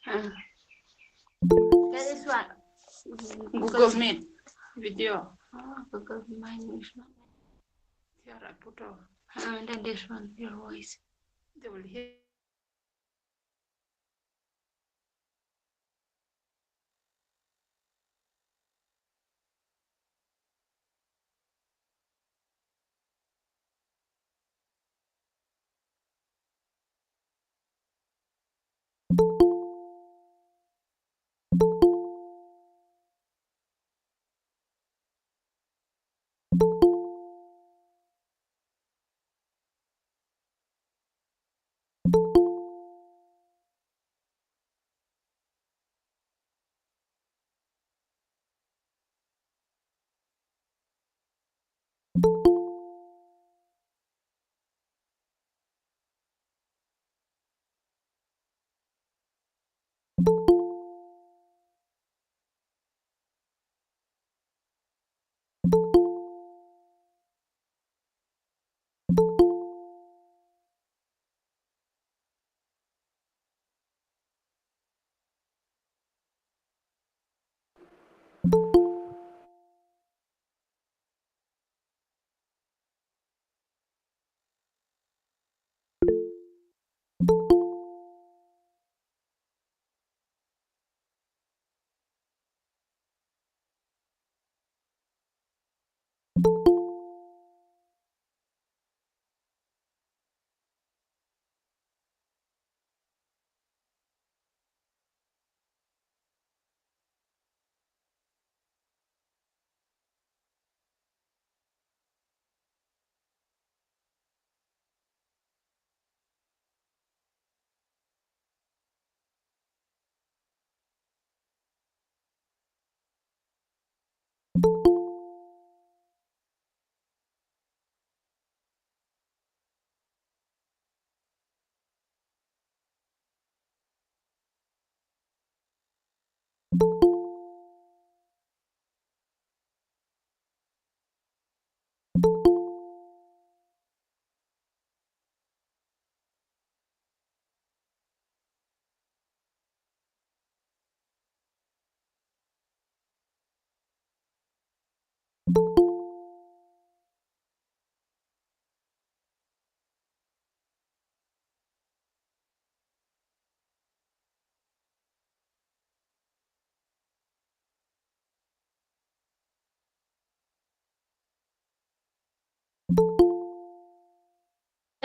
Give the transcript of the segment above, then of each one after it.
That is what? Google Meet video. Google mine is not. Here I put on. Then this one, your voice. They will hear.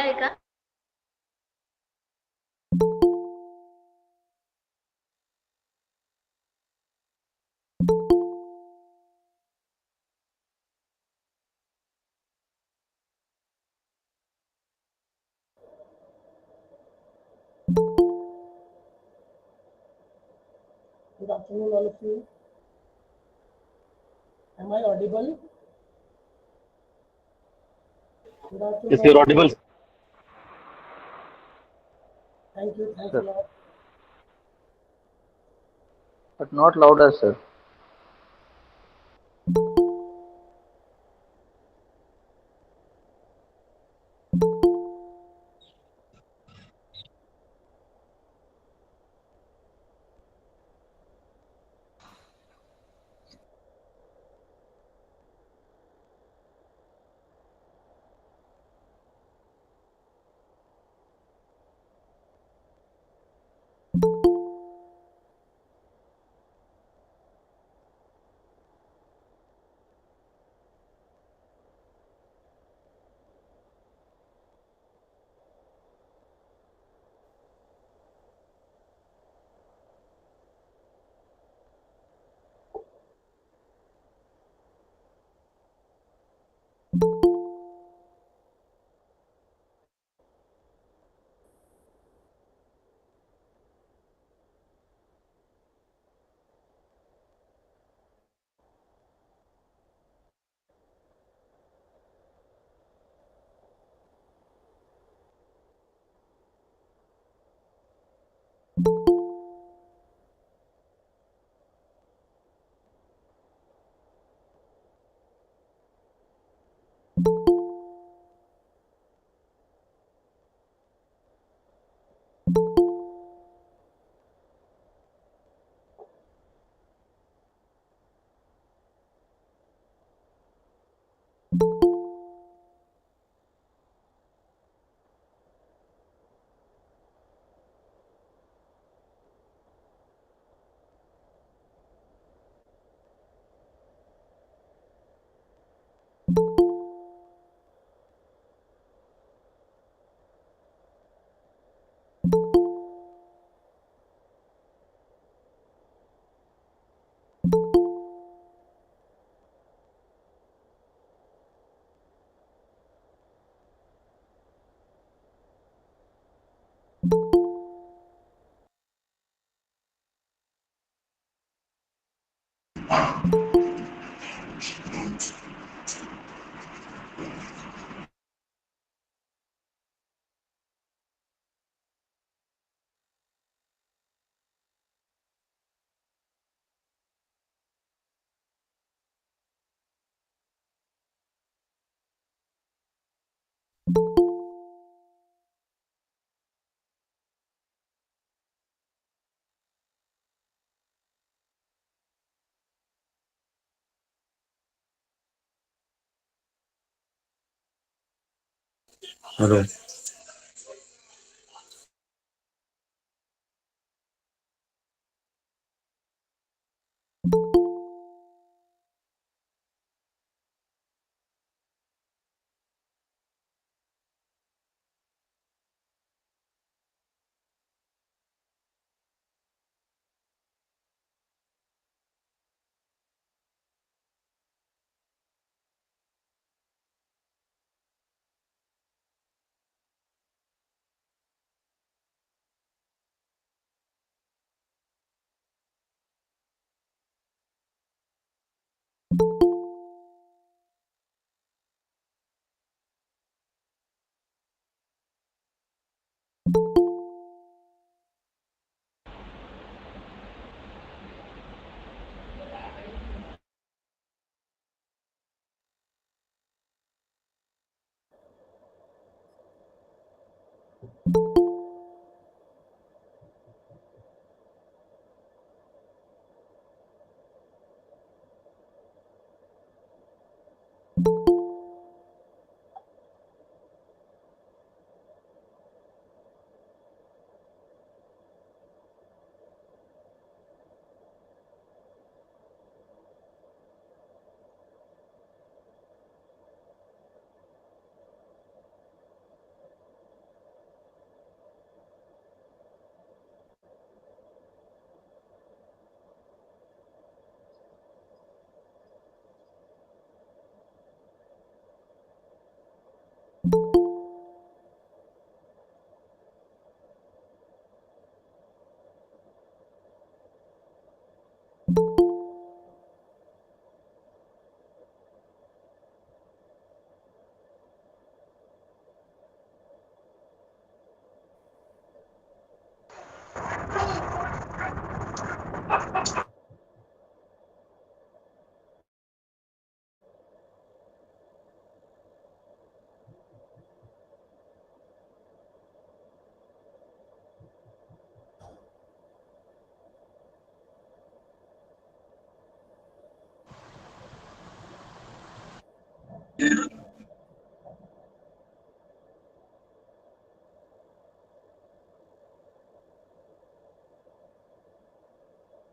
आहे का? Good afternoon, all of you. Am I audible? Good afternoon. Yes, you're audible, Thank you. Thanks a Sir, lot. but not louder, sir. Hello.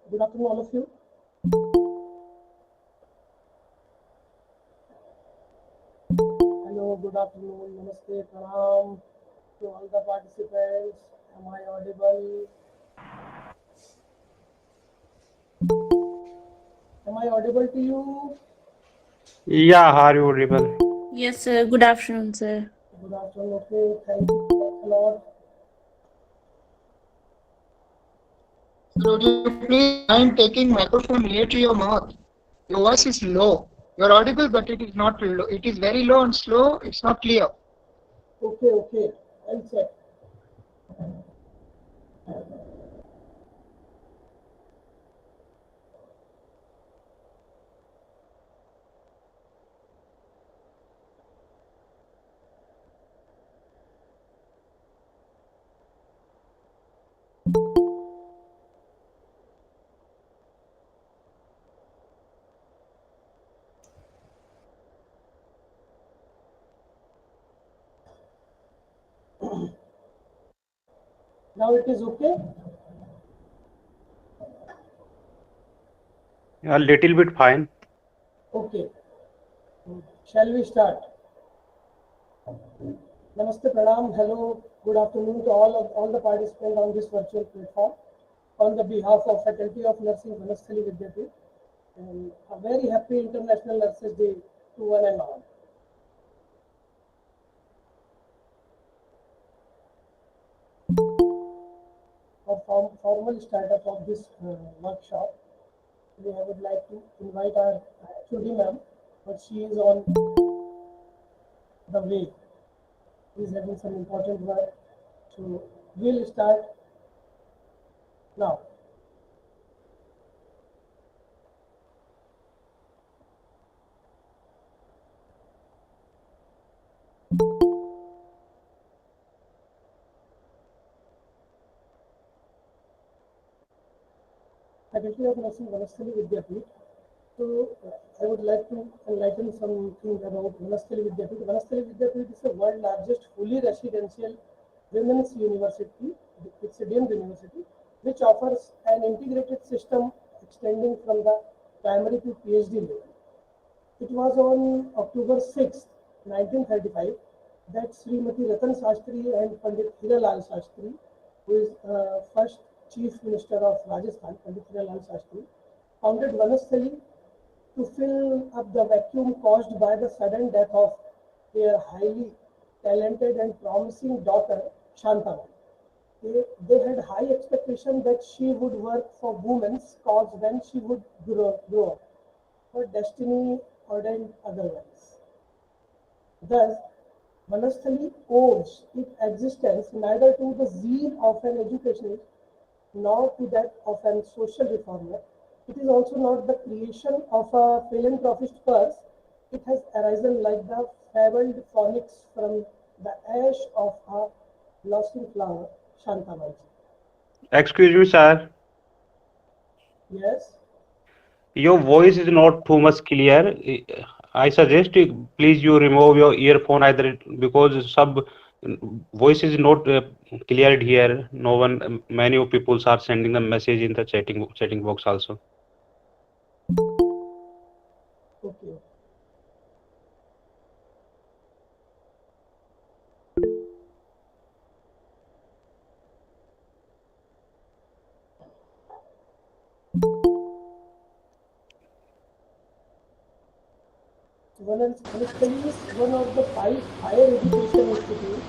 Good afternoon, all of you. Hello, good afternoon, Namaste, Pranam to all the participants. Am I audible? Am I audible to you? Yeah, are you audible? Yes, sir. Good afternoon, sir. Good afternoon, okay, thank you. Thanks a lot. Sir, would you please mind taking microphone near to your mouth? Your voice is low. You're audible, but it is not low. It is very low and slow. It's not clear. Okay, I'll check. Now it is okay? A little bit fine. Okay. Shall we start? Namaste, Pranam. Hello, good afternoon to all the participants on this virtual platform. On the behalf of Faculty of Nursing, Banasthali Vidyapith, and a very happy International Nurses Day to one and all. For formal startup of this workshop, I would like to invite our HOD ma'am, but she is on the way. She's having some important work. So we'll start now. Faculty of Nursing, Banasthali Vidyapith. So I would like to enlighten something about Banasthali Vidyapith. Banasthali Vidyapith is the world's largest fully residential women's university. It's a deemed university which offers an integrated system extending from the primary to PhD level. It was on October 6, 1935, that Srimati Ratan Shastri and Pandit Hiralal Shastri, who is first Chief Minister of Rajasthan, Pandit Hiralal Shastri, founded Banasthali to fill up the vacuum caused by the sudden death of their highly talented and promising daughter, Shantabai. They had high expectation that she would work for women's cause when she would grow up. Her destiny ordained otherwise. Thus, Banasthali owes its existence neither to the zeal of an educationist nor to that of an social reformer. It is also not the creation of a philanthropist purse. It has arisen like the fabled phoenix from the ash of a blossoming flower, Shantabai. Excuse me, sir. Yes. Your voice is not too much clear. I suggest please you remove your earphone either because sub voice is not clear here. No one, many people are sending the message in the chatting box also. Okay. Banasthali is one of the 5 higher education institutes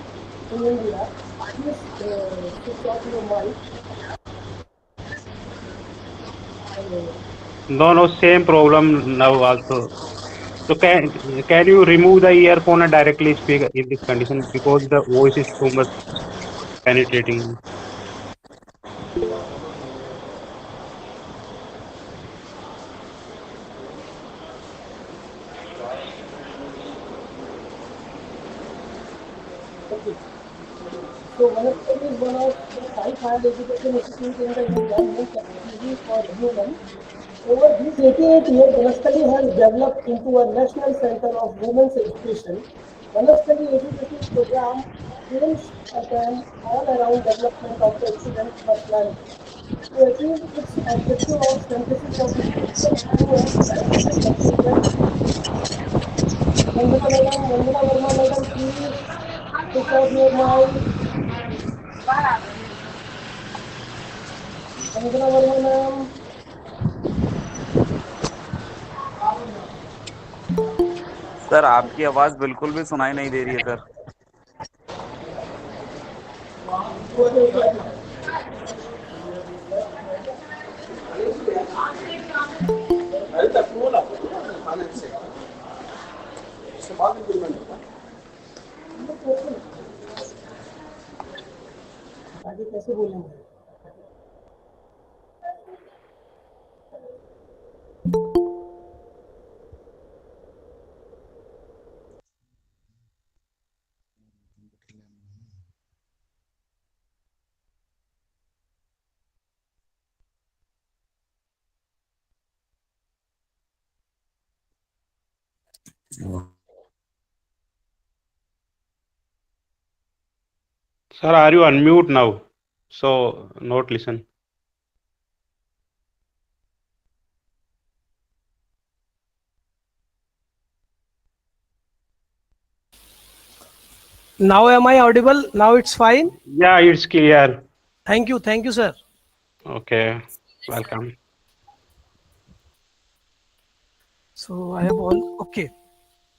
in India. Please switch off your mic. No, same problem now also. So can you remove the earphone and directly speak in this condition because the voice is too much penetrating. Okay. So Banasthali is one of the 5 higher education institutes in the India meant exclusively for women. Over these 88 years, Banasthali has developed into a national center of women's education. Banasthali educative program aims at an all-around development of the student's personality. To achieve its objective of synthesis of spiritual, true and scientific material, Vandana Verma madam, please switch off your mic. Vandana Verma ma'am. Sir आपकी आवाज बिल्कुल भी सुनाई नहीं दे रही है sir. Okay. आगे कैसे बोलेंगे? Sir, are you unmute now? So not listen. Now am I audible? Now it's fine? Yeah, it's clear. Thank you, sir. Okay, welcome. So I have all, okay.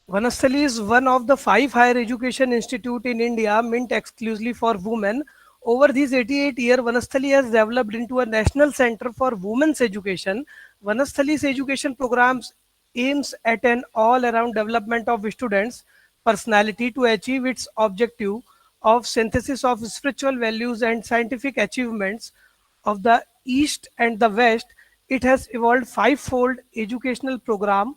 Banasthali is one of the 5 higher education institute in India meant exclusively for women. Over these 88 years, Banasthali has developed into a national center for women's education. Vanasthali's education programs aims at an all-around development of students' personality to achieve its objective of synthesis of spiritual values and scientific achievements of the East and the West. It has evolved five-fold educational program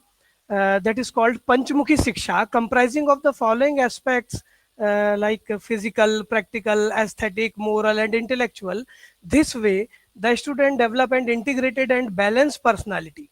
that is called Panchmukhi Siksha, comprising of the following aspects like physical, practical, aesthetic, moral, and intellectual. This way, the student develop an integrated and balanced personality.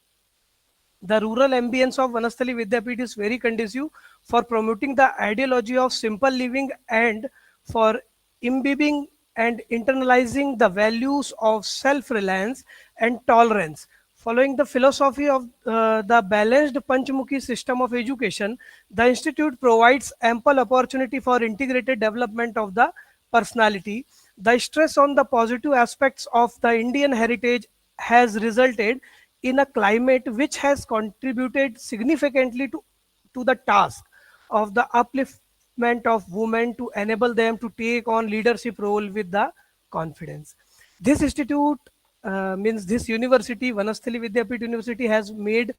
The rural ambience of Banasthali Vidyapith is very conducive for promoting the ideology of simple living and for imbibing and internalizing the values of self-reliance and tolerance. Following the philosophy of the balanced Panchmukhi system of education, the institute provides ample opportunity for integrated development of the personality. The stress on the positive aspects of the Indian heritage has resulted in a climate which has contributed significantly to the task of the upliftment of women to enable them to take on leadership role with the confidence. This institute means this university, Vanasthali Vidyapith University, has made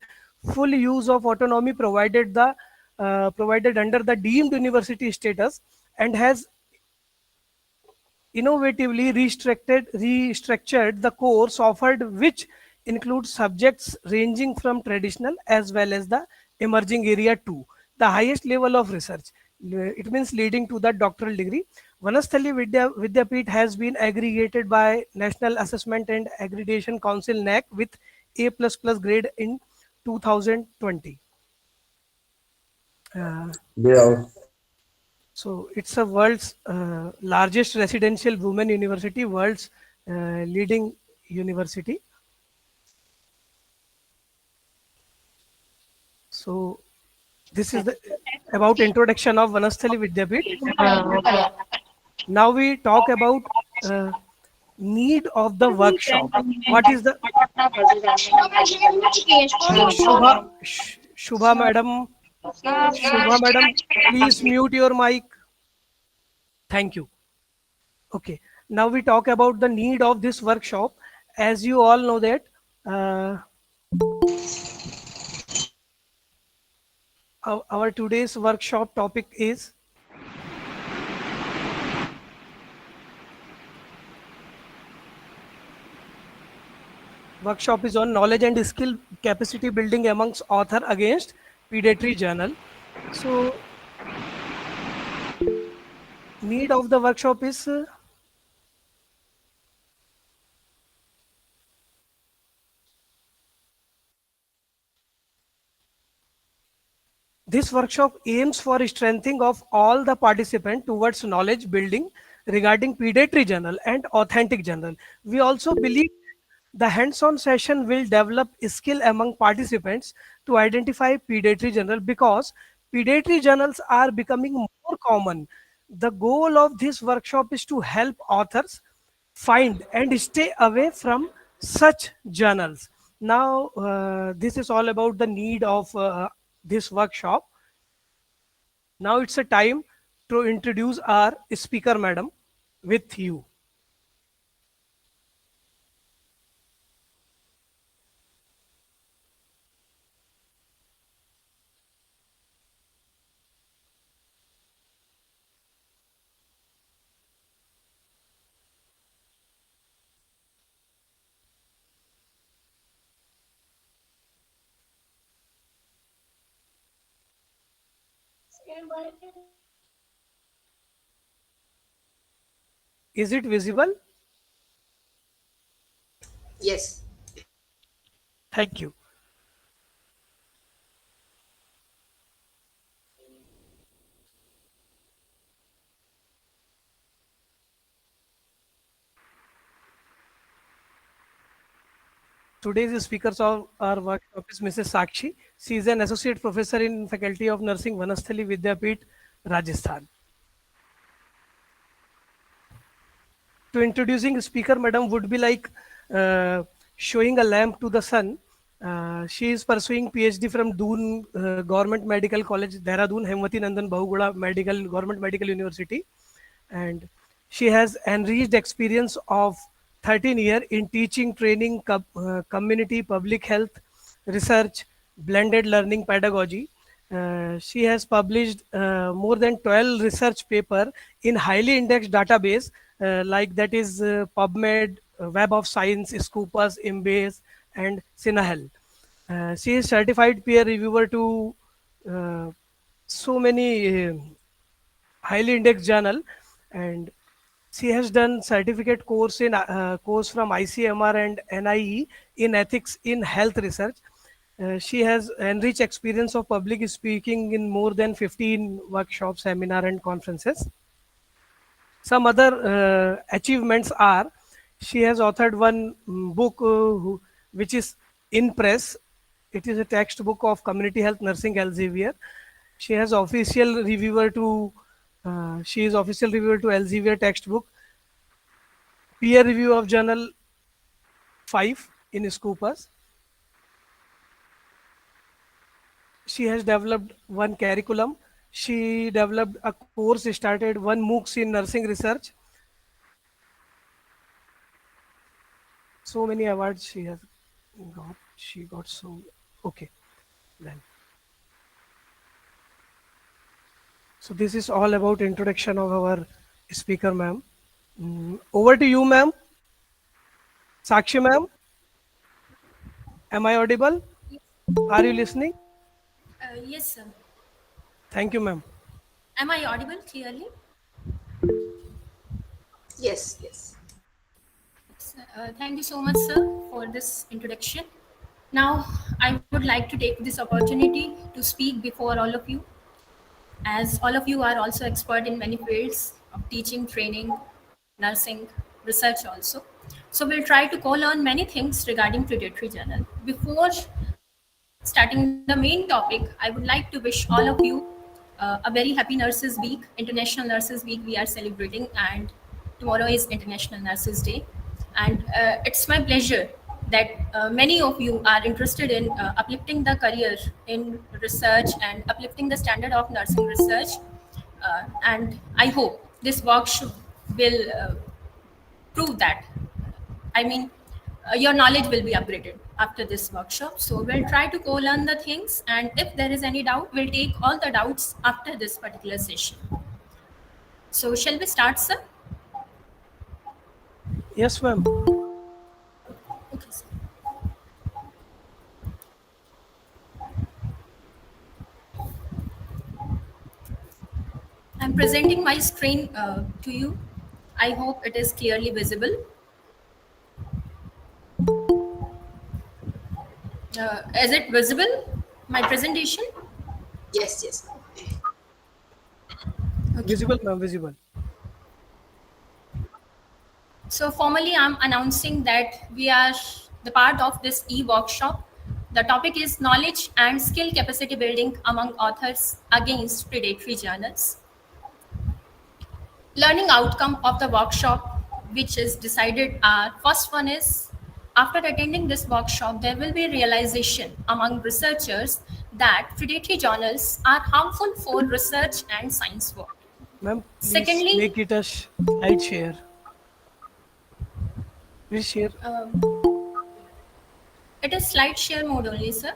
full use of autonomy provided under the deemed university status and has innovatively restructured the course offered, which includes subjects ranging from traditional as well as the emerging area to the highest level of research. It means leading to the doctoral degree. Vanasthali Vidyapith has been aggregated by National Assessment and Accreditation Council NAAC with A++ grade in 2020. Yeah. So it's a world's largest residential women university, world's leading university. So this is the about introduction of Vanasthali Vidyapith. Now we talk about need of the workshop. What is the Shubha madam? Shubha madam, please mute your mic. Thank you. Okay. Now we talk about the need of this workshop. As you all know that our today's workshop topic is on knowledge and skill capacity building amongst author against predatory journal. So need of the workshop is this workshop aims for strengthening of all the participants towards knowledge building regarding predatory journal and authentic journal. We also believe the hands-on session will develop skill among participants to identify predatory journal because predatory journals are becoming more common. The goal of this workshop is to help authors find and stay away from such journals. Now, this is all about the need of this workshop. Now it's a time to introduce our speaker, madam, with you. Is it visible? Yes. Thank you. Today's speakers of our workshop is Mrs. Sakshi. She is an associate professor in Faculty of Nursing, Vanasthali Vidyapith, Rajasthan. To introducing speaker, madam, would be like showing a lamp to the sun. She is pursuing PhD from Doon Government Medical College, Dehradun, Hemwati Nandan Bahuguda Government Medical University, and she has enriched experience of 13 years in teaching, training, community, public health, research, blended learning pedagogy. She has published more than 12 research paper in highly indexed database like that is PubMed, Web of Science, Scopus, Embase, and Sinahel. She is certified peer reviewer to so many highly indexed journal, and she has done certificate course from ICMR and NIE in ethics in health research. She has enriched experience of public speaking in more than 15 workshops, seminar, and conferences. Some other achievements are she has authored one book which is in press. It is a textbook of community health nursing Elsevier. She has official reviewer to she is official reviewer to Elsevier textbook, peer review of journal 5 in Scopus. She has developed one curriculum. She developed a course, started one MOOCs in nursing research. So many awards she has got. She got so okay. Then. So this is all about introduction of our speaker, ma'am. Over to you, ma'am. Sakshi, ma'am. Am I audible? Are you listening? Yes, sir. Thank you, ma'am. Am I audible clearly? Yes, yes. Thank you so much, sir, for this introduction. Now, I would like to take this opportunity to speak before all of you, as all of you are also expert in many fields of teaching, training, nursing, research also. So we'll try to co-learn many things regarding predatory journal. Before starting the main topic, I would like to wish all of you a very happy Nurses Week, International Nurses Week we are celebrating, and tomorrow is International Nurses Day. And it's my pleasure that many of you are interested in uplifting the career in research and uplifting the standard of nursing research. And I hope this workshop will prove that. I mean, your knowledge will be upgraded after this workshop. So we'll try to co-learn the things, and if there is any doubt, we'll take all the doubts after this particular session. So shall we start, sir? Yes, ma'am. Okay, sir. I'm presenting my screen to you. I hope it is clearly visible. Is it visible, my presentation? Yes, yes. Okay. Visible, ma'am, visible. So formally, I'm announcing that we are the part of this e-workshop. The topic is knowledge and skill capacity building among authors against predatory journals. Learning outcome of the workshop, which is decided, first one is, after attending this workshop, there will be realization among researchers that predatory journals are harmful for research and science work. Ma'am, please Secondly, make it a slide share. Please share. It is slide share mode only, sir.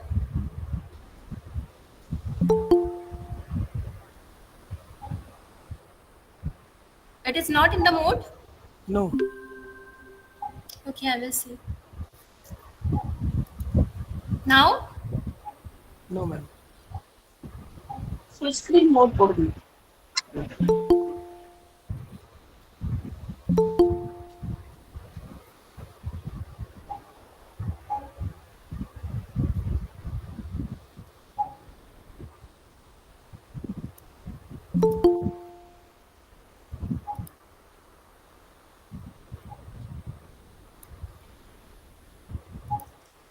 It is not in the mode? No. Okay, I will see. Now? No, ma'am. Full screen mode for me.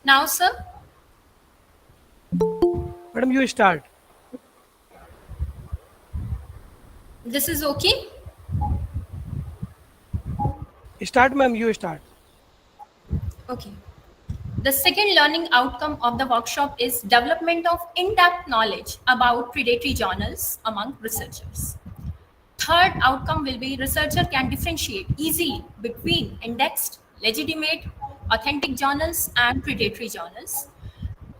Now, sir? Madam, you start. This is okay? Start, ma'am, you start. Okay. The second learning outcome of the workshop is development of in-depth knowledge about predatory journals among researchers. Third outcome will be researcher can differentiate easily between indexed, legitimate, authentic journals and predatory journals.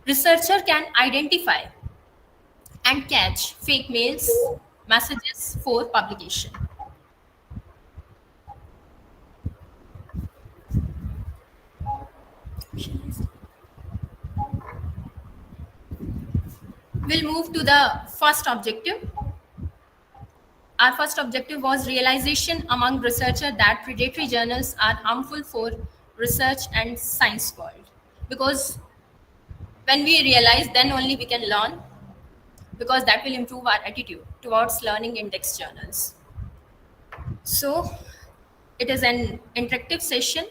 Researcher can identify and catch fake mails, messages for publication. We'll move to the first objective. Our first objective was realization among researchers that predatory journals are harmful for research and science world. Because when we realize, then only we can learn, because that will improve our attitude towards learning index journals. So it is an interactive session.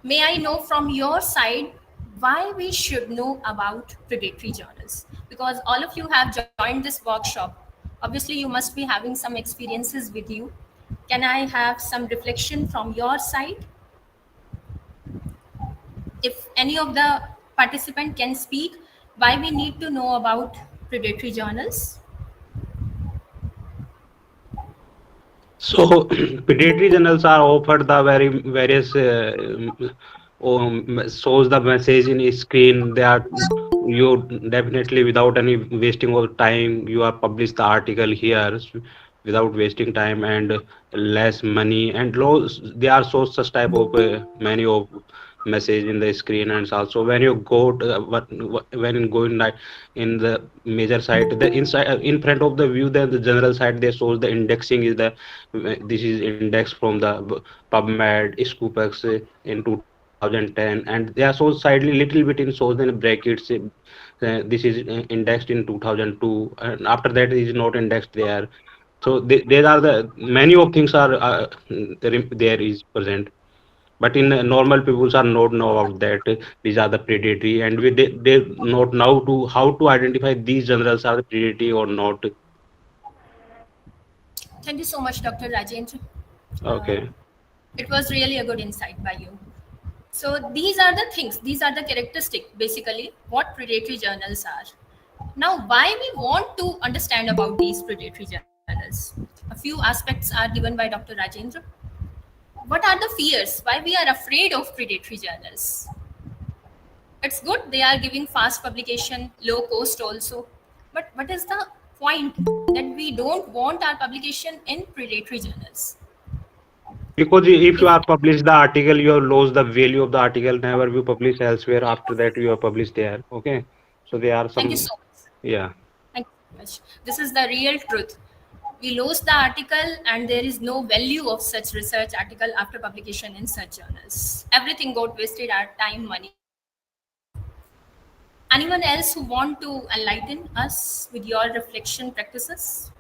May I know from your side why we should know about predatory journals? Because all of you have joined this workshop. Obviously, you must be having some experiences with you. Can I have some reflection from your side? If any of the participant can speak, why we need to know about predatory journals? So predatory journals are offered the very various shows the message in screen. They are you definitely without any wasting of time. You are publish the article here without wasting time and less money and low. They are so such type of many of message in the screen, and also when you go to, when you go in the major site, the inside in front of the view, then the general site they shows the indexing is the this is index from the PubMed, Scoopex in 2010, and they are so slightly little bit in shows in brackets. This is indexed in 2002, and after that is not indexed there. So there are the many of things are there is present, but in normal people are not know about that these are the predatory, and they not know to how to identify these generals are predatory or not. Thank you so much, Dr. Rajendra. Okay. It was really a good insight by you. So these are the things, these are the characteristics, basically, what predatory journals are. Now, why we want to understand about these predatory journals? A few aspects are given by Dr. Rajendra. What are the fears? Why we are afraid of predatory journals? It's good, they are giving fast publication, low cost also. But what is the point that we don't want our publication in predatory journals? Because if you are published the article, you have lost the value of the article. Never you publish elsewhere. After that, you are published there. Okay, so there are Thank you some. so much. Yeah. Thank you so much. This is the real truth. We lost the article, and there is no value of such research article after publication in such journals. Everything got wasted, our time, money. Anyone else who want to enlighten us with your reflection practices?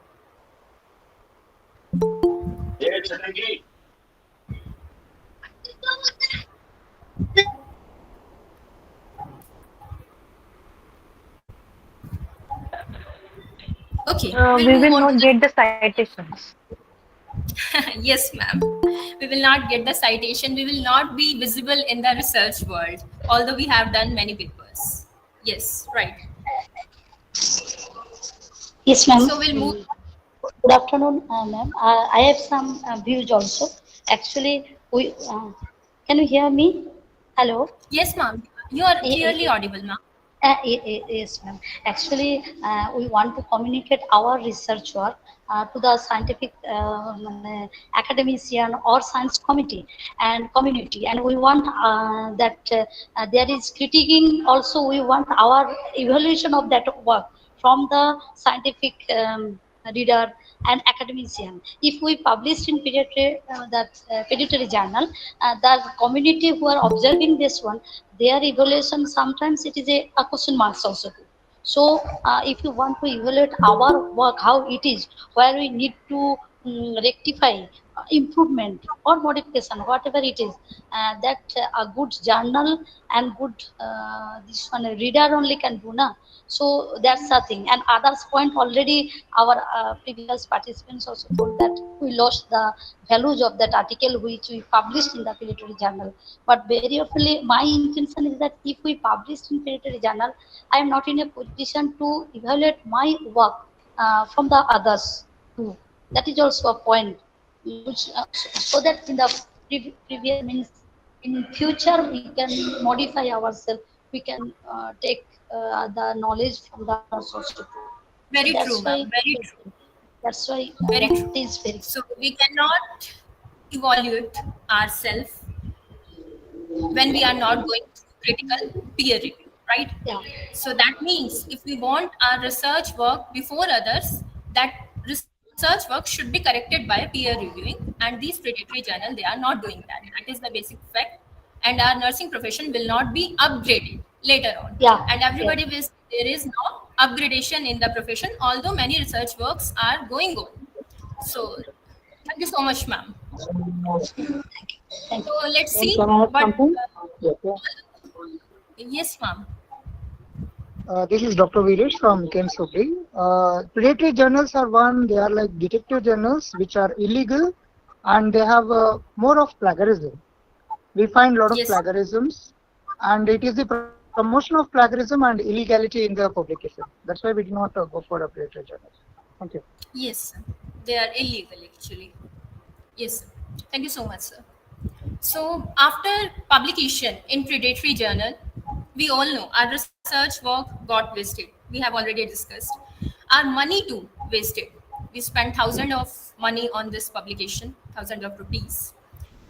Okay, We we'll will move on not to get the citations. yes, ma'am. We will not get the citation. We will not be visible in the research world, although we have done many papers. Yes, right. Yes, ma'am. So we'll move. Good afternoon, ma'am. I have some views also. Actually, can you hear me? Hello. Yes, ma'am. You are clearly audible, ma'am. Yes, ma'am. Actually, we want to communicate our research work to the scientific academician or science committee and community, and we want that there is critiquing. Also, we want our evaluation of that work from the scientific reader and academician. If we published in predatory journal, the community who are observing this one, their evaluation sometimes it is a question marks also too. So if you want to evaluate our work, how it is, where we need to rectify, improvement or modification, whatever it is, that a good journal and good this one reader only can do na. So that's a thing. And others point already our previous participants also told that we lost the values of that article which we published in the predatory journal. But very often my intention is that if we publish in predatory journal, I am not in a position to evaluate my work from the others too. That is also a point. Which, so that in the previous means in future we can modify ourselves. We can take the knowledge from the other source too. Very That's true, why. ma'am. Very true. That's why Very that true. is very. So we cannot evaluate ourselves when we are not going through critical peer review, right? Yeah. So that means if we want our research work before others, that research work should be corrected by peer reviewing. And these predatory journal, they are not doing that. That is the basic fact. And our nursing profession will not be upgraded later on. Yeah. And Yeah. everybody will, there is no upgradation in the profession, although many research works are going on. So thank you so much, ma'am. Thank So let's Then see can I have what. something? Yes, yeah. Yes, ma'am. This is Dr. Viresh from Kensopri. Predatory journals are one, they are like detective journals which are illegal and they have more of plagiarism. We find a lot of Yes. plagiarisms and it is the promotion of plagiarism and illegality in the publication. That's why we do not go for the predatory journals. Thank you. Yes, sir. They are illegal actually. Yes, sir. Thank you so much, sir. So after publication in Predatory Journal, we all know our research work got wasted. We have already discussed. Our money too wasted. We spent thousands of money on this publication, thousands of rupees.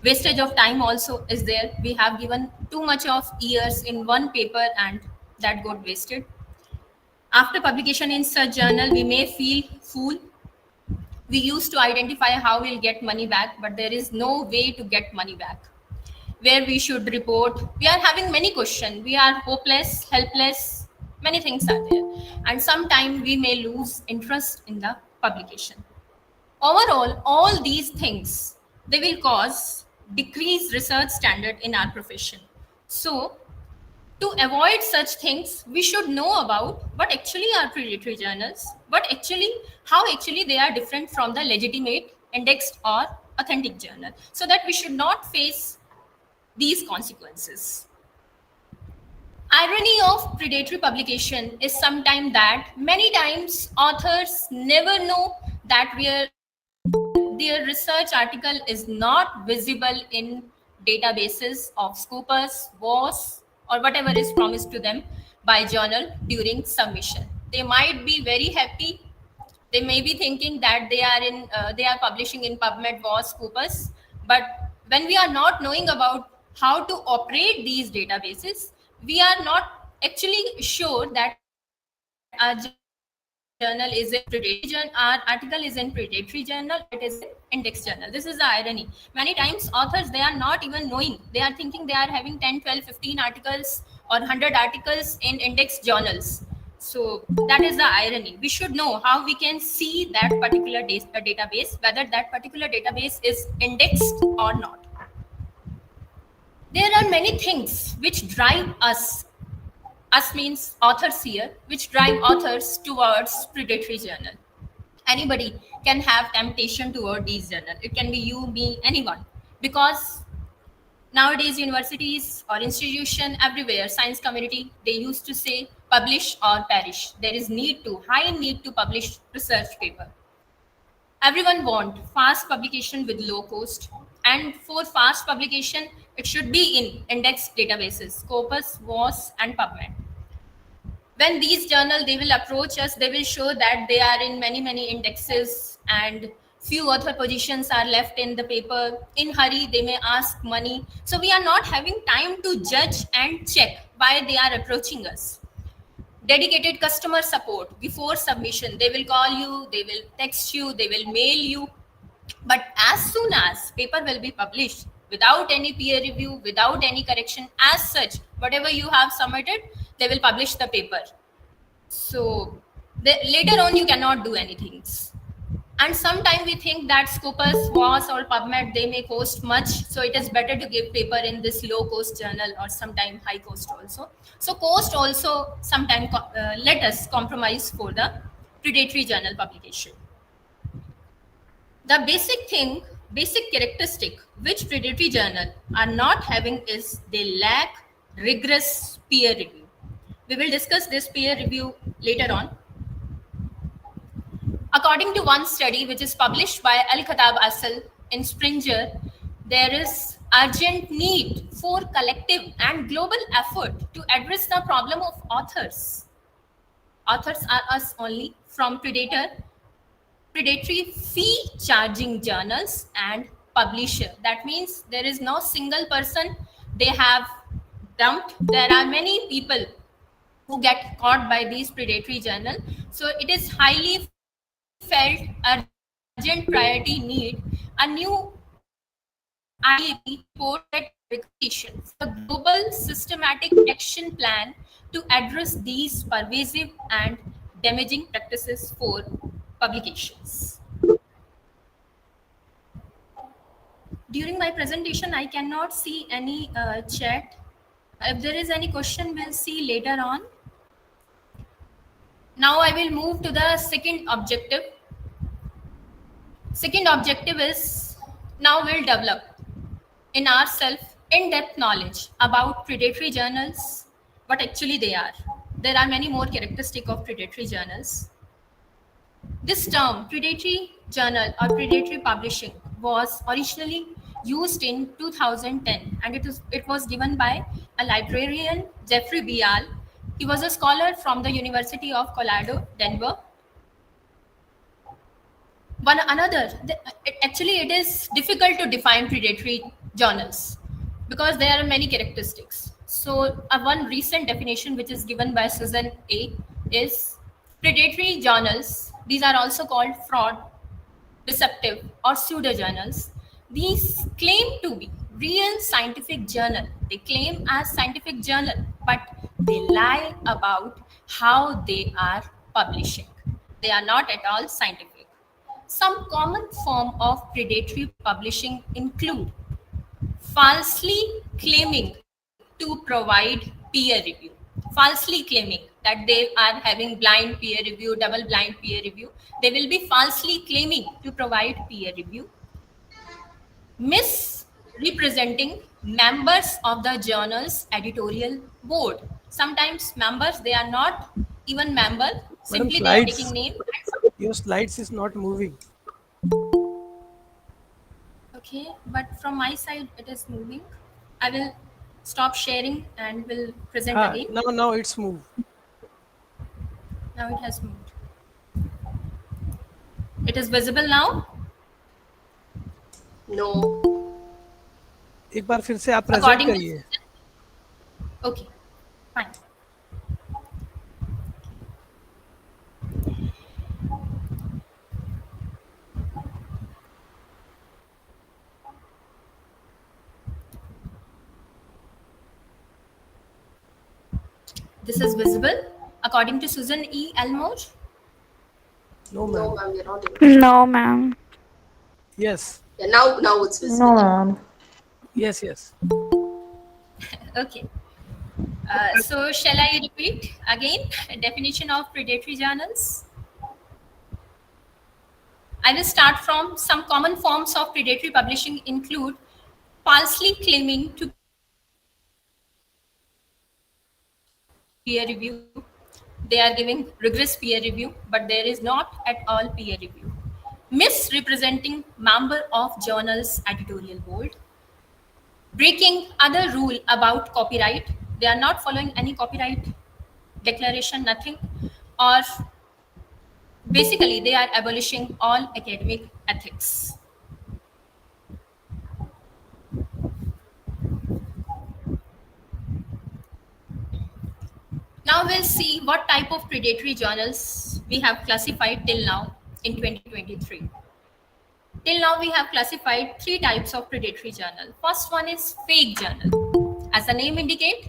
Wastage of time also is there. We have given too much of years in one paper and that got wasted. After publication in such journal, we may feel fool. We used to identify how we'll get money back, but there is no way to get money back. Where we should report, we are having many questions. We are hopeless, helpless, many things are there. And sometimes we may lose interest in the publication. Overall, all these things, they will cause decreased research standard in our profession. So to avoid such things, we should know about what actually are predatory journals, how actually they are different from the legitimate, indexed or authentic journal, so that we should not face these consequences. Irony of predatory publication is sometimes that many times authors never know that their research article is not visible in databases of Scopus, WAS, or whatever is promised to them by journal during submission. They might be very happy. They may be thinking that they are publishing in PubMed, WAS, Scopus, but when we are not knowing about how to operate these databases, we are not actually sure that our journal is in predatory journal, our article is in predatory journal, or it is in index journal. This is the irony. Many times authors, they are not even knowing. They are thinking they are having 10, 12, 15 articles or 100 articles in index journals. So that is the irony. We should know how we can see that particular database, whether that particular database is indexed or not. There are many things which drive us means authors here, which drive authors towards predatory journal. Anybody can have temptation toward these journal. It can be you, me, anyone. Because nowadays universities or institution everywhere, science community, they used to say publish or perish. There is high need to publish research paper. Everyone want fast publication with low cost, and for fast publication it should be in index databases, Scopus, WAS and PubMed. When these journal they will approach us, they will show that they are in many indexes and few author positions are left in the paper. In hurry they may ask money, so we are not having time to judge and check why they are approaching us. Dedicated customer support before submission, they will call you, they will text you, they will mail you, but as soon as paper will be published without any peer review, without any correction as such, whatever you have submitted, they will publish the paper. So later on you cannot do anything. And sometimes we think that Scopus, WAS or PubMed, they may cost much, so it is better to give paper in this low cost journal or sometimes high cost also. So cost also sometimes let us compromise for the predatory journal publication. The basic characteristic which predatory journal are not having is they lack rigorous peer review. We will discuss this peer review later on. According to one study which is published by Al-Khatab Asal in Springer, there is urgent need for collective and global effort to address the problem of authors. Authors are us only from predatory fee charging journals and publisher. That means there is no single person they have dumped. There are many people who get caught by these predatory journal. So it is highly felt urgent priority need a new IAP report that recommendation for a global systematic action plan to address these pervasive and damaging practices for publications. During my presentation, I cannot see any chat. If there is any question, we'll see later on. Now I will move to the second objective. Second objective is now we'll develop in ourselves in-depth knowledge about predatory journals, what actually they are. There are many more characteristics of predatory journals. This term, predatory journal or predatory publishing, was originally used in 2010, and it was given by a librarian, Jeffrey Bial. He was a scholar from the University of Colorado, Denver. Actually, it is difficult to define predatory journals because there are many characteristics. So one recent definition which is given by Susan A is predatory journals. These are also called fraud, deceptive, or pseudo journals. These claim to be real scientific journal. They claim as scientific journal, but they lie about how they are publishing. They are not at all scientific. Some common form of predatory publishing include falsely claiming to provide peer review. Falsely claiming that they are having blind peer review, double blind peer review. They will be falsely claiming to provide peer review. Misrepresenting members of the journal's editorial board. Sometimes members, they are not even member, simply they are taking name. Your slides is not moving. Okay, but from my side it is moving. I will stop sharing and will present again. Now it's moved. Now it has moved. It is visible now? No. एक बार फिर से आप present करिए. Okay, fine. This is visible according to Susan E. Elmore? No, ma'am. No, ma'am, you're not able. No, ma'am. Yes. Yeah, now it's visible. No, ma'am. Yes. Okay. So shall I repeat again definition of predatory journals? I will start from some common forms of predatory publishing include falsely claiming to peer review. They are giving rigorous peer review, but there is not at all peer review. Misrepresenting member of journal's editorial board. Breaking other rule about copyright. They are not following any copyright declaration, nothing. Or basically, they are abolishing all academic ethics. Now we'll see what type of predatory journals we have classified till now in 2023. Till now we have classified 3 types of predatory journal. First one is fake journal. As the name indicates,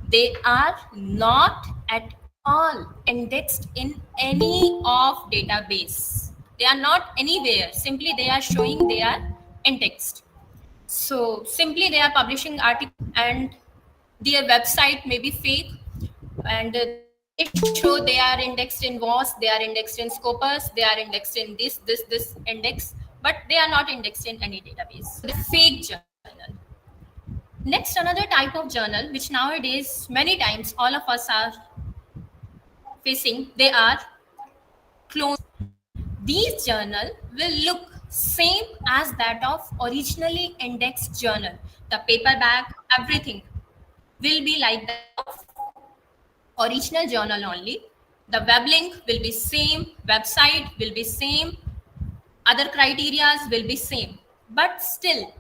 they are not at all indexed in any of database. They are not anywhere. Simply they are showing they are indexed. So simply they are publishing article and their website may be fake, and they show they are indexed in WAS, they are indexed in Scopus, they are indexed in this index, but they are not indexed in any database. The fake journal. Next, another type of journal which nowadays many times all of us are facing, they are clones. These journal will look same as that of originally indexed journal, the paperback, everything will be like that of original journal only. The web link will be same, website will be same, other criterias will be same, but still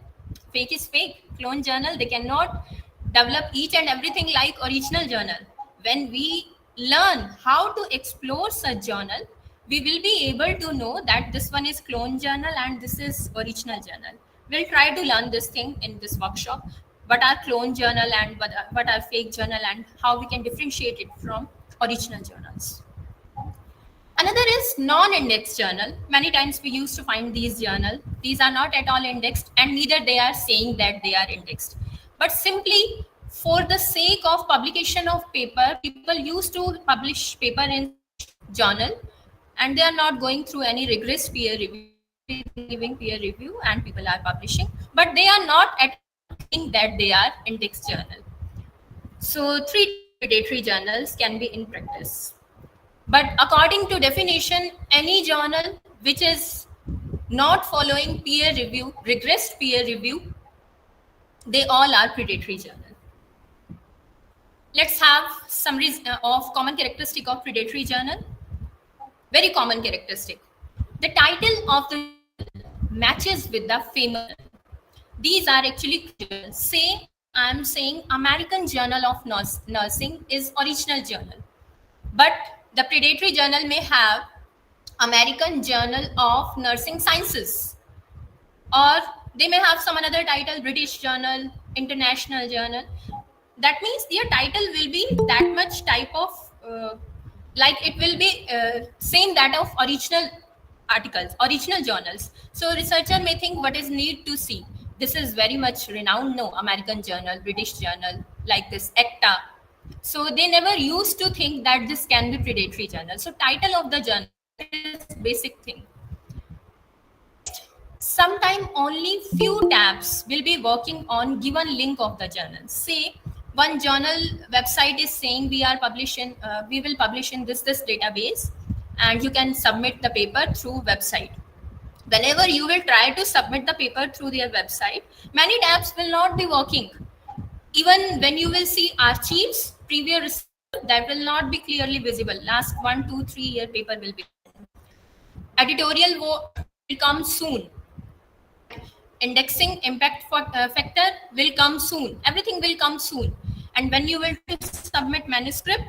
fake is fake. Clone journal, they cannot develop each and everything like original journal. When we learn how to explore such journal, we will be able to know that this one is clone journal and this is original journal. We'll try to learn this thing in this workshop, what are clone journal and what are fake journal and how we can differentiate it from original journals. Another is non-indexed journal. Many times we used to find these journal. These are not at all indexed and neither they are saying that they are indexed. But simply for the sake of publication of paper, people used to publish paper in journal and they are not going through any rigorous peer review, giving peer review and people are publishing, but they are not at all thinking that they are indexed journal. So 3 predatory journals can be in practice. But according to definition, any journal which is not following peer review, rigorous peer review, they all are predatory journal. Let's have summaries of common characteristic of predatory journal. Very common characteristic. The title of the journal matches with the famous. These are actually journals. Say I'm saying American Journal of Nursing is original journal, but the predatory journal may have American Journal of Nursing Sciences, or they may have some another title, British Journal, International Journal. That means their title will be that much type of, like it will be same that of original articles, original journals. So researcher may think what is need to see. This is very much renowned, no, American Journal, British Journal, like this, ACTA. So they never used to think that this can be predatory journal. So title of the journal is basic thing. Sometime only few tabs will be working on given link of the journal. Say one journal website is saying we are publishing, we will publish in this database, and you can submit the paper through website. Whenever you will try to submit the paper through their website, many tabs will not be working. Even when you will see archives, previous research, that will not be clearly visible. Last 1, 2, 3 year paper will be. Editorial will come soon. Indexing impact factor will come soon. Everything will come soon. And when you will submit manuscript,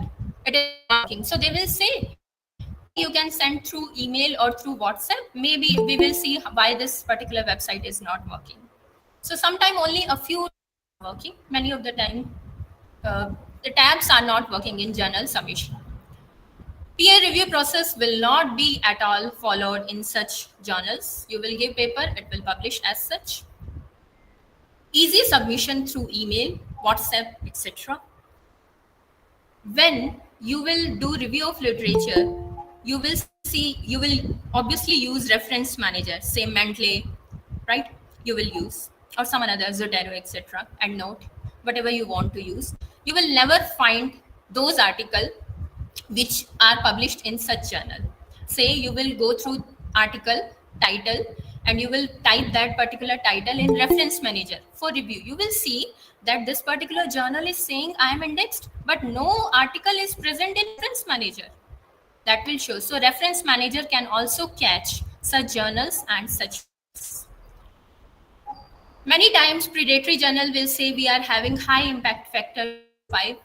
it is working. So they will say, maybe you can send through email or through WhatsApp. Maybe we will see why this particular website is not working. So sometime only a few are working. Many of the time, the tabs are not working in journal submission. Peer review process will not be at all followed in such journals. You will give paper, it will publish as such. Easy submission through email, WhatsApp, etc. When you will do review of literature, you will obviously use reference manager, say Mendeley, right? You will use, or some another, Zotero, etc. and Note, whatever you want to use. You will never find those articles which are published in such journal. Say you will go through article title and you will type that particular title in reference manager for review. You will see that this particular journal is saying I am indexed, but no article is present in reference manager. That will show. So reference manager can also catch such journals and such. Many times predatory journal will say we are having high impact factor 5.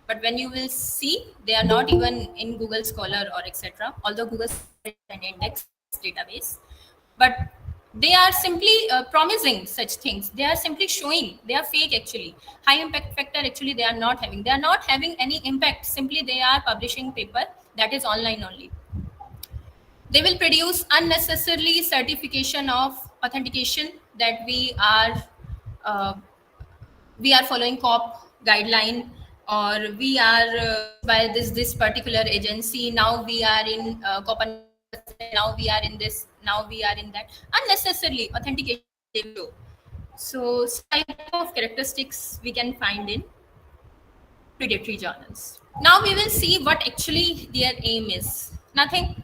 But when you will see, they are not even in Google Scholar or etc. Although Google is an index database, but they are simply promising such things. They are simply showing. They are fake actually. High impact factor actually they are not having. They are not having any impact. Simply they are publishing paper that is online only. They will produce unnecessarily certification of authentication that we are following COP guideline, or we are by this particular agency. Now we are in Copenhagen. Now we are in this. Now we are in that. Unnecessarily authentication. So type of characteristics we can find in predatory journals. Now we will see what actually their aim is. Nothing.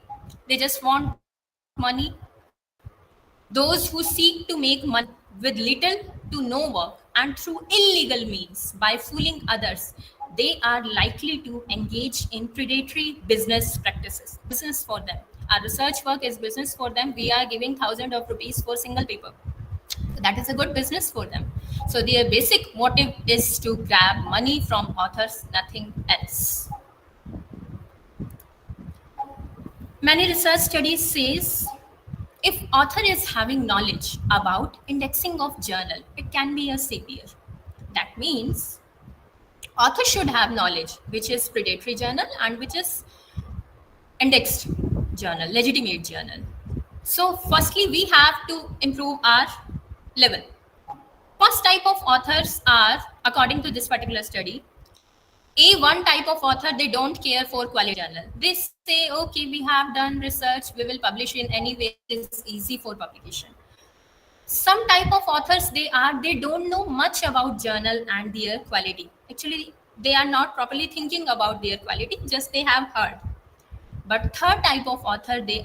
They just want money. Those who seek to make money with little to no work and through illegal means by fooling others, they are likely to engage in predatory business practices. Business for them. Our research work is business for them. We are giving thousands of rupees for single paper. That is a good business for them. So their basic motive is to grab money from authors, nothing else. Many research studies says if author is having knowledge about indexing of journal, it can be a savior. That means author should have knowledge which is predatory journal and which is indexed journal, legitimate journal. So firstly, we have to improve our level. First type of authors are, according to this particular study, one type of author, they don't care for quality journal. They say, okay, we have done research, we will publish in any way, it's easy for publication. Some type of authors, they don't know much about journal and their quality. Actually, they are not properly thinking about their quality, just they have heard. But third type of author, they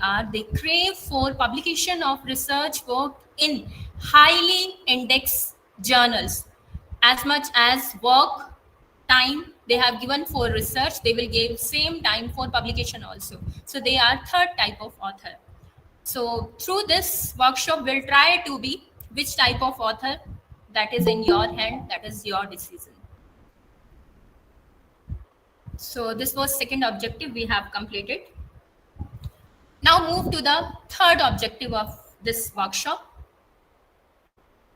crave for publication of research work in highly indexed journals. As much as work time they have given for research, they will give same time for publication also. So they are third type of author. So through this workshop, we'll try to be which type of author, that is in your hand, that is your decision. So this was second objective we have completed. Now move to the third objective of this workshop.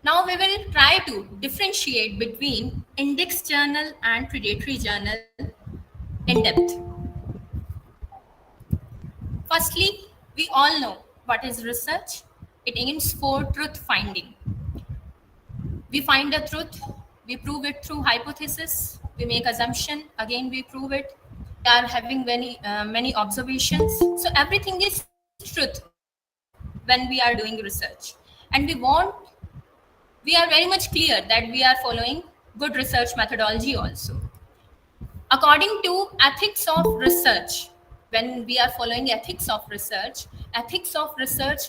Now we will try to differentiate between index journal and predatory journal in depth. Firstly, we all know what is research. It aims for truth finding. We find the truth, we prove it through hypothesis, we make assumption, again we prove it. We are having many observations. So everything is truth when we are doing research. And we are very much clear that we are following good research methodology also. According to ethics of research, when we are following ethics of research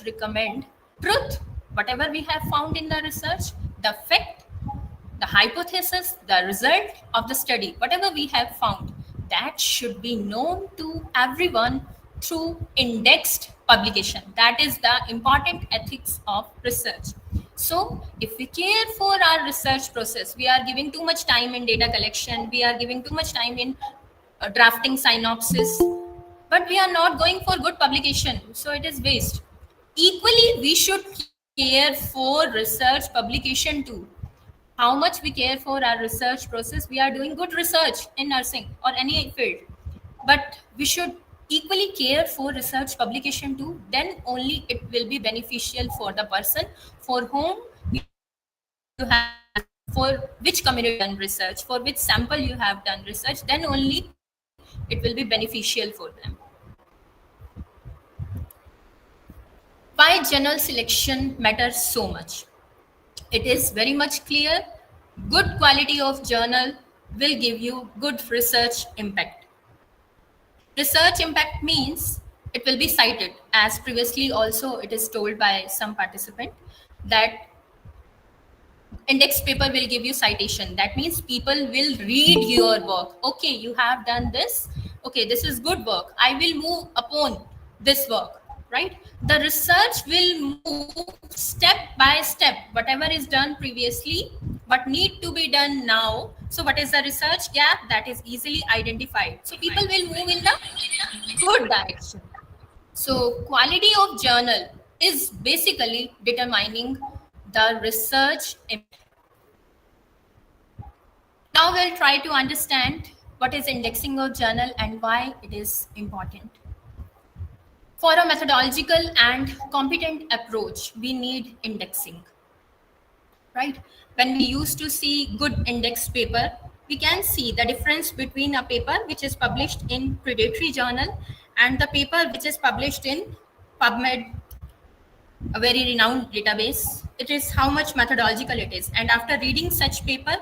recommend truth, whatever we have found in the research, the fact, the hypothesis, the result of the study, whatever we have found, that should be known to everyone through indexed publication. That is the important ethics of research. So if we care for our research process, we are giving too much time in data collection, we are giving too much time in drafting synopsis, but we are not going for good publication, so it is waste. Equally, we should care for research publication too. How much we care for our research process, we are doing good research in nursing or any field, but we should equally care for research publication too. Then only it will be beneficial for the person for whom you have, for which community done research, for which sample you have done research, then only it will be beneficial for them. Why journal selection matters so much? It is very much clear. Good quality of journal will give you good research impact. Research impact means it will be cited, as previously also it is told by some participant that index paper will give you citation. That means people will read your work. Okay, you have done this. Okay, this is good work. I will move upon this work, right? The research will move step by step. Whatever is done previously, but need to be done now. So what is the research gap? That is easily identified. So people will move in the good direction. So quality of journal is basically determining the research impact. Now we'll try to understand what is indexing of journal and why it is important. For a methodological and competent approach, we need indexing, right? When we used to see good indexed paper, we can see the difference between a paper which is published in Predatory Journal and the paper which is published in PubMed, a very renowned database. It is how much methodological it is. And after reading such paper,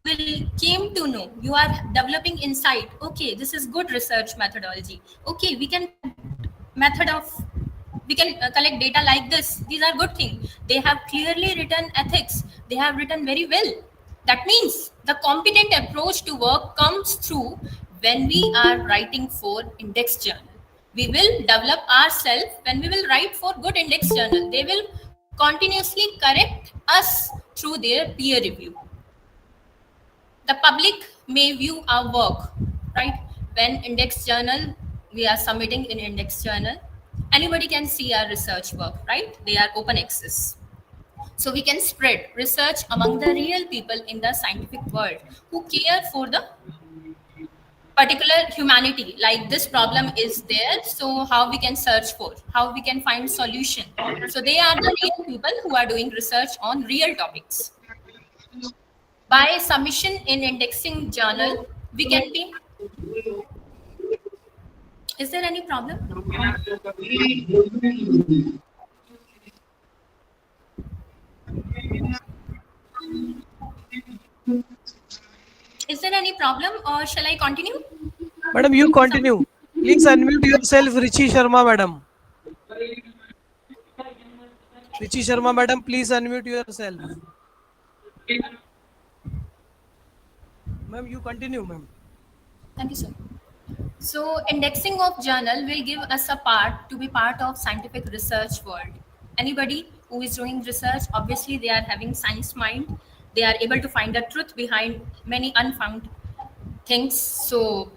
will came to know, you are developing insight. Okay, this is good research methodology. Okay, we can collect data like this. These are good things. They have clearly written ethics. They have written very well. That means the competent approach to work comes through when we are writing for index journal. We will develop ourselves when we will write for good index journal. They will continuously correct us through their peer review. The public may view our work, right? When index journal, we are submitting in index journal, anybody can see our research work, right? They are open access. So we can spread research among the real people in the scientific world who care for the particular humanity. Like this problem is there, so how we can search for, how we can find solution. So they are the real people who are doing research on real topics. By submission in indexing journal, we can be. Is there any problem? Is there any problem or shall I continue? Madam, you continue. Please unmute yourself, Richi Sharma, madam. Richi Sharma, madam, please unmute yourself. Ma'am, you continue, ma'am. Thank you, sir. So indexing of journal will give us a part to be part of scientific research world. Anybody who is doing research, obviously they are having science mind. They are able to find the truth behind many unfound things. So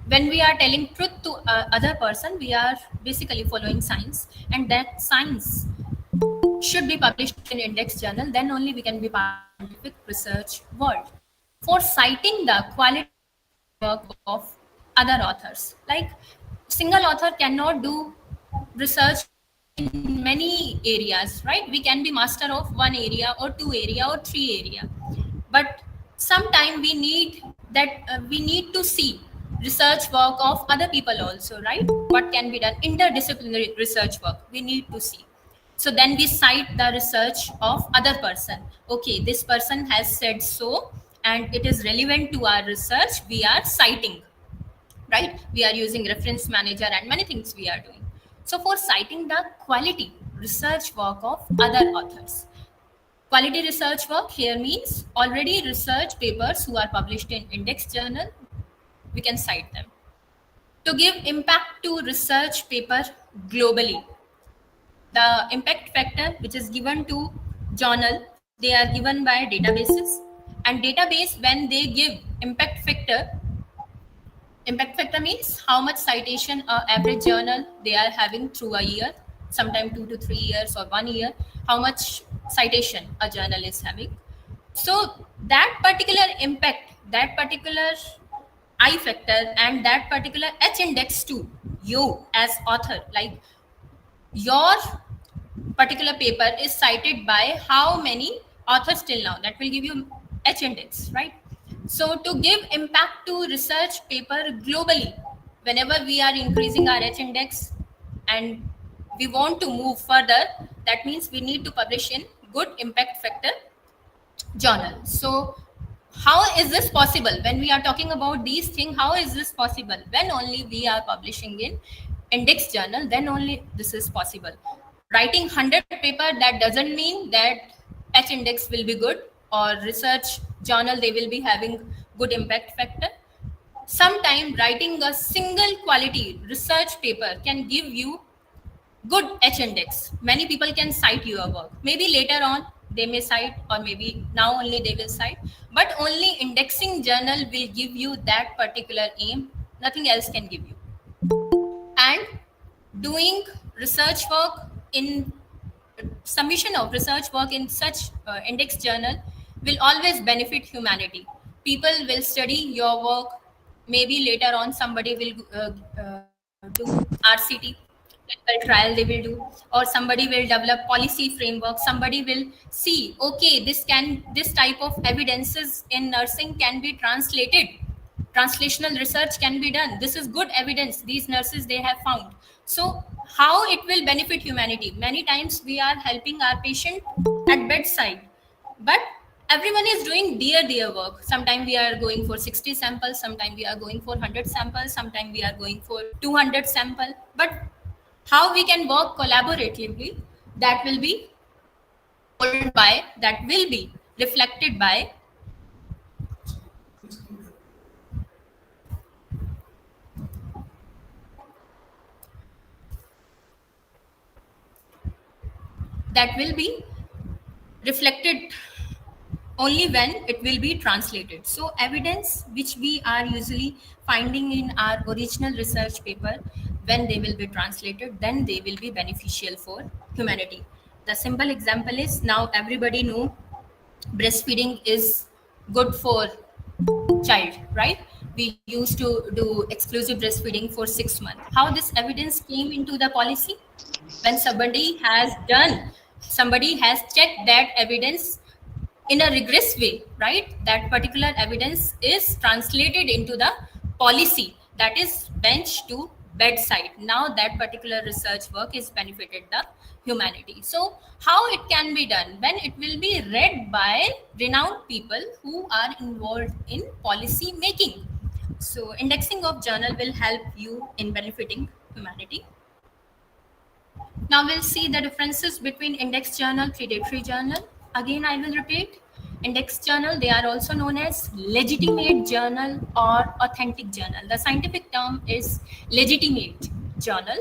when we are telling truth to other person, we are basically following science, and that science should be published in index journal. Then only we can be part of scientific research world. For citing the quality work of other authors, like single author cannot do research in many areas, right? We can be master of one area or two area or three area, but sometime we need that we need to see research work of other people also, right? What can be done, interdisciplinary research work we need to see. So then we cite the research of other person. Okay, this person has said so and it is relevant to our research, we are citing, right? We are using reference manager and many things we are doing. So for citing the quality research work of other authors, quality research work here means already research papers who are published in index journal, we can cite them. To give impact to research paper globally, the impact factor which is given to journal, they are given by databases, and database when they give impact factor means how much citation average journal they are having through a year, sometime 2 to 3 years or 1 year, how much citation a journal is having. So that particular impact, that particular I factor and that particular H index to you as author, like your particular paper is cited by how many authors till now, that will give you H index, right? So to give impact to research paper globally, whenever we are increasing our H index and we want to move further, that means we need to publish in good impact factor journal. So how is this possible? When we are talking about these things, how is this possible? When only we are publishing in index journal, then only this is possible. Writing 100 paper, that doesn't mean that H index will be good or research journal they will be having good impact factor. Sometime writing a single quality research paper can give you good H index. Many people can cite your work. Maybe later on they may cite, or maybe now only they will cite, but only indexing journal will give you that particular aim. Nothing else can give you. And doing research work in submission of research work in such index journal will always benefit humanity. People will study your work. Maybe later on somebody will do RCT, clinical trial they will do, or somebody will develop policy framework. Somebody will see, okay, this type of evidences in nursing can be translated. Translational research can be done. This is good evidence these nurses they have found. So how it will benefit humanity? Many times we are helping our patient at bedside, but everyone is doing their work. Sometimes we are going for 60 samples, sometimes we are going for 100 samples, sometimes we are going for 200 samples. But how we can work collaboratively, that will be reflected by that will be reflected only when it will be translated. So evidence which we are usually finding in our original research paper, when they will be translated, then they will be beneficial for humanity. The simple example is, now everybody know breastfeeding is good for child, right? We used to do exclusive breastfeeding for 6 months. How this evidence came into the policy? When somebody has checked that evidence in a rigorous way, right? That particular evidence is translated into the policy, that is bench to bedside. Now that particular research work is benefited the humanity. So how it can be done? When it will be read by renowned people who are involved in policy making. So indexing of journal will help you in benefiting humanity. Now we'll see the differences between index journal, predatory journal. Again, I will repeat. Index journal, they are also known as legitimate journal or authentic journal. The scientific term is legitimate journal.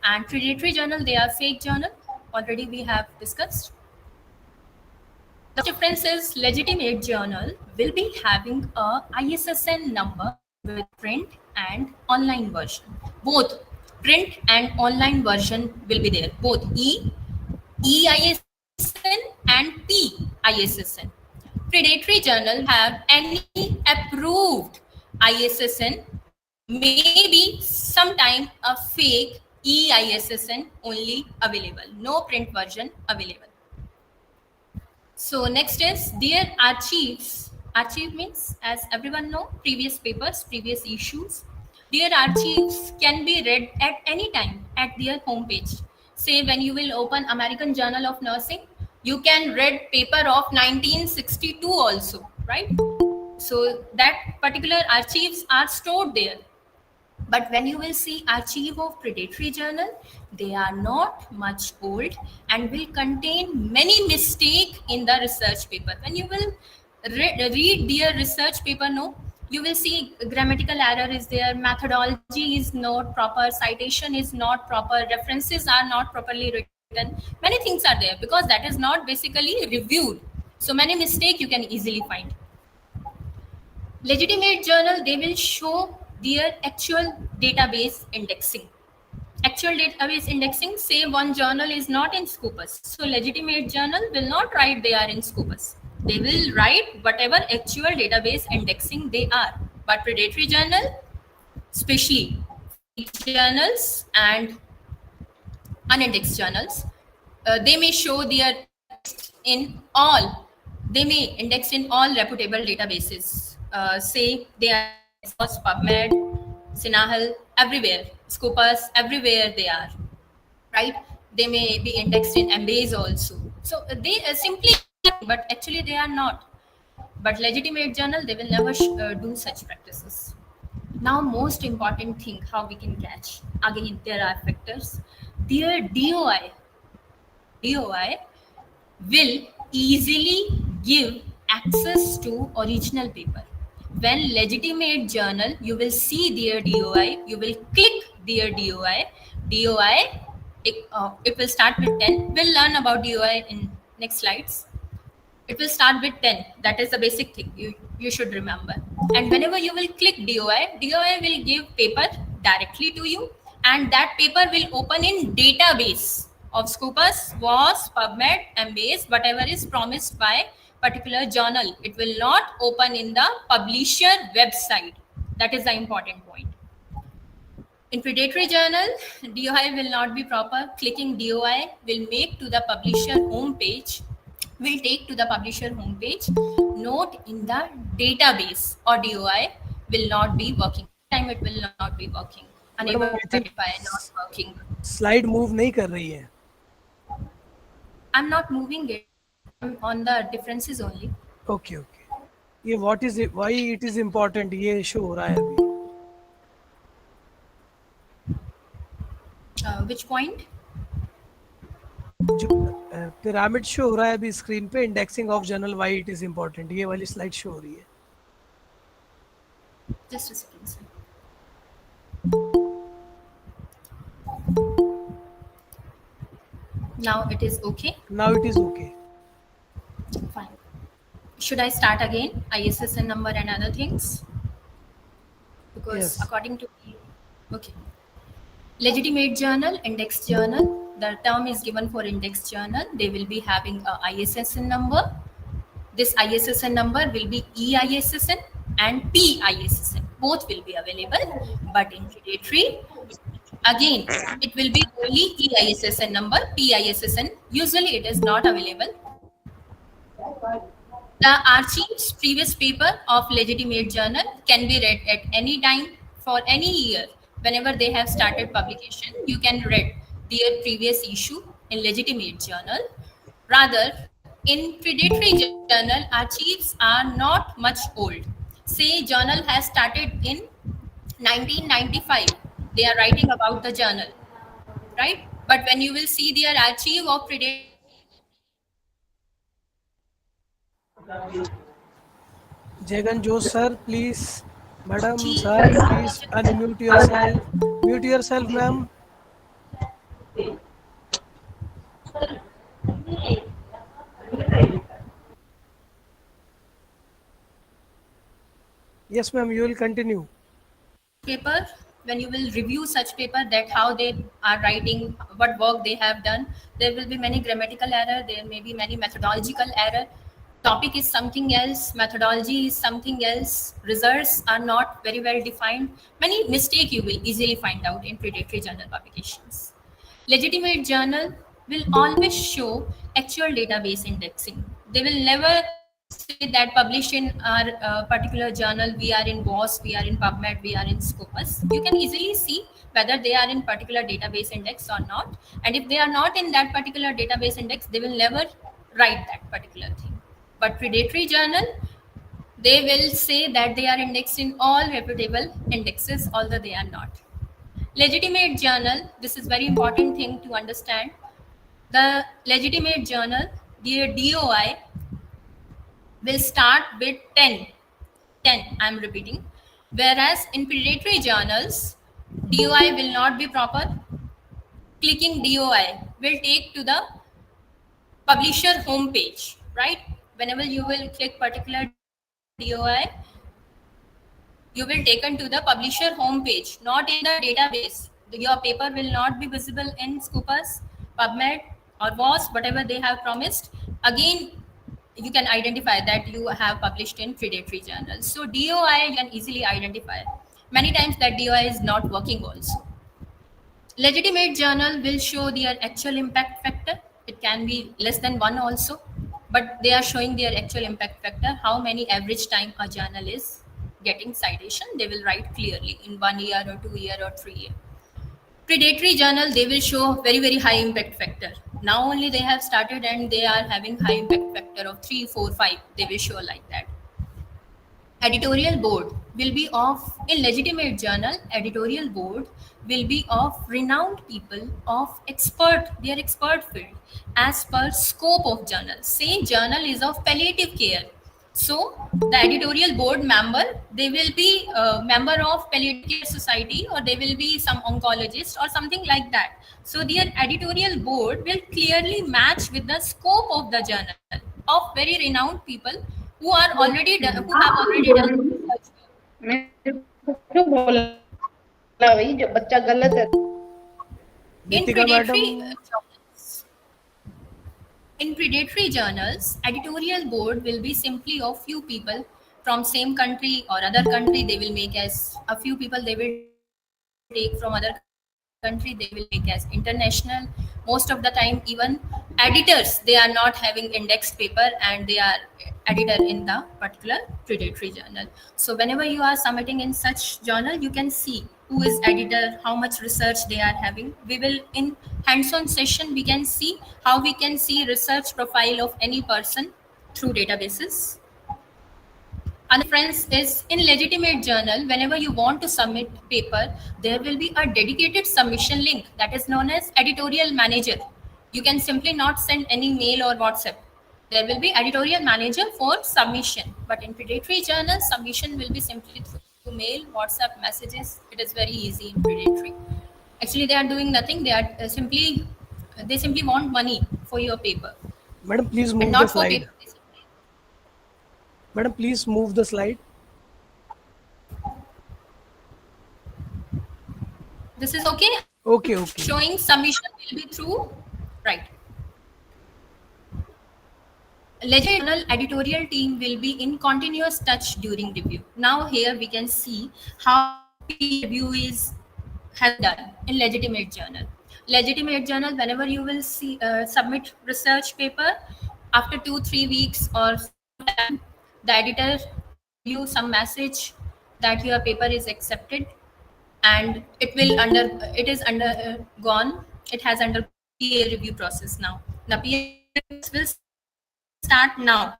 And predatory journal, they are fake journal. Already we have discussed. The difference is legitimate journal will be having a ISSN number with print and online version. Both print and online version will be there. Both EISSN and PISSN. Predatory journal have any approved ISSN, maybe sometime a fake EISSN only available. No print version available. So next is their archives. Archive means, as everyone know, previous papers, previous issues. Their archives can be read at any time at their homepage. Say when you will open American Journal of Nursing, you can read paper of 1962 also, right? So that particular archives are stored there. But when you will see archive of predatory journal, they are not much old and will contain many mistake in the research paper. When you will read their research paper, no, you will see grammatical error is there, methodology is not proper, citation is not proper, references are not properly written. Many things are there because that is not basically reviewed. So many mistake you can easily find. Legitimate journal, they will show their actual database indexing. Actual database indexing, say one journal is not in Scopus. So legitimate journal will not write they are in Scopus. They will write whatever actual database indexing they are. But predatory journal, especially fake journals and unindexed journals, they may show their in all, they may index in all reputable databases. Say they are PubMed, Sinahal, everywhere, Scopus, everywhere they are, right? They may be indexed in Embase also. So they simply, but actually they are not. But legitimate journal, they will never do such practices. Now, most important thing, how we can catch. Again, there are factors. Their DOI will easily give access to original paper. When legitimate journal, you will see their DOI, you will click their DOI. DOI, it will start with 10. We'll learn about DOI in next slides. It will start with 10. That is the basic thing you should remember. And whenever you will click DOI will give paper directly to you, and that paper will open in database of Scopus, WAS, PubMed, Embase, whatever is promised by particular journal. It will not open in the publisher website. That is the important point. In predatory journal, DOI will not be proper. Clicking DOI will make to the publisher homepage, will take to the publisher homepage. Note in the database or DOI will not be working. Time it will not be working. Unable to verify, not working. Slide move नहीं कर रही है. I'm not moving it. I'm on the differences only. Okay. ये what is it? Why it is important? ये show हो रहा है अभी. Which point? जो पिरामिड शो हो रहा है अभी स्क्रीन पे, indexing of journal, why it is important, ये वाली स्लाइड शो हो रही है. Just a second, sir. Now it is okay. Now it is okay. Fine. Should I start again? ISSN number and other things? Because Yes. according to me, okay. Legitimate journal, index journal. The term is given for index journal. They will be having a ISSN number. This ISSN number will be EISSN and PISSN. Both will be available. But in predatory, again, it will be only EISSN number, PISSN. Usually it is not available. The archives previous paper of legitimate journal can be read at any time for any year. Whenever they have started publication, you can read their previous issue in legitimate journal. Rather, in predatory journal, archives are not much old. Say journal has started in 1995. They are writing about the journal, right? But when you will see their archive of predatory journal, it will be Jagan Josh sir, please. Madam, archive sir, please unmute yourself. Mute yourself, ma'am. Yes, ma'am, you will continue. paper. When you will review such paper, that how they are writing, what work they have done, there will be many grammatical error, there may be many methodological error. Topic is something else, methodology is something else, results are not very well defined. Many mistake you will easily find out in predatory journal publications. Legitimate journal will always show actual database indexing. They will never say that publish in our particular journal, we are in WAS, we are in PubMed, we are in Scopus. You can easily see whether they are in particular database index or not. And if they are not in that particular database index, they will never write that particular thing. But predatory journal, they will say that they are indexed in all reputable indexes, although they are not. Legitimate journal, this is very important thing to understand. The legitimate journal, the DOI, will start with 10. I'm repeating. Whereas in predatory journals, DOI will not be proper. Clicking DOI will take to the publisher homepage, right? Whenever you will click particular DOI, you will taken to the publisher homepage, not in the database. Your paper will not be visible in Scopus, PubMed, or WAS, whatever they have promised. Again, you can identify that you have published in predatory journals. So DOI you can easily identify. Many times that DOI is not working also. Legitimate journal will show their actual impact factor. It can be less than 1 also, but they are showing their actual impact factor, how many average time a journal is getting citation. They will write clearly in 1 year or 2 year or 3 year. Predatory journal, they will show very, very high impact factor. Now only they have started and they are having high impact factor of 3, 4, 5. They will show like that. Editorial board will be of, in legitimate journal, editorial board will be of renowned people of their expert field as per scope of journal. Say journal is of palliative care. So the editorial board member, they will be a member of palliative care society, or they will be some oncologist or something like that. So their editorial board will clearly match with the scope of the journal of very renowned people who are already done, who have already done research. In predatory journals, editorial board will be simply of few people from same country or other country. They will make as a few people, they will take from other country, they will make as international. Most of the time, even editors, they are not having indexed paper and they are editor in the particular predatory journal. So whenever you are submitting in such journal, you can see who is editor, how much research they are having. We will, in hands-on session, we can see how we can see research profile of any person through databases. Another difference is in legitimate journal, whenever you want to submit paper, there will be a dedicated submission link that is known as editorial manager. You can simply not send any mail or WhatsApp. There will be editorial manager for submission. But in predatory journal, submission will be simply through mail, WhatsApp messages. It is very easy in predatory. Actually, they are doing nothing. They are simply they simply want money for your paper, Madam, please and move the not for slide. paper. Madam, please move the slide. This is okay. Okay. Showing submission will be through, right. Legend Journal editorial team will be in continuous touch during review. Now here we can see how peer review has been done in legitimate journal. Legitimate journal, whenever you will see submit research paper, after 2-3 weeks or sometime, the editor will give you some message that your paper is accepted, and it is undergone. It has undergone peer review process now. The peer review will start now.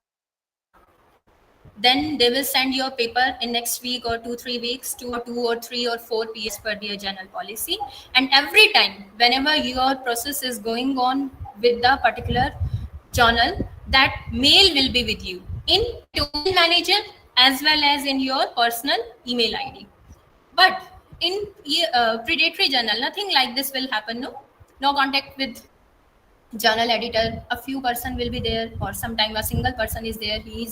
Then they will send your paper in next week or 2-3 weeks to 2 or 3 or 4 PS per their journal policy. And every time, whenever your process is going on with the particular journal, that mail will be with you in domain manager as well as in your personal email ID. But in predatory journal, nothing like this will happen. No contact with journal editor. A few person will be there, or sometime a single person is there. He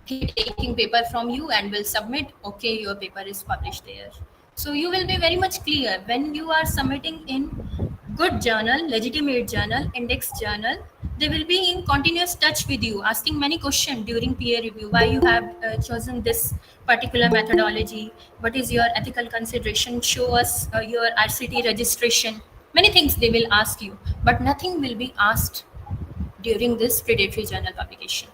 taking paper from you and will submit. Okay, your paper is published there. So you will be very much clear when you are submitting in good journal, legitimate journal, index journal. They will be in continuous touch with you, asking many questions during peer review. Why you have chosen this particular methodology? What is your ethical consideration? Show us your RCT registration. Many things they will ask you, but nothing will be asked during this predatory journal publication.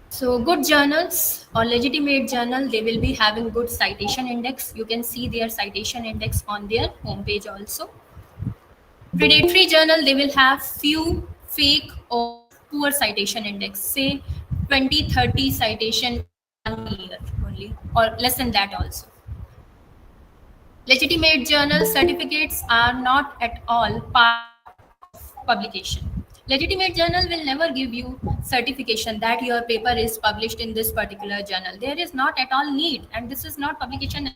So good journals or legitimate journal, they will be having good citation index. You can see their citation index on their homepage also. Predatory journal, they will have few fake or poor citation index, say 20-30 citation 1 year only, or less than that also. Legitimate journal certificates are not at all part of publication. Legitimate journal will never give you certification that your paper is published in this particular journal. There is not at all need, and this is not publication.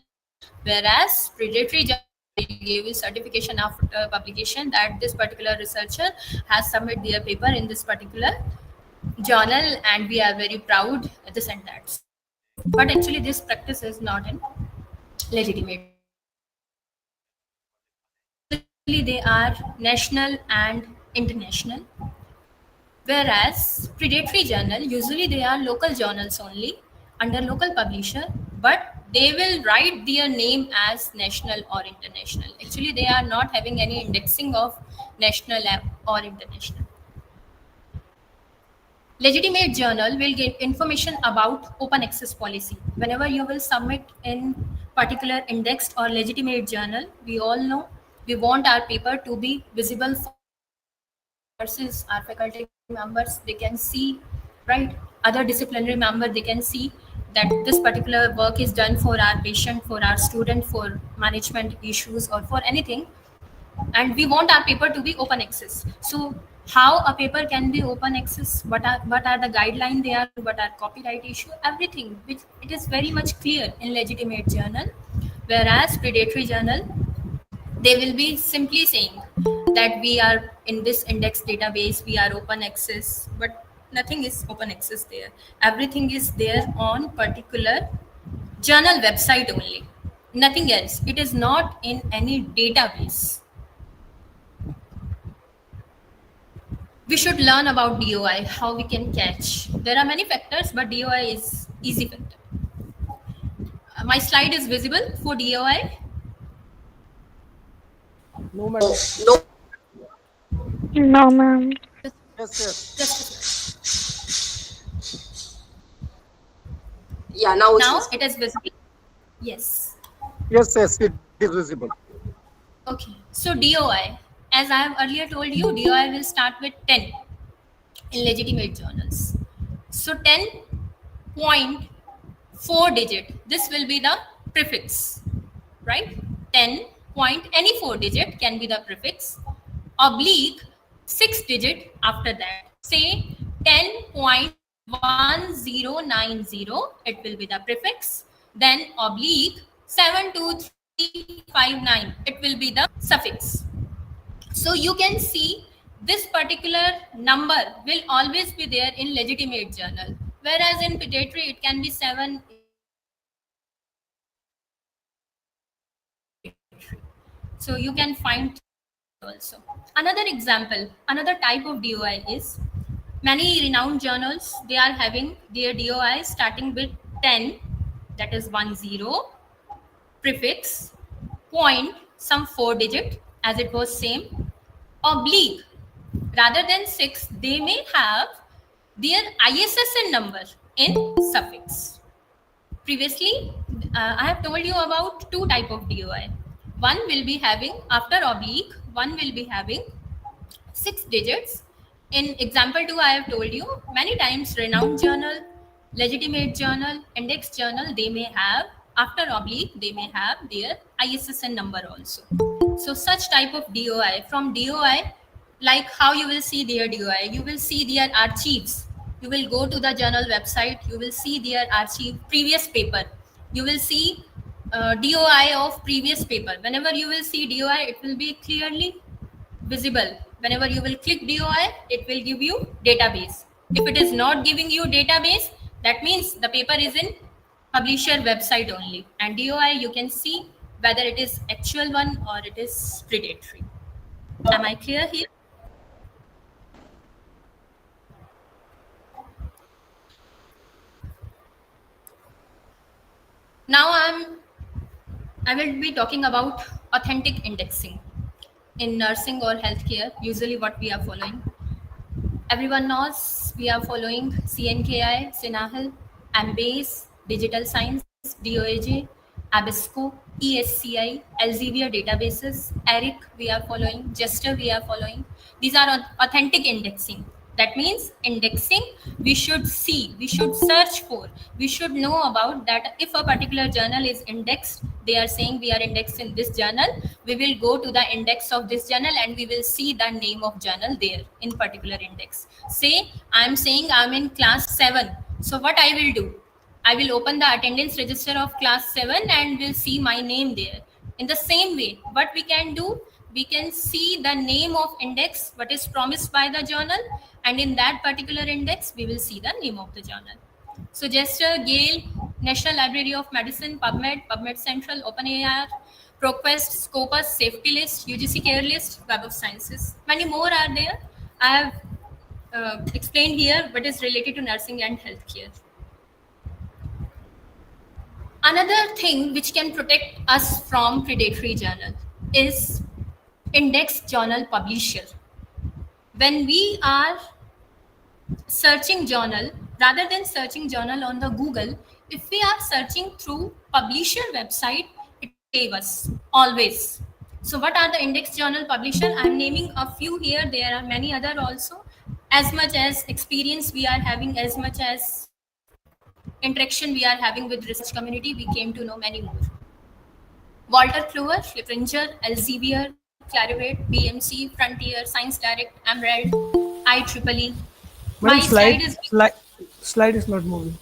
Whereas predatory journal will give you certification after publication that this particular researcher has submitted their paper in this particular journal, and we are very proud at this and that. But actually, this practice is not in legitimate. They are national and international, whereas predatory journal, usually they are local journals only under local publisher, but they will write their name as national or international. Actually, they are not having any indexing of national or international. Legitimate journal will get information about open access policy. Whenever you will submit in particular indexed or legitimate journal, we all know we want our paper to be visible for nurses, our faculty members. They can see, right? Other disciplinary member, they can see that this particular work is done for our patient, for our student, for management issues, or for anything. And we want our paper to be open access. So how a paper can be open access, what are the guidelines they are, what are copyright issue, everything, which it is very much clear in legitimate journal. Whereas predatory journal, they will be simply saying that we are in this index database, we are open access, but nothing is open access there. Everything is there on particular journal website only, nothing else. It is not in any database. We should learn about DOI, how we can catch. There are many factors, but DOI is easy factor. My slide is visible for DOI. No, madam. No, ma'am. Yeah, now It is visible. Yes. Yes, it is visible. Okay. So DOI, as I have earlier told you, DOI will start with 10 in legitimate journals. So 10.4 digit. This will be the prefix, right? 10 point any 4 digit can be the prefix. Oblique 6 digit after that. Say 10.1090, it will be the prefix. Then oblique 72359, it will be the suffix. So you can see this particular number will always be there in legitimate journal, whereas in predatory it can be 7, 8, 9. So you can find also. Another example, another type of DOI is many renowned journals, they are having their DOI starting with 10, that is 10, prefix, point, some 4 digit, as it was same, oblique. Rather than 6, they may have their ISSN number in suffix. Previously, I have told you about 2 type of DOI. One will be having after oblique, one will be having 6 digits. In example 2, I have told you many times renowned journal, legitimate journal, index journal, they may have after oblique, they may have their ISSN number also. So such type of DOI, from DOI, like how you will see their DOI, you will see their archives. You will go to the journal website, you will see their archive, previous paper, you will see DOI of previous paper. Whenever you will see DOI, it will be clearly visible. Whenever you will click DOI, it will give you database. If it is not giving you database, that means the paper is in publisher website only, and DOI you can see whether it is actual one or it is predatory. Am I clear here? Now I will be talking about authentic indexing in nursing or healthcare. Usually what we are following, everyone knows we are following CNKI, Sinahal, Embase, Digital Science, DOAJ, Abisco, ESCI, Elsevier databases, ERIC we are following, Jester we are following. These are authentic indexing. That means indexing, we should see, we should search for, we should know about that. If a particular journal is indexed, they are saying we are indexed in this journal, we will go to the index of this journal and we will see the name of journal there in particular index. Say I am saying I am in class 7. So what I will do? I will open the attendance register of class 7 and will see my name there. In the same way, what we can do, we can see the name of index, what is promised by the journal, and in that particular index, we will see the name of the journal. So Jester, Gale, National Library of Medicine, PubMed, PubMed Central, OpenAIR, ProQuest, Scopus, Safety List, UGC Care List, Web of Sciences. Many more are there. I have explained here what is related to nursing and healthcare. Another thing which can protect us from predatory journal is index journal publisher. When we are searching journal, rather than searching journal on the Google, if we are searching through publisher website, it will save us always. So what are the index journal publisher? I'm naming a few here. There are many other also. As much as experience we are having, as much as interaction we are having with research community, we came to know many more. Wolters Kluwer, Flippinger, Elsevier, Clarivate, BMC, Frontier, Science Direct, Emerald, IEEE. My slide is not moving.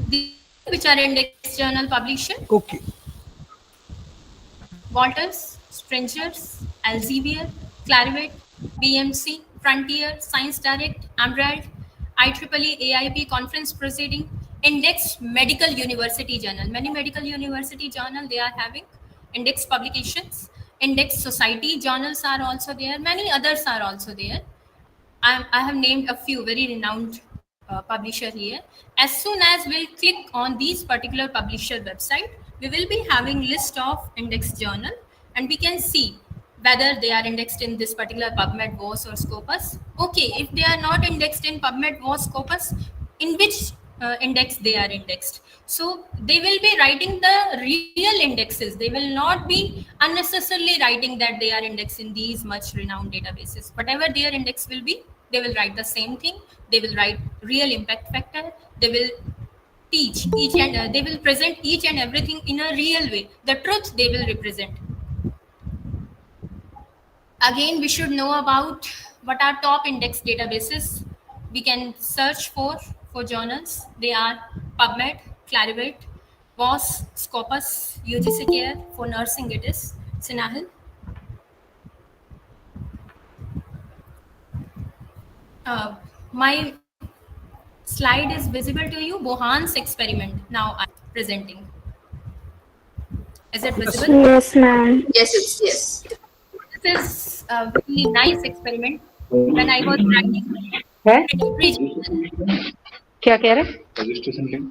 These which are index journal publisher. Okay. Wolters, Springers, Elsevier, Clarivate, BMC, Frontier, Science Direct, Emerald, IEEE, AIP conference proceeding, Index Medical University Journal. Many medical university journal, they are having index publications. Index Society journals are also there. Many others are also there. I have named a few very renowned publisher here. As soon as we'll click on these particular publisher website, we will be having list of index journal, and we can see whether they are indexed in this particular PubMed, WOS or Scopus. Okay, if they are not indexed in PubMed, WOS, Scopus, in which index they are indexed? So they will be writing the real indexes. They will not be unnecessarily writing that they are indexed in these much renowned databases. Whatever their index will be, they will write the same thing. They will write real impact factor. They will teach each and they will present each and everything in a real way. The truth they will represent. Again, we should know about what are top index databases we can search for journals. They are PubMed, Clarivate, was Scopus UGC Care for nursing. It is Sinahil. My slide is visible to you. Bohan's experiment. Now I'm presenting. Is it visible? Yes, ma'am. Yes. This is a very nice experiment. When I was writing predatory journal, क्या कह रहे? Registration link.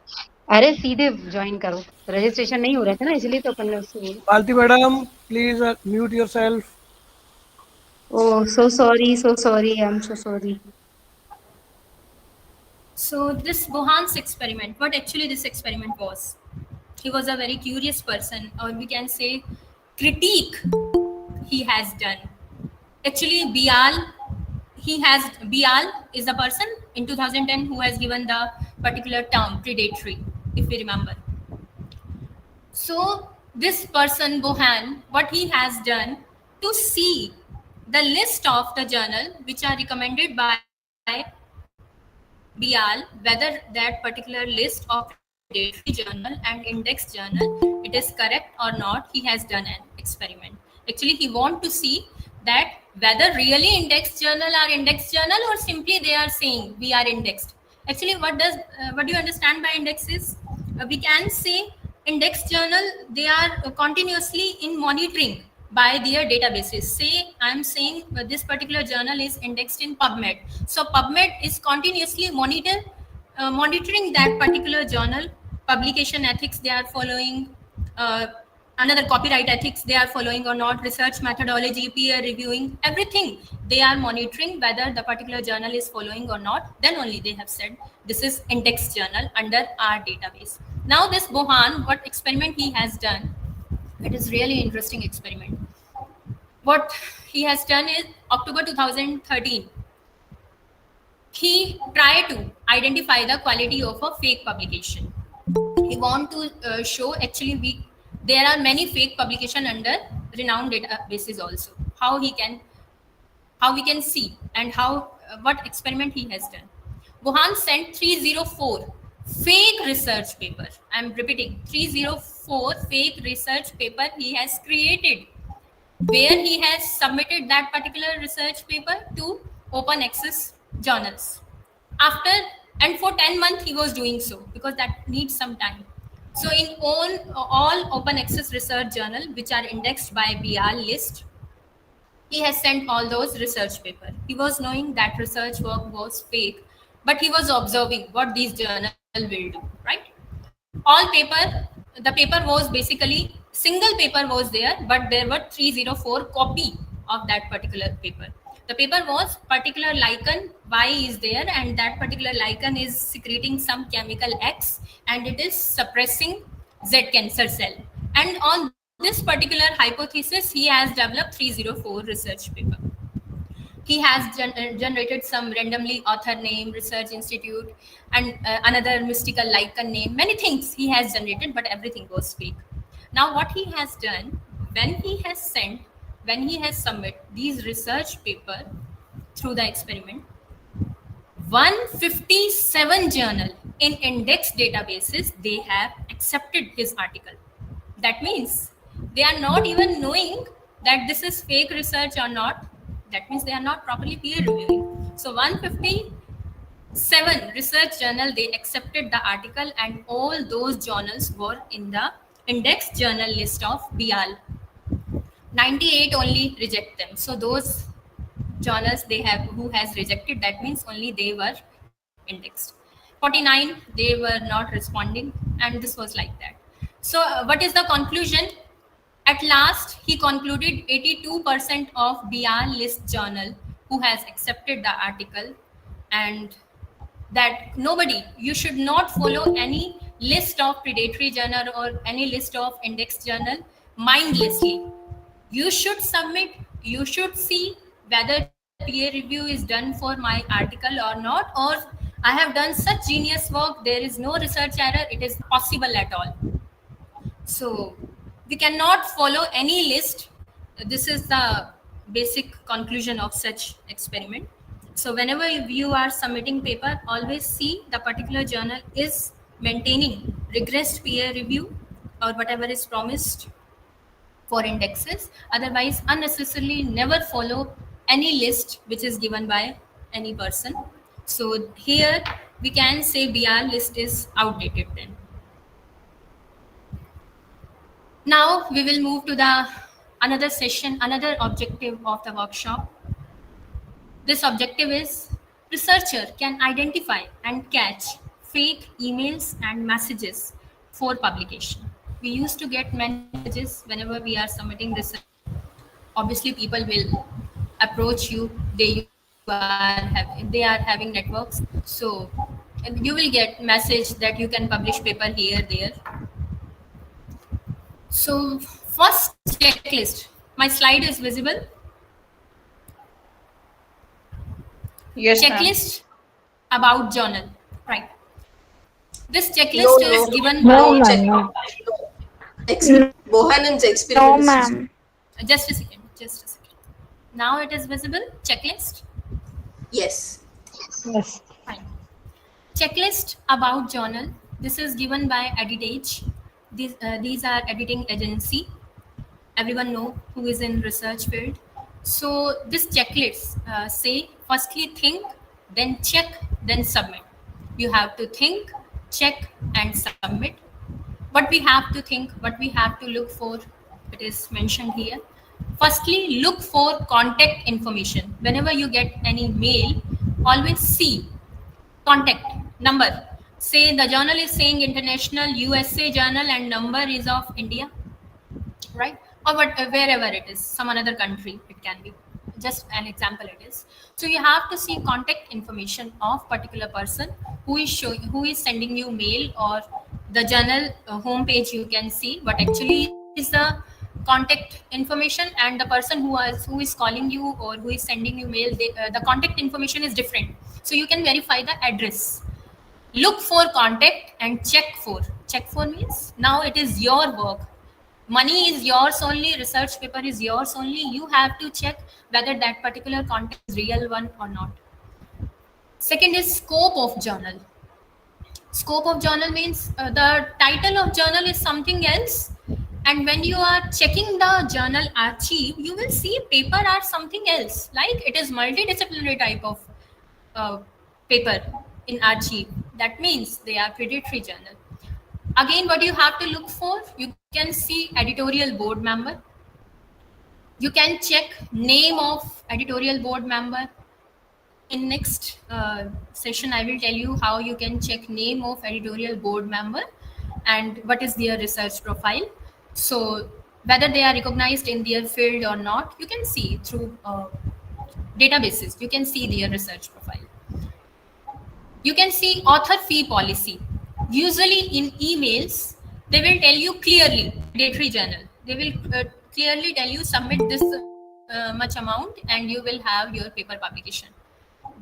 अरे सीधे join करो. Registration नहीं हो रहा था ना, इसलिए तो अपन ने उससे बोला. Malti madam, please mute yourself. Oh, so sorry. I'm so sorry. so this Bohan's experiment, what actually this experiment was, he was a very curious person, or we can say critique he has done. Actually, Bial is a person in 2010 who has given the particular term predatory, if we remember. So this person, Bohan, what he has done to see the list of the journal which are recommended by Bial, whether that particular list of predatory journal and index journal, it is correct or not, he has done an experiment. Actually, he want to see that whether really index journal are index journal or simply they are saying we are indexed. Actually, what do you understand by indexes? We can say index journal, they are continuously in monitoring by their databases. Say I'm saying this particular journal is indexed in PubMed. So PubMed is continuously monitoring that particular journal, publication ethics they are following, another copyright ethics they are following or not, research methodology, peer reviewing, everything they are monitoring whether the particular journal is following or not. Then only they have said this is index journal under our database. Now this Bohan, what experiment he has done, it is really interesting experiment. What he has done is October 2013, he tried to identify the quality of a fake publication. He want to show actually there are many fake publication under renowned databases also. How we can see and what experiment he has done. Bohan sent 304 fake research paper. I'm repeating, 304 fake research paper he has created, where he has submitted that particular research paper to open access journals. And for 10 months he was doing so, because that needs some time. So in all open access research journal which are indexed by BR list, he has sent all those research paper. He was knowing that research work was fake, but he was observing what these journals will do, right? The paper was basically, single paper was there, but there were 304 copy of that particular paper. The paper was particular lichen Y is there, and that particular lichen is secreting some chemical X, and it is suppressing Z cancer cell. And on this particular hypothesis, he has developed 304 research paper. He has generated some randomly author name, research institute, and another mystical lichen name. Many things he has generated, but everything was fake. Now what he has done, when he has submitted these research paper through the experiment, 157 journal in index databases, they have accepted his article. That means they are not even knowing that this is fake research or not. That means they are not properly peer reviewing. So 157 research journal, they accepted the article, and all those journals were in the index journal list of BIAL. 98 only reject them. So those journals who has rejected, that means only they were indexed. 49, they were not responding, and this was like that. So what is the conclusion? At last, he concluded 82% of BR list journal who has accepted the article, and that you should not follow any list of predatory journal or any list of index journal mindlessly. You should submit, you should see whether peer review is done for my article or not, or I have done such genius work, there is no research error, it is possible at all. So we cannot follow any list. This is the basic conclusion of such experiment. So whenever you are submitting paper, always see the particular journal is maintaining regressed peer review or whatever is promised for indexes. Otherwise, unnecessarily never follow any list which is given by any person. So here we can say BR list is outdated then. Now we will move to the another session, another objective of the workshop. This objective is researcher can identify and catch fake emails and messages for publication. We used to get many messages whenever we are submitting research. Obviously, people will approach you. They are having networks, so you will get message that you can publish paper here, there. So first checklist. My slide is visible. Yes, ma'am. Checklist about journal, right? This checklist is given No, by ma'am. No. Mohanan's No, experience. ma'am. just a second. Now it is visible. Checklist. Yes. Yes. Fine. Checklist about journal. This is given by Editage. These are editing agency. Everyone know who is in research field. So this checklist say firstly think, then check, then submit. You have to think, check, and submit. What we have to think, what we have to look for, it is mentioned here. Firstly, look for contact information. Whenever you get any mail, always see contact number. Say the journal is saying International USA Journal and number is of India, right? Or wherever it is, some another country it can be. Just an example it is. So you have to see contact information of particular person who is sending you mail, or the journal homepage you can see what actually is the contact information, and the person who is calling you or who is sending you mail, the contact information is different. So you can verify the address. Look for contact and check for. Check for means now it is your work. Money is yours only, research paper is yours only. You have to check whether that particular contact is real one or not. Second is scope of journal. Scope of journal means the title of journal is something else, and when you are checking the journal archive, you will see paper are something else, like it is multidisciplinary type of paper in archive. That means they are predatory journal. Again, what you have to look for, you can see editorial board member. You can check name of editorial board member. In next session, I will tell you how you can check name of editorial board member and what is their research profile. So whether they are recognized in their field or not, you can see through databases. You can see their research profile. You can see author fee policy. Usually in emails, they will tell you clearly, predatory journal. They will clearly tell you submit this much amount and you will have your paper publication.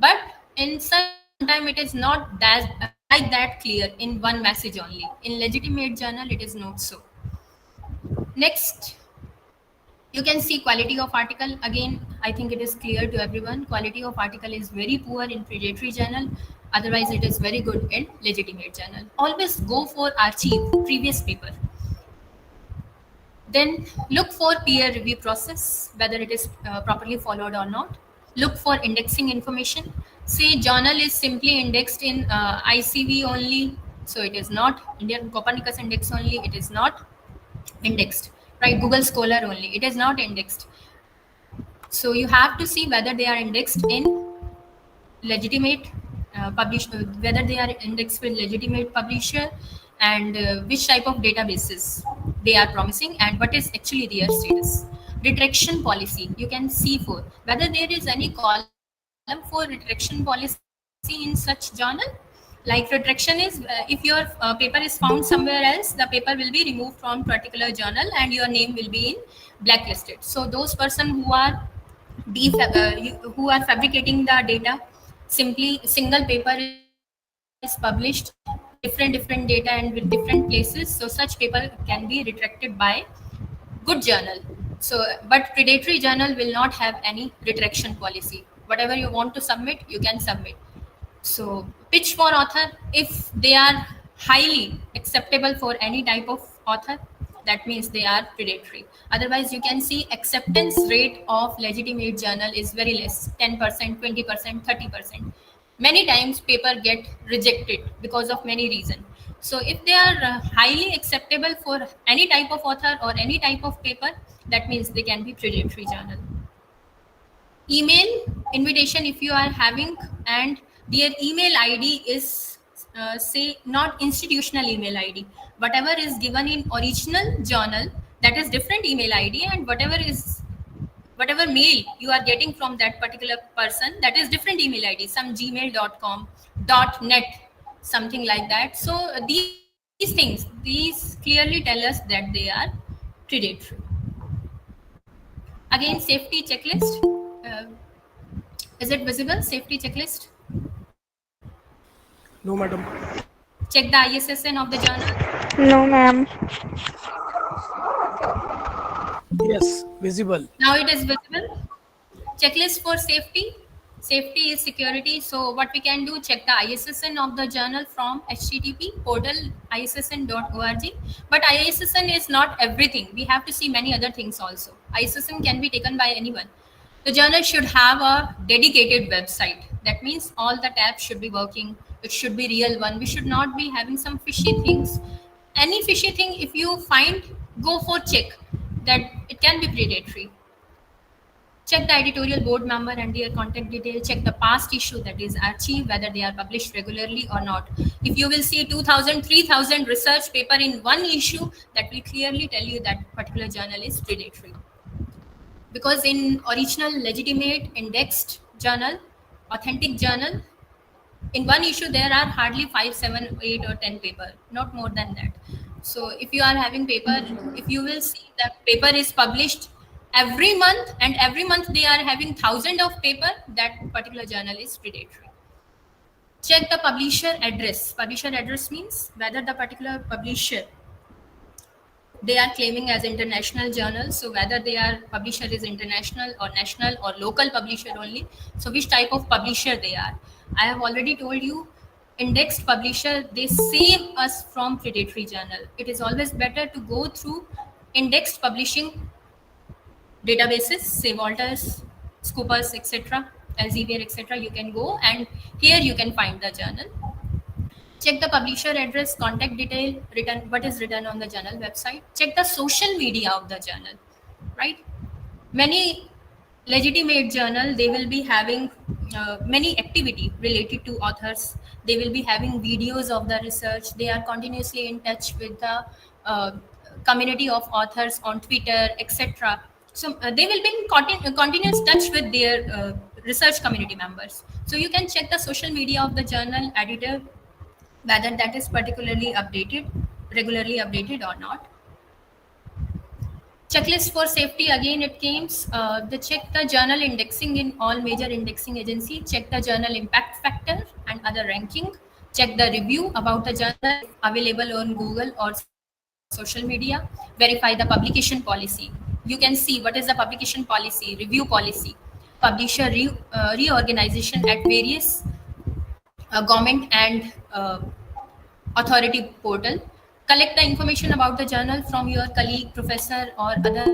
But in sometimes it is not that like that clear in one message only. In legitimate journal, it is not so. Next, you can see quality of article. Again, I think it is clear to everyone. Quality of article is very poor in predatory journal. Otherwise, it is very good in legitimate journal. Always go for archive, previous paper. Then look for peer review process, whether it is properly followed or not. Look for indexing information. Say journal is simply indexed in ICV only, so it is not Indian Copernicus index only, it is not indexed, right? Google Scholar only, it is not indexed. So you have to see whether they are indexed in legitimate publisher, whether they are indexed with legitimate publisher, and which type of databases they are promising and what is actually their status. Retraction policy, you can see for whether there is any column for retraction policy in such journal. Like retraction is if your paper is found somewhere else, the paper will be removed from particular journal and your name will be in blacklisted. So those person who are fabricating the data, simply single paper is published, different data and with different places, so such paper can be retracted by good journal. So but predatory journal will not have any retraction policy. Whatever you want to submit, you can submit. So pitch for author, if they are highly acceptable for any type of author, that means they are predatory. Otherwise, you can see acceptance rate of legitimate journal is very less, 10%, 20%, 30%. Many times paper get rejected because of many reasons. So if they are highly acceptable for any type of author or any type of paper, that means they can be predatory journal. Email invitation, if you are having, and their email id is say not institutional email id, whatever is given in original journal, that is different email id, and whatever mail you are getting from that particular person, that is different email id, some gmail.com .net, something like that. So these things, these clearly tell us that they are predatory. Again, safety checklist, is it visible, safety checklist? No, madam. Check the ISSN of the journal. No, ma'am. Yes, visible. Now it is visible. Checklist for safety. Safety is security. So what we can do, check the ISSN of the journal from http portal issn.org. But ISSN is not everything. We have to see many other things also. ISSN can be taken by anyone. The journal should have a dedicated website. That means all the tabs should be working. It should be real one. We should not be having some fishy things. Any fishy thing, if you find, go for check that it can be predatory. Check the editorial board member and their contact detail. Check the past issue, that is archive, whether they are published regularly or not. If you will see 2,000, 3,000 research paper in one issue, that will clearly tell you that particular journal is predatory. Because in original, legitimate, indexed journal, authentic journal, in one issue there are hardly 5, 7, 8 or 10 paper, not more than that. So if you are having paper, if you will see that paper is published every month, and every month they are having thousands of paper, that particular journal is predatory. Check the publisher address. Publisher address means whether the particular publisher, they are claiming as international journal, so whether they are publisher is international or national or local publisher only, so which type of publisher they are. I have already told you, indexed publisher, they save us from predatory journal. It is always better to go through indexed publishing databases, say Wolters, Scoopers, etc., Elsevier, etc. You can go and here you can find the journal. Check the publisher address, contact detail, written, what is written on the journal website. Check the social media of the journal, right? Many legitimate journal, they will be having many activity related to authors. They will be having videos of the research. They are continuously in touch with the community of authors on Twitter, etc. So they will be in continuous touch with their research community members. So you can check the social media of the journal editor, whether that is particularly updated, regularly updated or not. Checklist for safety, again it comes, check the journal indexing in all major indexing agency, check the journal impact factor and other ranking, check the review about the journal available on Google or social media, verify the publication policy. You can see what is the publication policy, review policy, publisher reorganization at various government and authority portal. Collect the information about the journal from your colleague, professor or other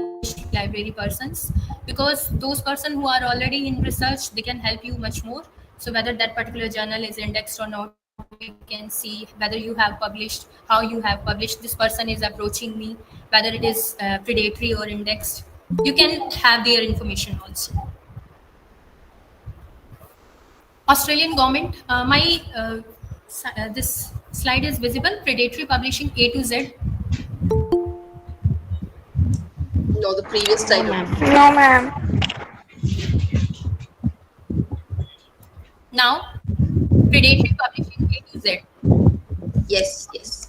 library persons, because those persons who are already in research, they can help you much more. So whether that particular journal is indexed or not, we can see whether you have published, how you have published, this person is approaching me, whether it is predatory or indexed. You can have their information also. Australian government, this slide is visible, predatory publishing A to Z. No, the previous slide. No, ma'am. Now, predatory publishing A to Z. Yes, yes.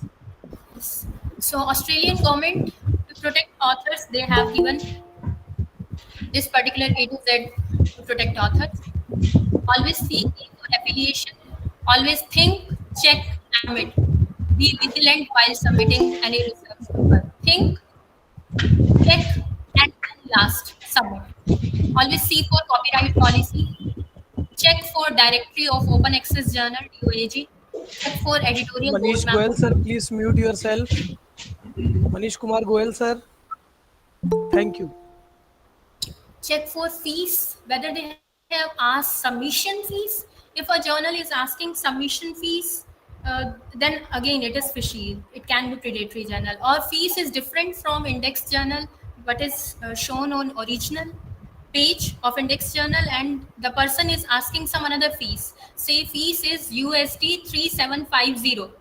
So Australian government, to protect authors, they have given this particular A to Z to protect authors. Always seek for affiliation. Always think, check, and admit. Be vigilant while submitting any research paper. Think, check, and then last, submit. Always see for copyright policy. Check for directory of open access journal, DOAG. check for editorial Manish roadmap. Goel sir, please mute yourself. Manish Kumar Goel sir, thank you. Check for fees, whether they have asked submission fees. If a journal is asking submission fees, then again it is fishy. It can be predatory journal. Or fees is different from index journal, what is shown on original page of index journal, and the person is asking some another fees. Say fees is USD 3750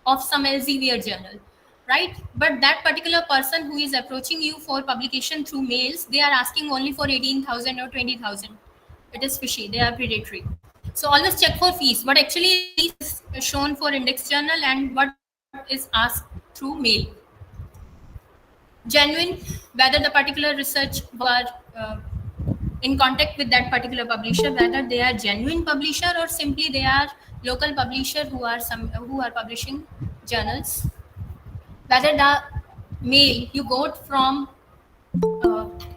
of some Elsevier journal, right? But that particular person who is approaching you for publication through mails, they are asking only for 18,000 or 20,000. It is fishy. They are predatory. So always check for fees. What actually fees is shown for index journal and what is asked through mail. Genuine, whether the particular research who are in contact with that particular publisher, whether they are genuine publisher or simply they are local publisher who are publishing journals, whether the mail you got from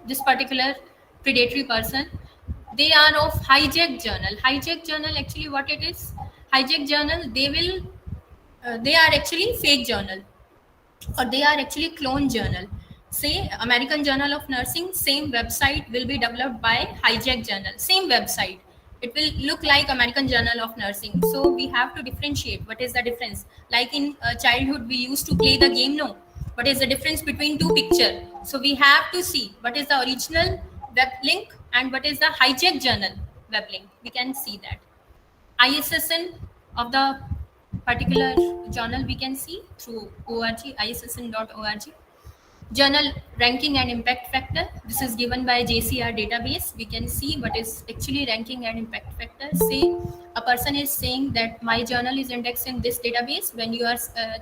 this particular predatory person, they are of hijack journal. Hijack journal, actually what it is, hijack journal, they are actually fake journal, or they are actually clone journal. Say American Journal of Nursing, same website will be developed by hijack journal, same website, it will look like American Journal of Nursing. So we have to differentiate what is the difference. Like in childhood we used to play the game, no, what is the difference between two picture? So we have to see what is the original web link and what is the hijack journal web link. We can see that ISSN of the particular journal we can see through org, issn.org. Journal ranking and impact factor, this is given by JCR database. We can see what is actually ranking and impact factor. Say a person is saying that my journal is indexed in this database. When you are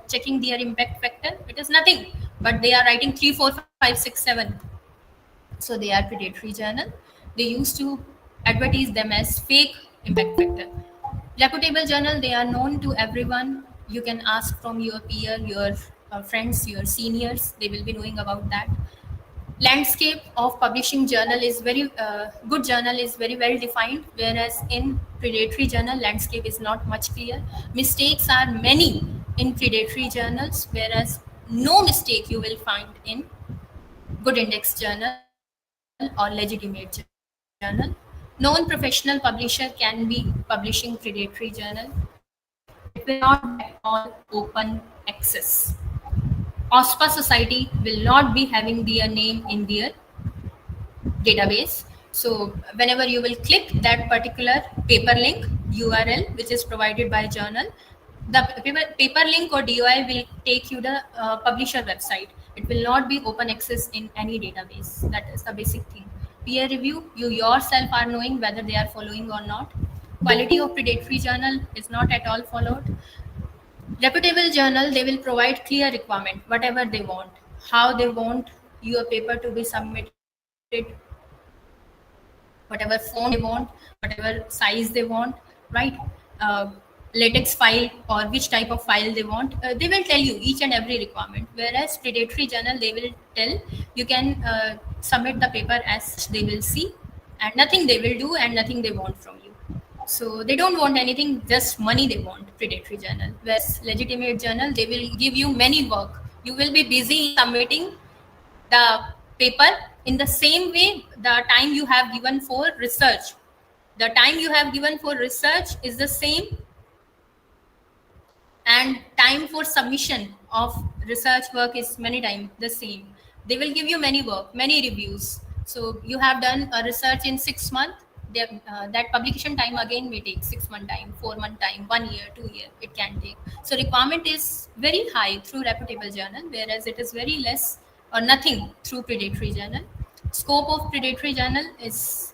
checking their impact factor, it is nothing, but they are writing 3, 4, 5, 6, 7. So they are predatory journal. They used to advertise them as fake impact factor. Reputable journal, they are known to everyone. You can ask from your peer, your friends, your seniors, they will be knowing about that. Landscape of publishing journal is very good journal is very well defined, whereas in predatory journal landscape is not much clear. Mistakes are many in predatory journals, whereas no mistake you will find in good index journal or legitimate journal. Non-professional publisher can be publishing predatory journal. It will not be at all open access. OSPA Society will not be having their name in their database. So whenever you will click that particular paper link URL which is provided by journal, the paper link or DOI will take you the publisher website. It will not be open access in any database. That is the basic thing. Peer review, you yourself are knowing whether they are following or not. Quality of predatory journal is not at all followed. Reputable journal, they will provide clear requirement, whatever they want, how they want your paper to be submitted, whatever font they want, whatever size they want, right? Latex file or which type of file they want. They will tell you each and every requirement. Whereas predatory journal, they will tell you can submit the paper as such, they will see, and nothing they will do and nothing they want from you. So they don't want anything, just money they want, predatory journal. Whereas legitimate journal, they will give you many work. You will be busy submitting the paper in the same way the time you have given for research. The time you have given for research is the same, and time for submission of research work is many times the same. They will give you many work, many reviews. So you have done a research in 6 months, that publication time again may take 6 month time, 4 month time, 1 year, 2 year, it can take. So requirement is very high through reputable journal, whereas it is very less or nothing through predatory journal. Scope of predatory journal is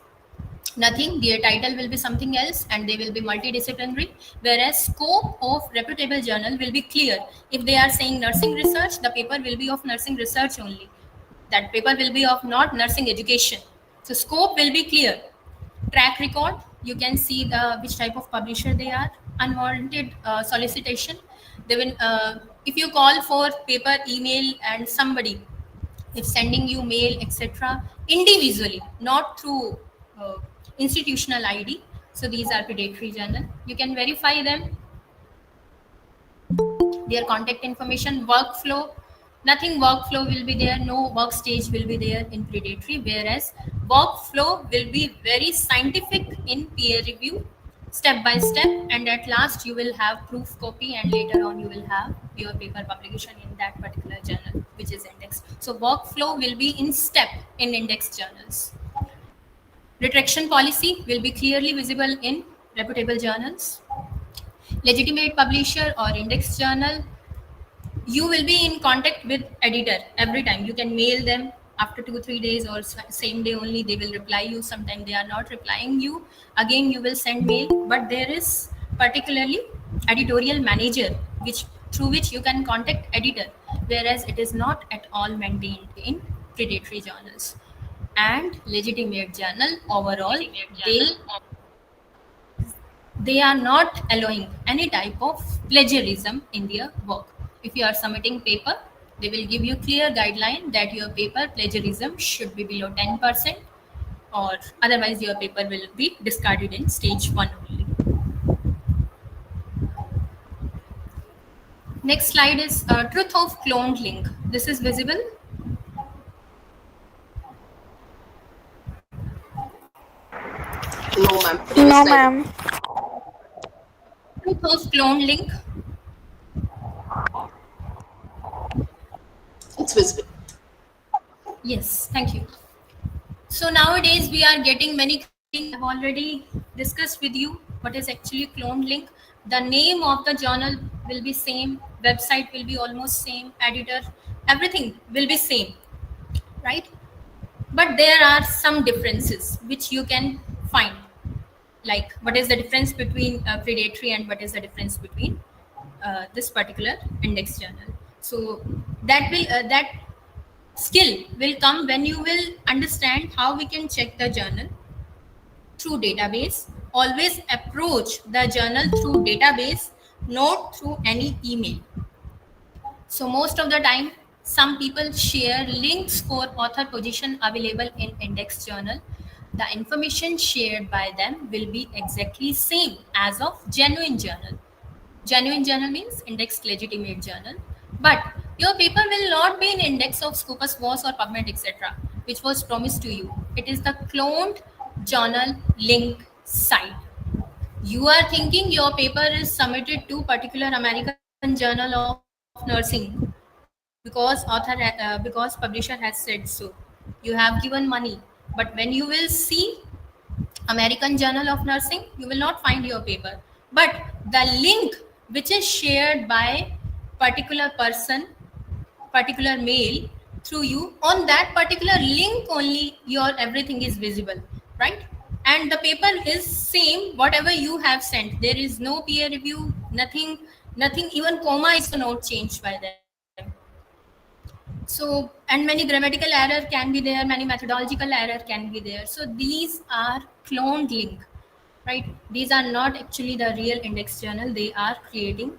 nothing, their title will be something else and they will be multidisciplinary, whereas scope of reputable journal will be clear. If they are saying nursing research, the paper will be of nursing research only, that paper will be of not nursing education. So scope will be clear. Track record, you can see the which type of publisher they are. Unwarranted solicitation, they will if you call for paper, email, and somebody if sending you mail etc individually, not through institutional ID, so these are predatory journal. You can verify them. their contact information, workflow. Nothing workflow will be there, no work stage will be there in predatory, whereas workflow will be very scientific in peer review, step by step, and at last you will have proof copy, and later on you will have your paper publication in that particular journal which is indexed. So workflow will be in step in index journals. Retraction policy will be clearly visible in reputable journals. Legitimate publisher or index journal, you will be in contact with editor every time. You can mail them after 2-3 days, or same day only they will reply you. Sometimes they are not replying you, again you will send mail. But there is particularly editorial manager through which you can contact editor, whereas it is not at all maintained in predatory journals. And legitimate journal overall, they are not allowing any type of plagiarism in their work. If you are submitting paper, they will give you clear guideline that your paper plagiarism should be below 10%, or otherwise your paper will be discarded in stage 1 only. Next slide is truth of cloned link. This is visible. No, ma'am. No, ma'am. Truth of cloned link. It's visible. Yes, thank you. So nowadays we are getting many. I've already discussed with you what is actually cloned link. The name of the journal will be same, website will be almost same, editor, everything will be same, right? But there are some differences which you can find, like what is the difference between predatory and what is the difference between this particular index journal. So that skill will come when you will understand how we can check the journal through database. Always approach the journal through database, not through any email. So most of the time, some people share links for author position available in index journal. The information shared by them will be exactly same as of genuine journal. Genuine journal means indexed legitimate journal. But your paper will not be in index of Scopus, VOS or PubMed, etc., which was promised to you. It is the cloned journal link site. You are thinking your paper is submitted to particular American Journal of Nursing because publisher has said so. You have given money, but when you will see American Journal of Nursing, you will not find your paper. But the link which is shared by particular person, particular mail through you, on that particular link only your everything is visible, right? And the paper is same whatever you have sent. There is no peer review, nothing, even comma is not changed by them. So, and many grammatical error can be there, many methodological error can be there. So these are cloned link, right? These are not actually the real index journal they are creating.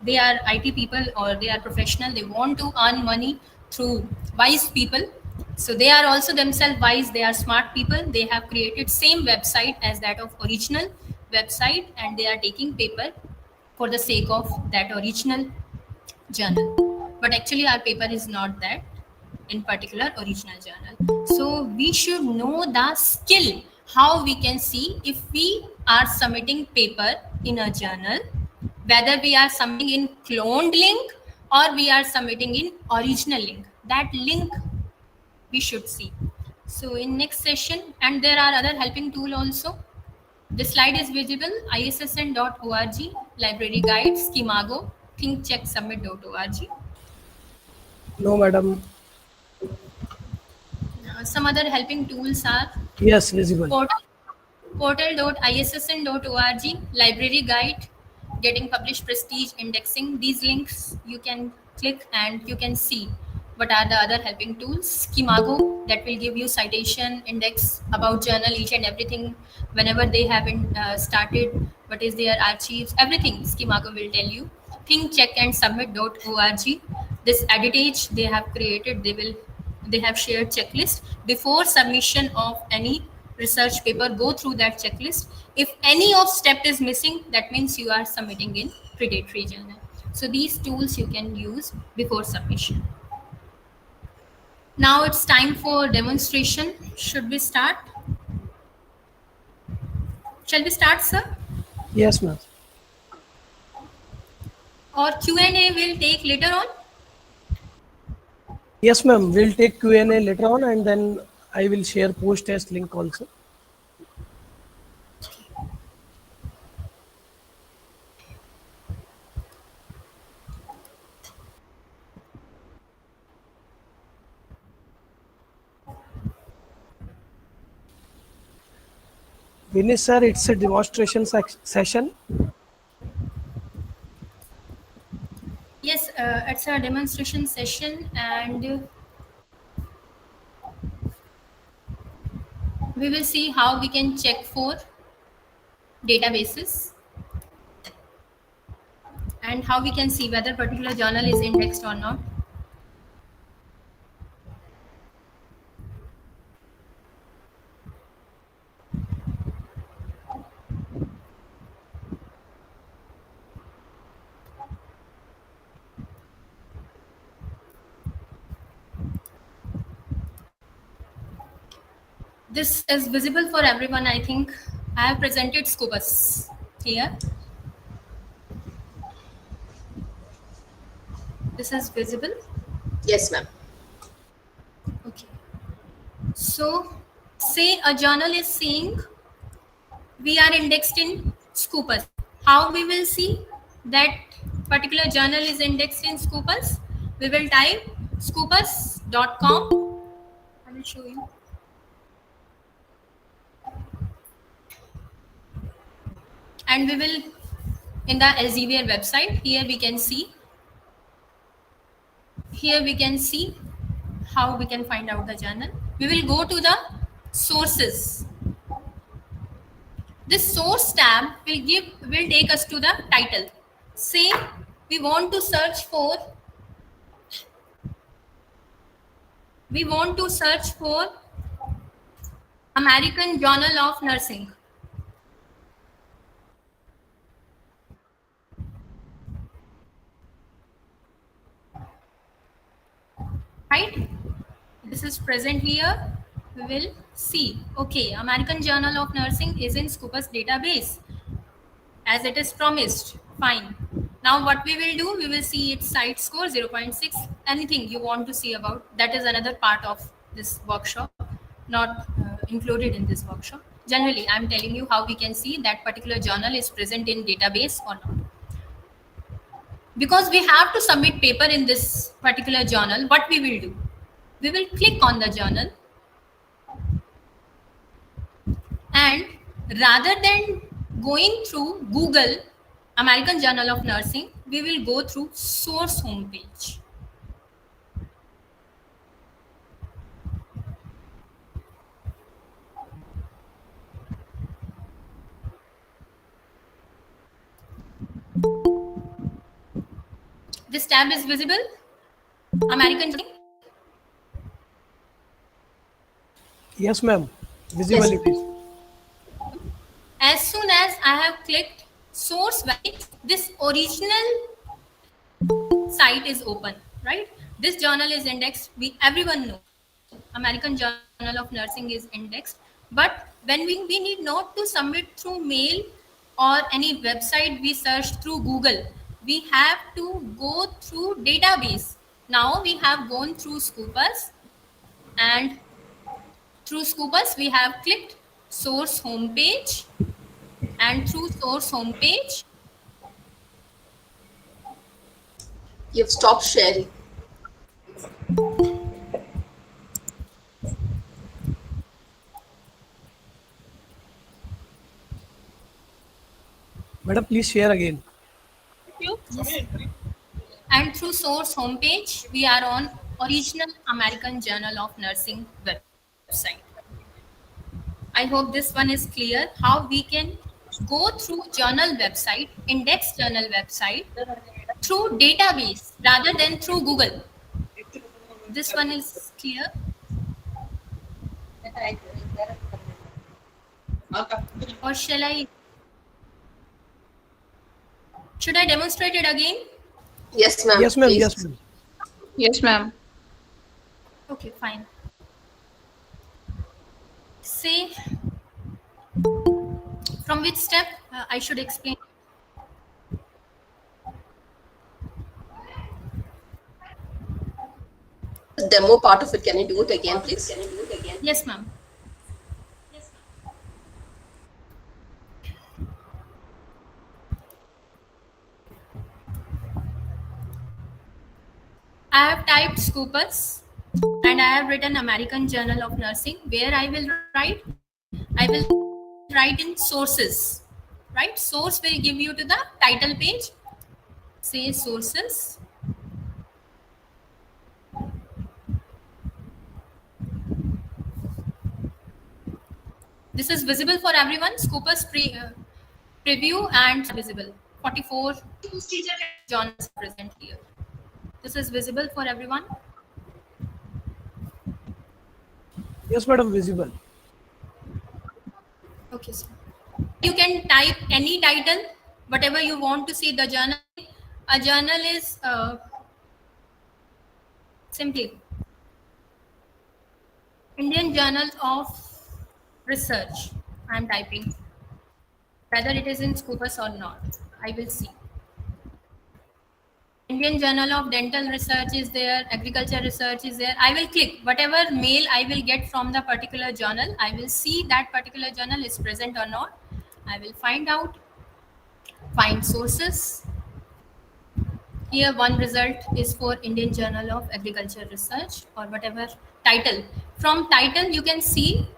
They are IT people or they are professional. They want to earn money through wise people. So they are also themselves wise. They are smart people. They have created same website as that of original website, and they are taking paper for the sake of that original journal. But actually our paper is not that in particular original journal. So we should know the skill, how we can see if we are submitting paper in a journal, whether we are submitting in cloned link or we are submitting in original link. That link we should see. So in next session, and there are other helping tool also. This slide is visible, issn.org, library guide, Schemago, thinkchecksubmit.org. No, madam. Some other helping tools are Yes, visible. portal.issn.org, library guide, getting published prestige, indexing. These links you can click and you can see what are the other helping tools. Schemago, that will give you citation, index, about journal, each and everything, whenever they have been started, what is their archives, everything Schemago will tell you. thinkcheckandsubmit.org, this editage they have created, they have shared checklist. Before submission of any research paper, go through that checklist. If any of step is missing, that means you are submitting in predatory journal. So these tools you can use before submission. Now it's time for demonstration. Should we start? Shall we start, sir? Yes, ma'am. Or Q&A will take later on? Yes, ma'am. We'll take Q&A later on, and then I will share post-test link also. Vinesh sir, it's a demonstration session. Yes, it's a demonstration session, and we will see how we can check for databases and how we can see whether particular journal is indexed or not. This is visible for everyone, I think. I have presented Scopus here. This is visible? Yes, ma'am. Okay. So, say a journal is saying we are indexed in Scopus. How we will see that particular journal is indexed in Scopus? We will type scopus.com. I will show you. And we will, in the Elsevier website, here we can see how we can find out the journal. We will go to the sources. This source tab will take us to the title. Say we want to search for American Journal of Nursing. Right? This is present here. We will see. Okay, American Journal of Nursing is in Scopus database as it is promised. Fine. Now what we will do, we will see its site score 0.6. Anything you want to see about, that is another part of this workshop, not included in this workshop. Generally, I'm telling you how we can see that particular journal is present in database or not. Because we have to submit paper in this particular journal, what we will do? We will click on the journal, and rather than going through Google American Journal of Nursing, we will go through source homepage. This tab is visible. American. Yes, ma'am. Visible Yes. it is. As soon as I have clicked source value, this original site is open, right? This journal is indexed. Everyone knows American Journal of Nursing is indexed. But when we need not to submit through mail or any website we search through Google, we have to go through database. Now we have gone through Scopus, and through Scopus we have clicked source homepage, and through source homepage You've stopped sharing. Madam, please share again. Yes. And through source homepage, we are on original American Journal of Nursing website. I hope this one is clear, how we can go through journal website, index journal website, through database rather than through Google. This one is clear. Or should I demonstrate it again? Yes, ma'am. Yes, ma'am. Please. Yes, ma'am. Yes, ma'am. Okay, fine. Say, from which step I should explain? The demo part of it, can you do it again, please? Yes, ma'am. I have typed Scopus and I have written American Journal of Nursing. Where I will write? I will write in sources. Right? Source will give you to the title page. Say sources. This is visible for everyone. Scopus preview and visible. 44 journals present here. This is visible for everyone. Yes, madam, visible. Okay, sir. You can type any title, whatever you want to see the journal. A journal is simply Indian Journal of Research. I am typing. Whether it is in Scopus or not, I will see. Indian Journal of Dental Research is there, Agriculture Research is there. I will click whatever mail I will get from the particular journal. I will see that particular journal is present or not. I will find out, find sources. Here one result is for Indian Journal of Agriculture Research or whatever title. From title you can see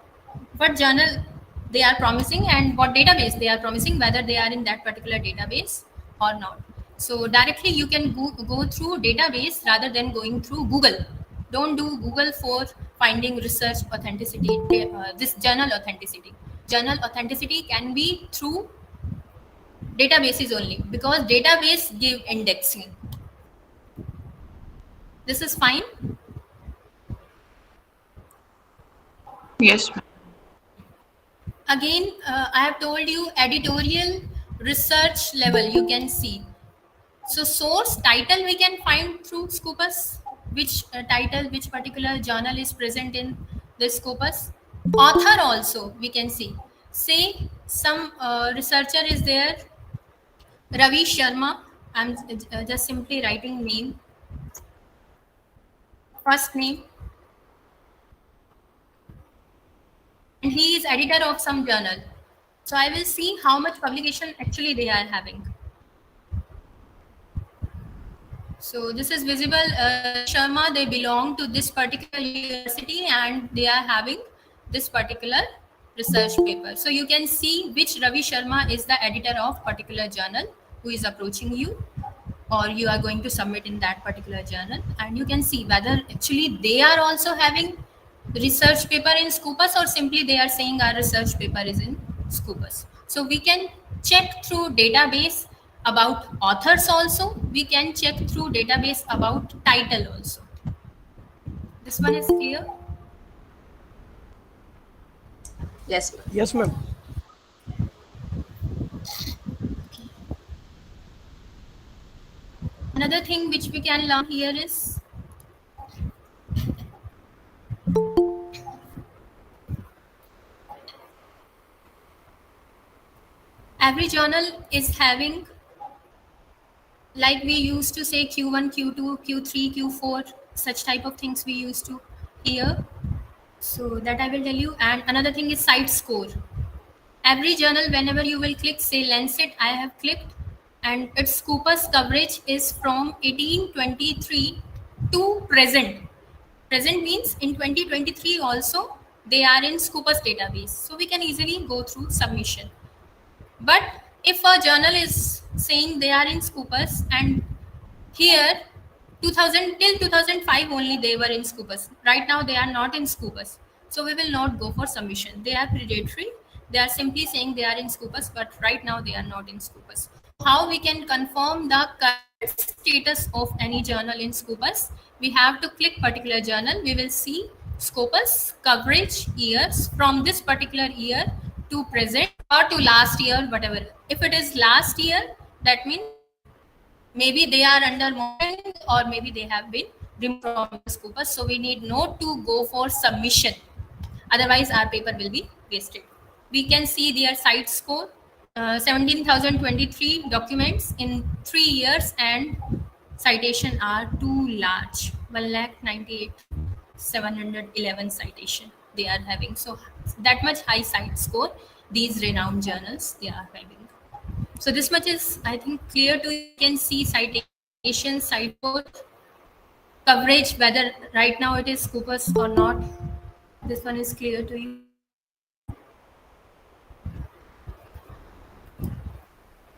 what journal they are promising and what database they are promising, whether they are in that particular database or not. So directly you can go through database rather than going through Google. Don't do Google for finding research authenticity, this journal authenticity. Journal authenticity can be through databases only because database give indexing. This is fine. Yes. Again, I have told you editorial research level you can see. So source title we can find through Scopus, which title, which particular journal is present in the Scopus. Author also we can see. Say some researcher is there, Ravi Sharma. I'm just simply writing name, first name. And he is editor of some journal. So I will see how much publication actually they are having. So this is visible. Sharma, they belong to this particular university and they are having this particular research paper. So you can see which Ravi Sharma is the editor of particular journal who is approaching you, or you are going to submit in that particular journal, and you can see whether actually they are also having research paper in Scopus or simply they are saying our research paper is in Scopus. So we can check through database about authors also. We can check through database about title also. This one is clear? Yes, ma'am. Yes, ma'am. Another thing which we can learn here is every journal is having, like we used to say Q1, Q2, Q3, Q4, such type of things we used to hear. So that I will tell you. And another thing is site score. Every journal, whenever you will click, say Lancet, I have clicked, and its Scopus coverage is from 1823 to present. Present means in 2023 also they are in Scopus database. So we can easily go through submission. But if a journal is saying they are in Scopus and here 2000 till 2005 only they were in Scopus. Right now they are not in Scopus. So we will not go for submission. They are predatory. They are simply saying they are in Scopus, but right now they are not in Scopus. How we can confirm the current status of any journal in Scopus? We have to click particular journal. We will see Scopus coverage years from this particular year to present or to last year, whatever. If it is last year, that means maybe they are under monitoring or maybe they have been removed from the Scopus. So we need not to go for submission. Otherwise, our paper will be wasted. We can see their site score, 17,023 documents in 3 years, and citation are too large, 1,98,711 citation they are having. So that much high site score these renowned journals they are having. So this much is, I think, clear to you. You can see citation, site score, coverage, whether right now it is Scopus or not. This one is clear to you.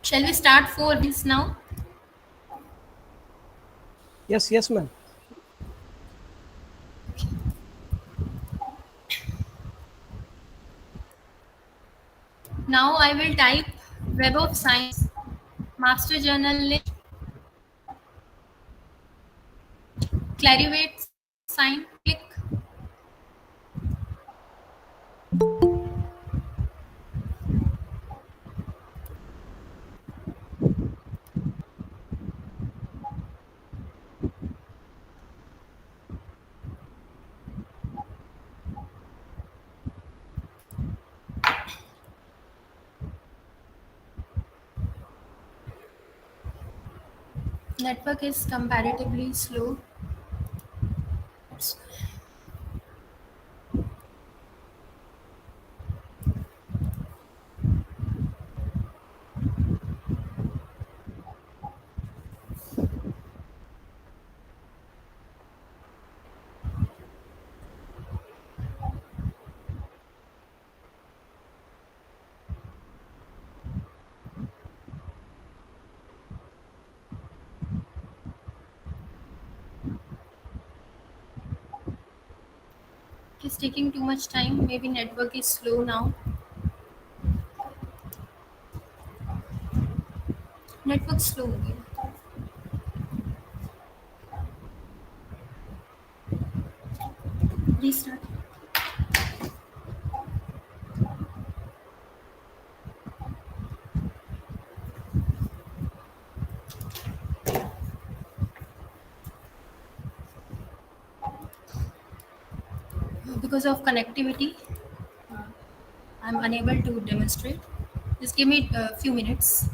Shall we start for this now? Yes, yes, ma'am. Now I will type Web of Science Master Journal link, Clarivate sign, click. Network is comparatively slow. It is taking too much time. Maybe network is slow now. Network slow again. Restart. Because of connectivity, I'm unable to demonstrate. Just give me a few minutes.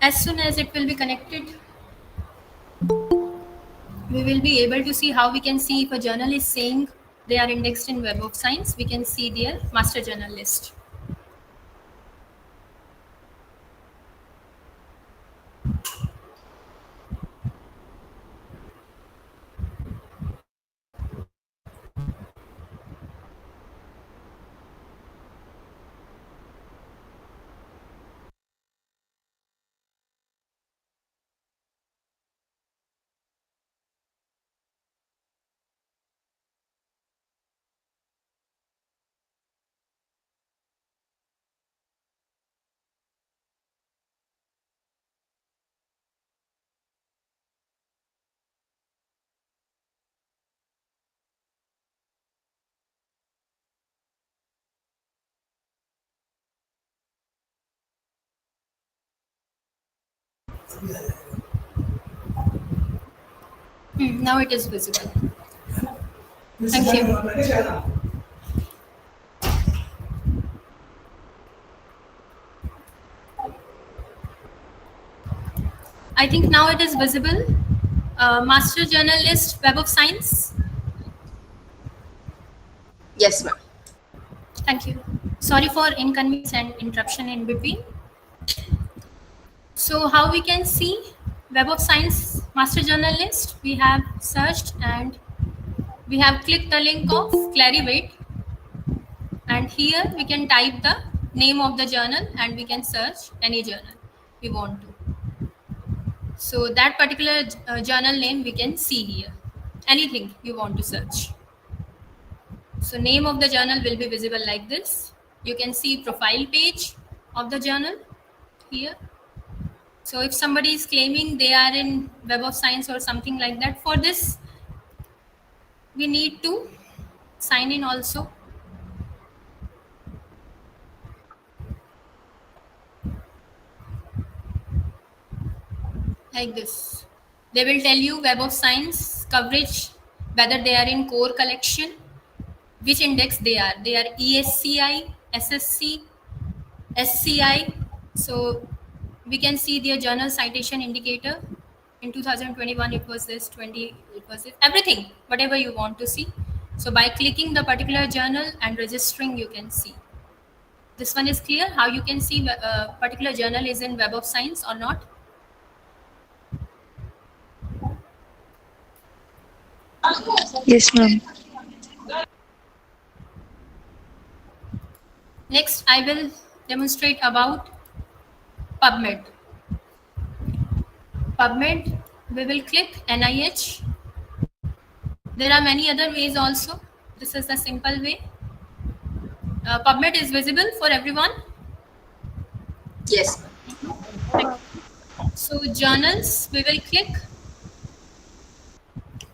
As soon as it will be connected, we will be able to see how we can see if a journal is saying they are indexed in Web of Science. We can see their master journal list. Now it is visible. Thank you. I think now it is visible. Master Journal List, Web of Science. Yes, ma'am. Thank you. Sorry for inconvenience and interruption in between. So how we can see Web of Science Master Journal List? We have searched and we have clicked the link of Clarivate, and here we can type the name of the journal and we can search any journal we want to. So that particular journal name we can see here. Anything you want to search. So name of the journal will be visible like this. You can see profile page of the journal here. So if somebody is claiming they are in Web of Science or something like that, for this we need to sign in also. Like this. They will tell you Web of Science coverage, whether they are in core collection, which index they are. They are ESCI, SSC, SCI. So we can see their journal citation indicator. In 2021, it was this, 20, it was this, everything, whatever you want to see. So by clicking the particular journal and registering, you can see. This one is clear, how you can see a particular journal is in Web of Science or not. Yes, ma'am. Next, I will demonstrate about PubMed. PubMed, we will click NIH. There are many other ways also. This is the simple way. PubMed is visible for everyone. Yes. So journals, we will click.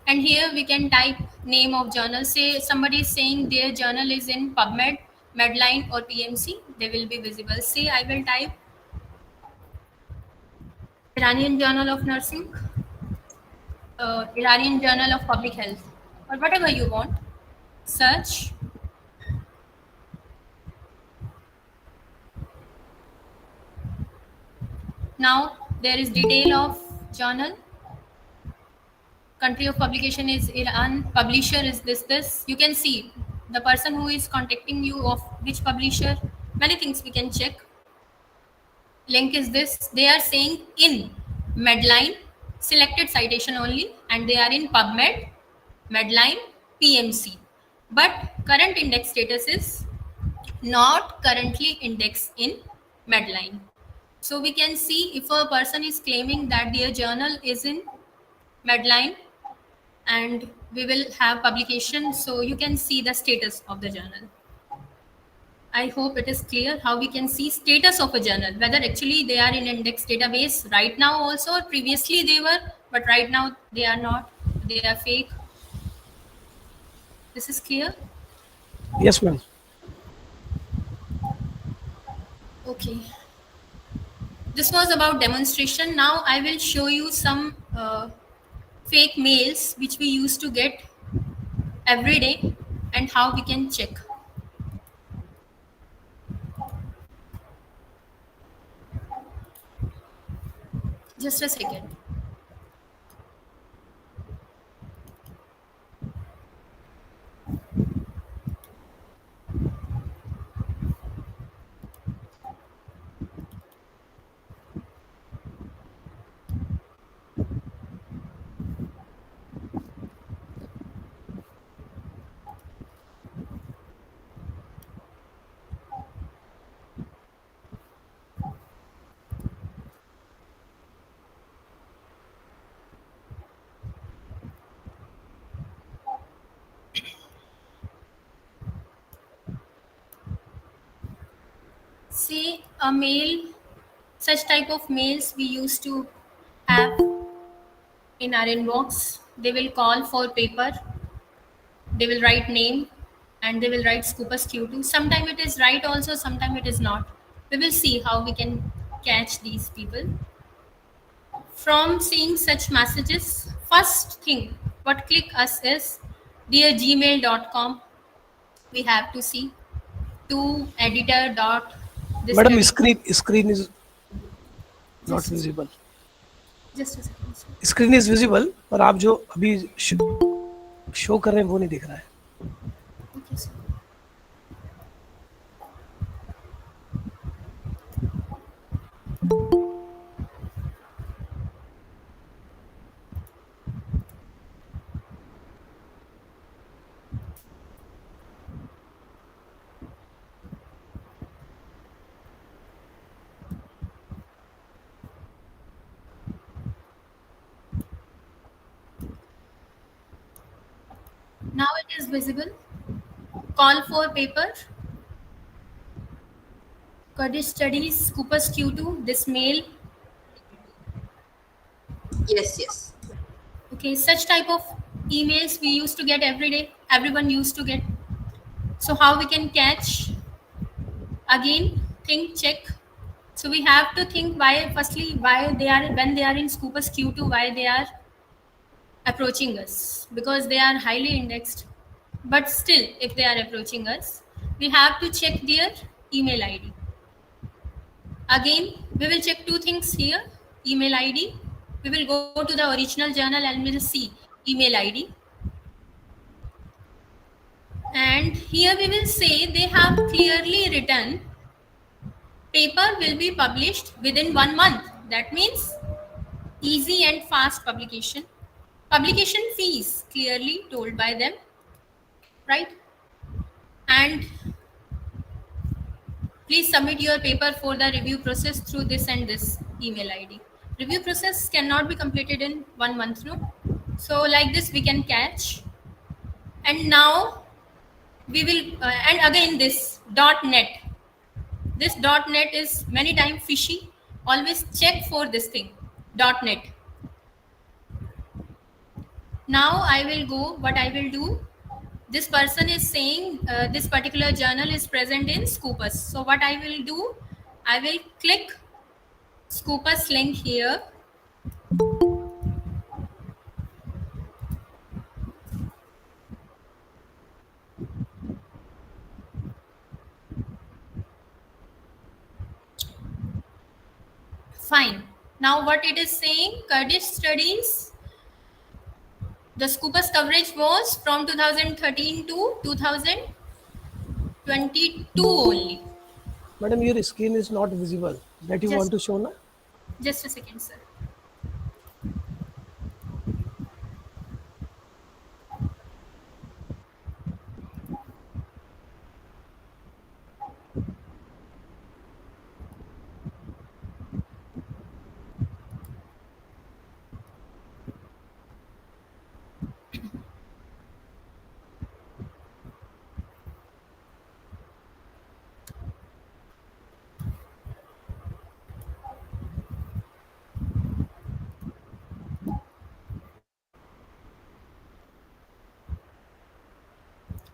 And here we can type name of journal. Say somebody is saying their journal is in PubMed, Medline or PMC. They will be visible. Say I will type Iranian Journal of Nursing, Iranian Journal of Public Health, or whatever you want. Search. Now there is detail of journal. Country of publication is Iran. Publisher is this. You can see the person who is contacting you of which publisher. Many things we can check. Link is this. They are saying in Medline, selected citation only, and they are in PubMed, Medline, PMC. But current index status is not currently indexed in Medline. So we can see if a person is claiming that their journal is in Medline and we will have publication, so you can see the status of the journal. I hope it is clear how we can see status of a journal, whether actually they are in index database right now also, or previously they were, but right now they are not, they are fake. This is clear? Yes, ma'am. Okay. This was about demonstration. Now I will show you some fake mails which we used to get every day and how we can check. Just a second. See a mail, such type of mails we used to have in our inbox. They will call for paper, they will write name, and they will write Scopus Q2. Sometimes it is right also, sometimes it is not. We will see how we can catch these people. From seeing such messages, first thing what click us is dear gmail.com. We have to see to editor dot this Madam, study. screen is not visible. Just a second. Screen is visible, पर आप जो अभी show कर रहे हैं वो नहीं दिख रहा है. Okay, sir. Now it is visible. call for paper, Kurdish Studies, Scopus Q2, this mail. Yes, yes. Okay, such type of emails we used to get every day. Everyone used to get. So how we can catch? Again, think, check. So we have to think why. Firstly, why they are when they are in Scopus Q2, why they are approaching us, because they are highly indexed. But still, if they are approaching us, we have to check their email ID. Again, we will check two things here: email ID. We will go to the original journal and we'll see email ID. And here we will say they have clearly written paper will be published within 1 month. That means easy and fast publication. Publication fees clearly told by them, right? And please submit your paper for the review process through this and this email ID. Review process cannot be completed in 1 month, no? So like this we can catch. And now we will, and again this .net. This .net is many times fishy. Always check for this thing, .net. Now I will go, what I will do, this person is saying this particular journal is present in Scopus. So what I will do, I will click Scopus link here. Fine. Now what it is saying, Kurdish Studies, the Scopus coverage was from 2013 to 2022 only. Madam, your screen is not visible. That you want to show now? Just a second, sir.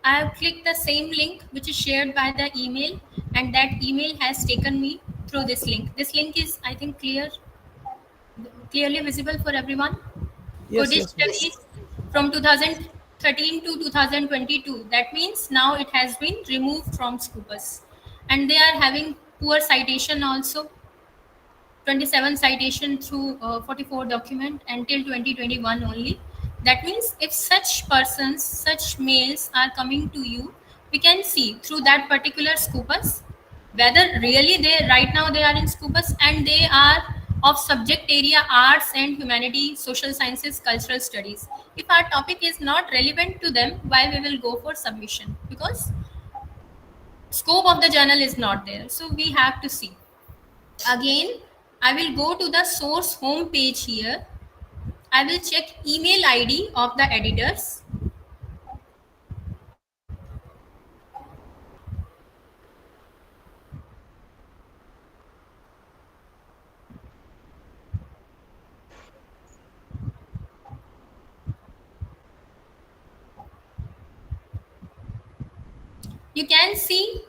I have clicked the same link which is shared by the email, and that email has taken me through this link. This link is, I think, clearly visible for everyone. Yes, Kurdish yes. Studies from 2013 to 2022. That means now it has been removed from Scopus. And they are having poor citation also. 27 citation through 44 document until 2021 only. That means if such persons, such mails are coming to you, we can see through that particular Scopus whether really they right now they are in Scopus and they are of subject area arts and humanity, social sciences, cultural studies. If our topic is not relevant to them, why we will go for submission? Because scope of the journal is not there. So we have to see. Again, I will go to the source home page here. I will check email ID of the editors. You can see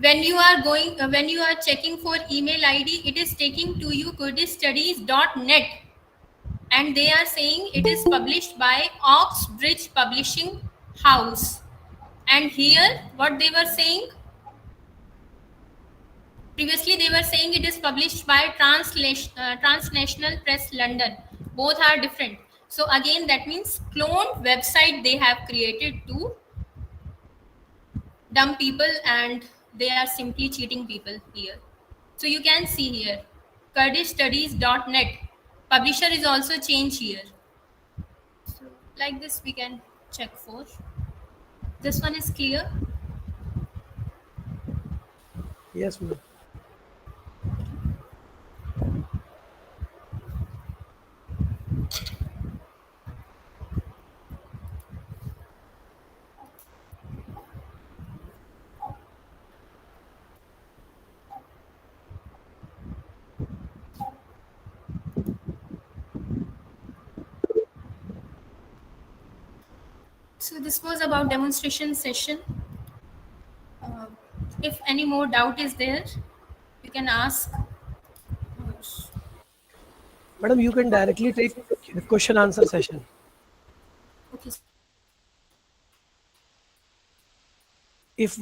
when you are going, when you are checking for email ID, it is taking to you kurdishstudies.net. And they are saying it is published by Oxbridge Publishing House. And here, what they were saying, previously they were saying it is published by Transnational Press London. Both are different. So again, that means cloned website they have created to dumb people, and they are simply cheating people here. So you can see here, kurdishstudies.net. Publisher is also changed here. So like this we can check for. This one is clear. Yes, ma'am. So this was about demonstration session. If any more doubt is there, you can ask. Madam, you can directly take the question answer session. Okay. If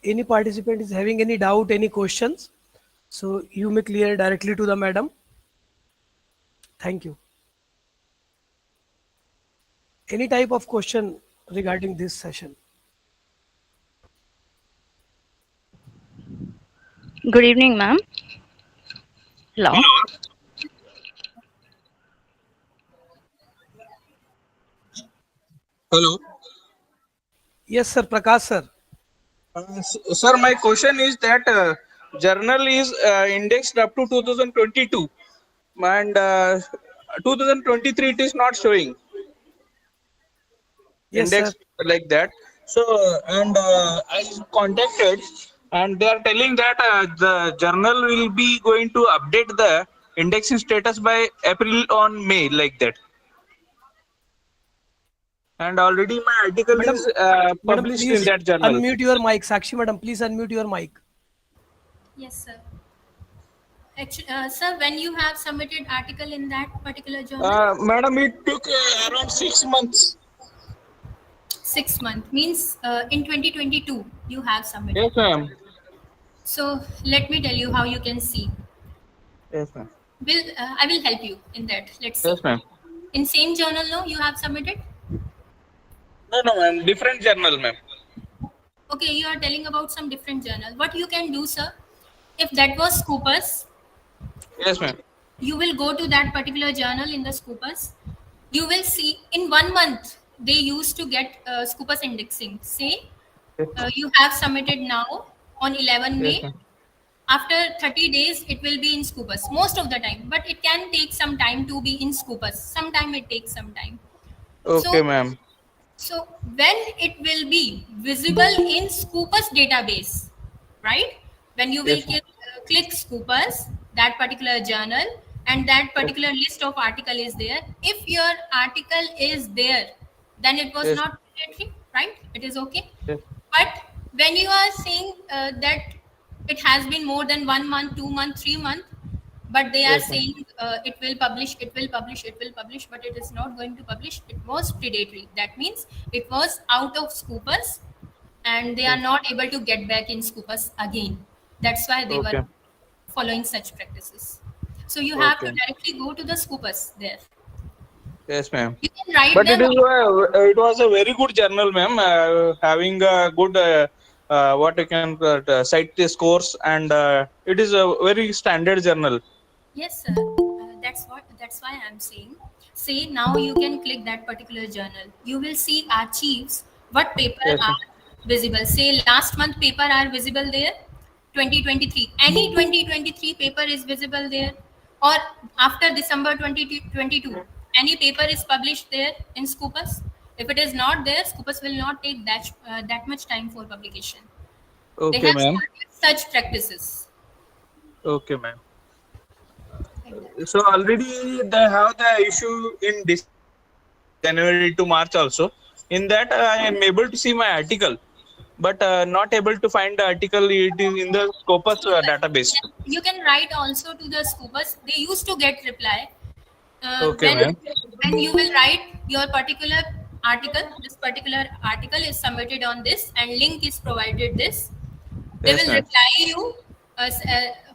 any participant is having any doubt, any questions, so you may clear directly to the madam. Thank you. Any type of question regarding this session? Good evening, ma'am. Hello. Hello. Yes, sir. Prakash, sir. Sir, my question is that journal is indexed up to 2022 and 2023 it is not showing. Yes, indexed sir. like that. So and I contacted and they are telling that the journal will be going to update the indexing status by April on May like that. And already my article Madam, is madam, published in please that journal. unmute your mic. Sakshi, madam, please unmute your mic. Yes, sir. Actually, sir, when you have submitted article in that particular journal? Madam, it took around 6 months. 6 months means in 2022 you have submitted. Yes, ma'am. So let me tell you how you can see. Yes, ma'am. I will help you in that. Let's see. Yes, ma'am. In same journal, no, you have submitted? No, ma'am. Different journal, ma'am. Okay, you are telling about some different journal. What you can do, sir, if that was Scopus, Yes, ma'am. you will go to that particular journal in the Scopus. You will see in 1 month they used to get Scopus indexing. Say you have submitted now on 11 May. Yes, After 30 days, it will be in Scopus most of the time, but it can take some time to be in Scopus. Sometime it takes some time. okay, ma'am. So when it will be visible in Scopus database, right? When you will Yes, click Scopus, that particular journal, and that particular list of article is there. If your article is there, then it was Yes. not predatory, right? It is okay. Yes. But when you are saying that it has been more than 1 month, 2 months, 3 months, but they are Yes, ma'am. saying it will publish, it will publish, it will publish, but it is not going to publish. It was predatory. That means it was out of Scopus and they are not able to get back in Scopus again. That's why they Okay. were following such practices. So you have to Okay. directly go to the Scopus there. Yes, ma'am. You can write But them. it was a very good journal, ma'am. Having a good what you can cite the scores, and it is a very standard journal. Yes, sir. That's why I'm saying. Say now you can click that particular journal. You will see archives. What paper Yes, ma'am. are visible? Say last month paper are visible there. 2023. Any 2023 paper is visible there, or after December 2022, any paper is published there in Scopus. If it is not there, Scopus will not take that much time for publication. They Okay, have ma'am. started such practices. Okay, ma'am. So already they have the issue in this January to March also. In that I am able to see my article, but not able to find the article. It is in the Scopus database. You can write also to the Scopus. They used to get reply. Okay, ma'am. When you will write your particular article, this particular article is submitted on this and link is provided this. They Yes, will ma'am. reply you.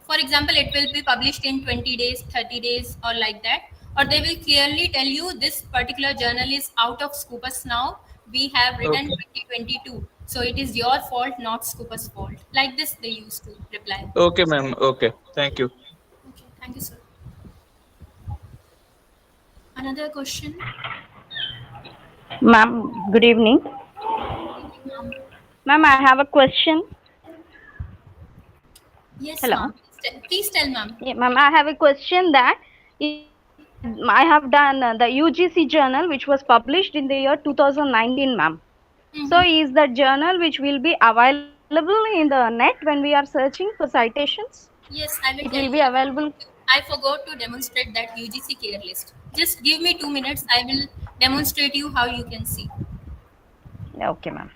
For example, it will be published in 20 days, 30 days, or like that. Or they will clearly tell you this particular journal is out of Scopus now. We have written 2022. So it is your fault, not Scopus' fault. Like this, they used to reply. Okay, ma'am. Okay. Thank you. Okay, thank you, sir. Another question? Ma'am, good evening. Ma'am, I have a question. Yes, Hello. ma'am. Please tell, ma'am. Yeah, ma'am, I have a question that I have done the UGC journal which was published in the year 2019, ma'am. So is that journal which will be available in the net when we are searching for citations? Yes, I will It tell will you. be available. I forgot to demonstrate that UGC care list. Just give me 2 minutes. I will demonstrate you how you can see. Okay, ma'am.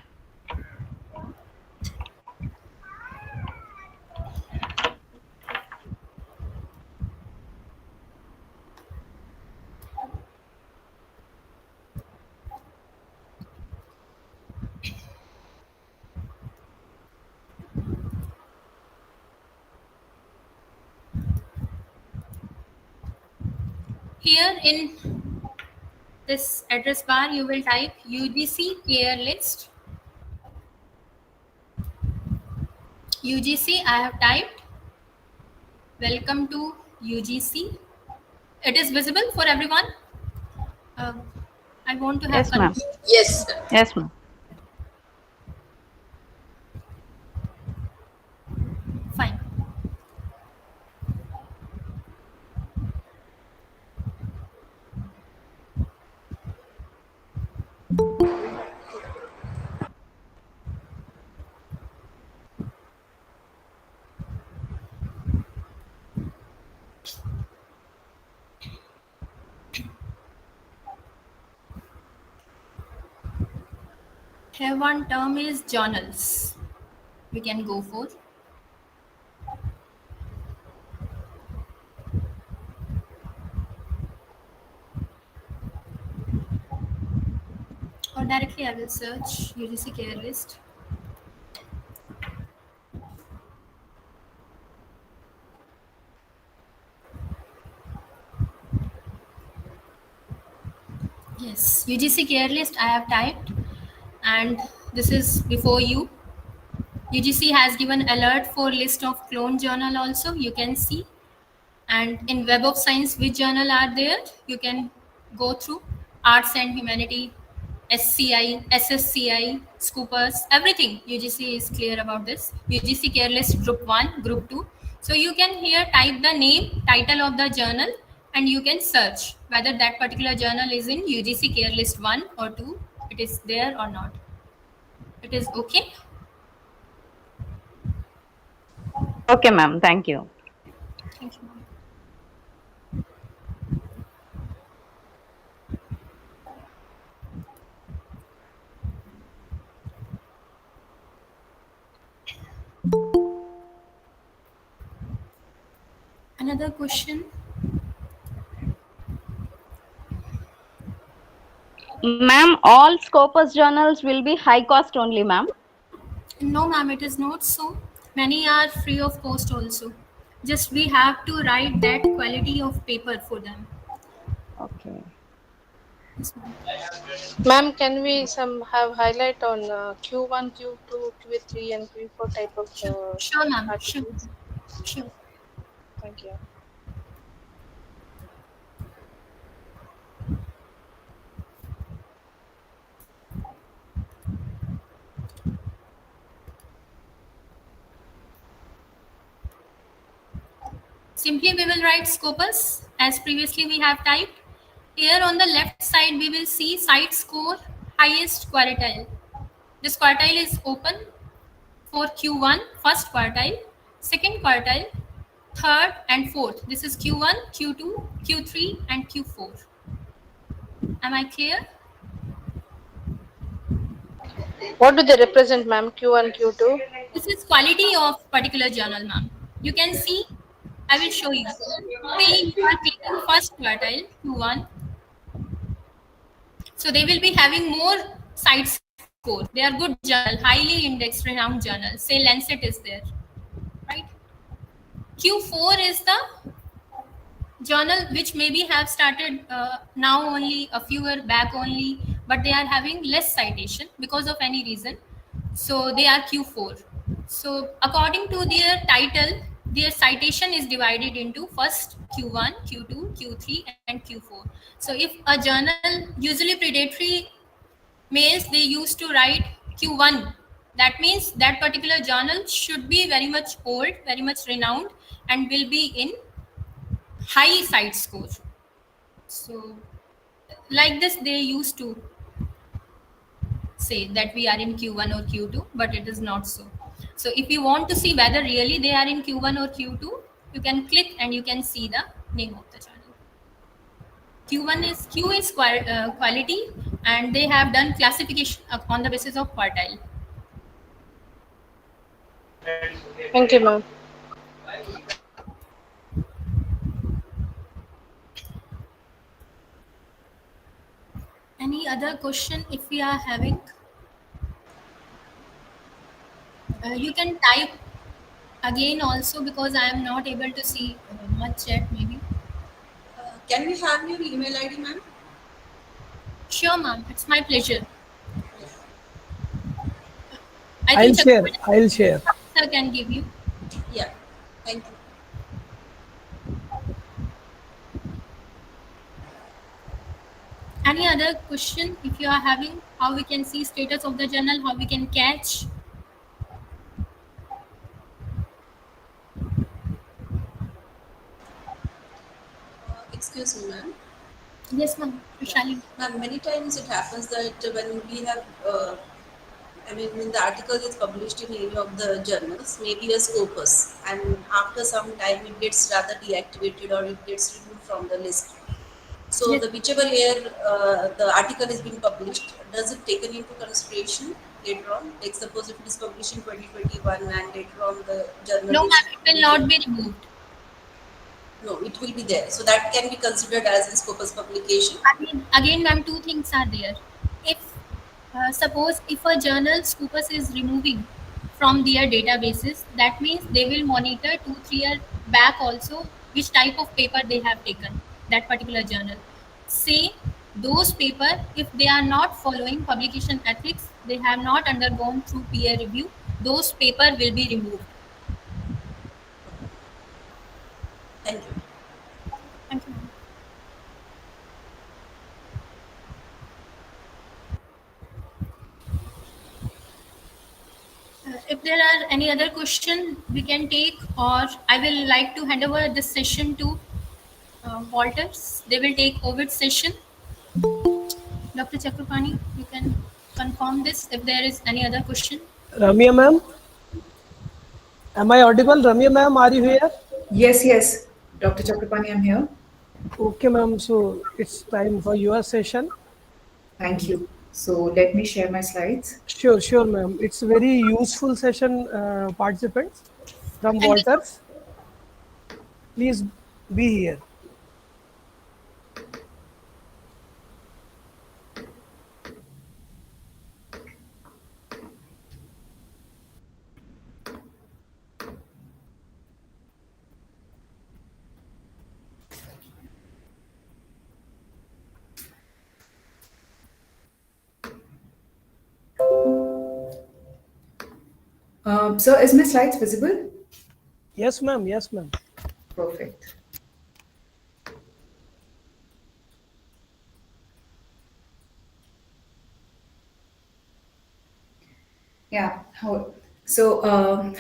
Here in this address bar, you will type UGC care list. UGC, I have typed. Welcome to UGC. It is visible for everyone. I want to have Yes, ma'am. Yes. Yes, ma'am. Fine. Here one term is journals. We can go for. Or directly I will search UGC care list. Yes, UGC care list I have typed, and this is before you. UGC has given alert for list of clone journal also, you can see. And in Web of Science, which journal are there? You can go through Arts and Humanity, SCI, SSCI, Scoopers, everything. UGC is clear about this. UGC care list group 1, group 2. So you can here type the name, title of the journal, and you can search whether that particular journal is in UGC care list 1 or 2. It is there or not. It is okay. Okay, ma'am. Thank you. Thank you, ma'am. Another question. Ma'am, all Scopus journals will be high cost only, ma'am. No, ma'am, it is not so. Many are free of cost also. Just we have to write that quality of paper for them. Okay. Yes, ma'am. Ma'am, can we have highlight on Q1, Q2, Q3, and Q4 type of Sure, ma'am. Sure. articles? Sure. Thank you. Simply we will write Scopus as previously we have typed. Here on the left side we will see site score highest quartile. This quartile is open for Q1, first quartile, second quartile, third and fourth. This is Q1, Q2, Q3 and Q4. Am I clear? What do they represent, ma'am? Q1, Q2? This is quality of particular journal, ma'am. You can see, I will show you. Say you are clicking first quartile, Q1. So they will be having more site score. They are good journal, highly indexed, renowned journal. Say Lancet is there, right? Q4 is the journal which maybe have started now only, a few years back only, but they are having less citation because of any reason. So they are Q4. So according to their title, their citation is divided into first Q1, Q2, Q3 and Q4. So if a journal, usually predatory mails, they used to write Q1, that means that particular journal should be very much old, very much renowned, and will be in high site score. So like this they used to say that we are in Q1 or Q2, but it is not so. So if you want to see whether really they are in Q1 or Q2, you can click and you can see the name of the journal. Q1 is quality and they have done classification on the basis of quartile. Thank you, ma'am. Any other question if we are having? You can type again also, because I am not able to see much chat maybe. Can we have your email ID, ma'am? Sure, ma'am. It's my pleasure. I I'll think share. Sir can give you. Yeah. Thank you. Any other question if you are having? How we can see status of the journal? How we can catch? Excuse me, ma'am. Yes, ma'am. Vishali. Ma'am, many times it happens that when we have, when the article is published in any of the journals, maybe a scopus, and after some time it gets rather deactivated or it gets removed from the list. So Yes. the whichever year the article is being published, does it taken into consideration later on? Like suppose if it is published in 2021 and later on the journal No, is ma'am. It will not be removed. No, it will be there. So that can be considered as a scopus publication. Again, ma'am, two things are there. If suppose if a journal scopus is removing from their databases, that means they will monitor 2-3 years back also which type of paper they have taken, that particular journal. Say those paper, if they are not following publication ethics, they have not undergone through peer review, those paper will be removed. Thank you. Thank you. If there are any other question we can take, or I will like to hand over this session to Wolters. They will take Ovid session. Dr. Chakrapani, you can confirm this if there is any other question. Ramya ma'am, am I audible? Ramya ma'am, are you here? Yes, Dr. Chakrapani, I'm here. Okay, ma'am. So it's time for your session. Thank you. So let me share my slides. Sure, ma'am. It's a very useful session, participants from Wolters. Please be here. So is my slides visible? Yes, ma'am. Yes, ma'am. Perfect. Yeah. So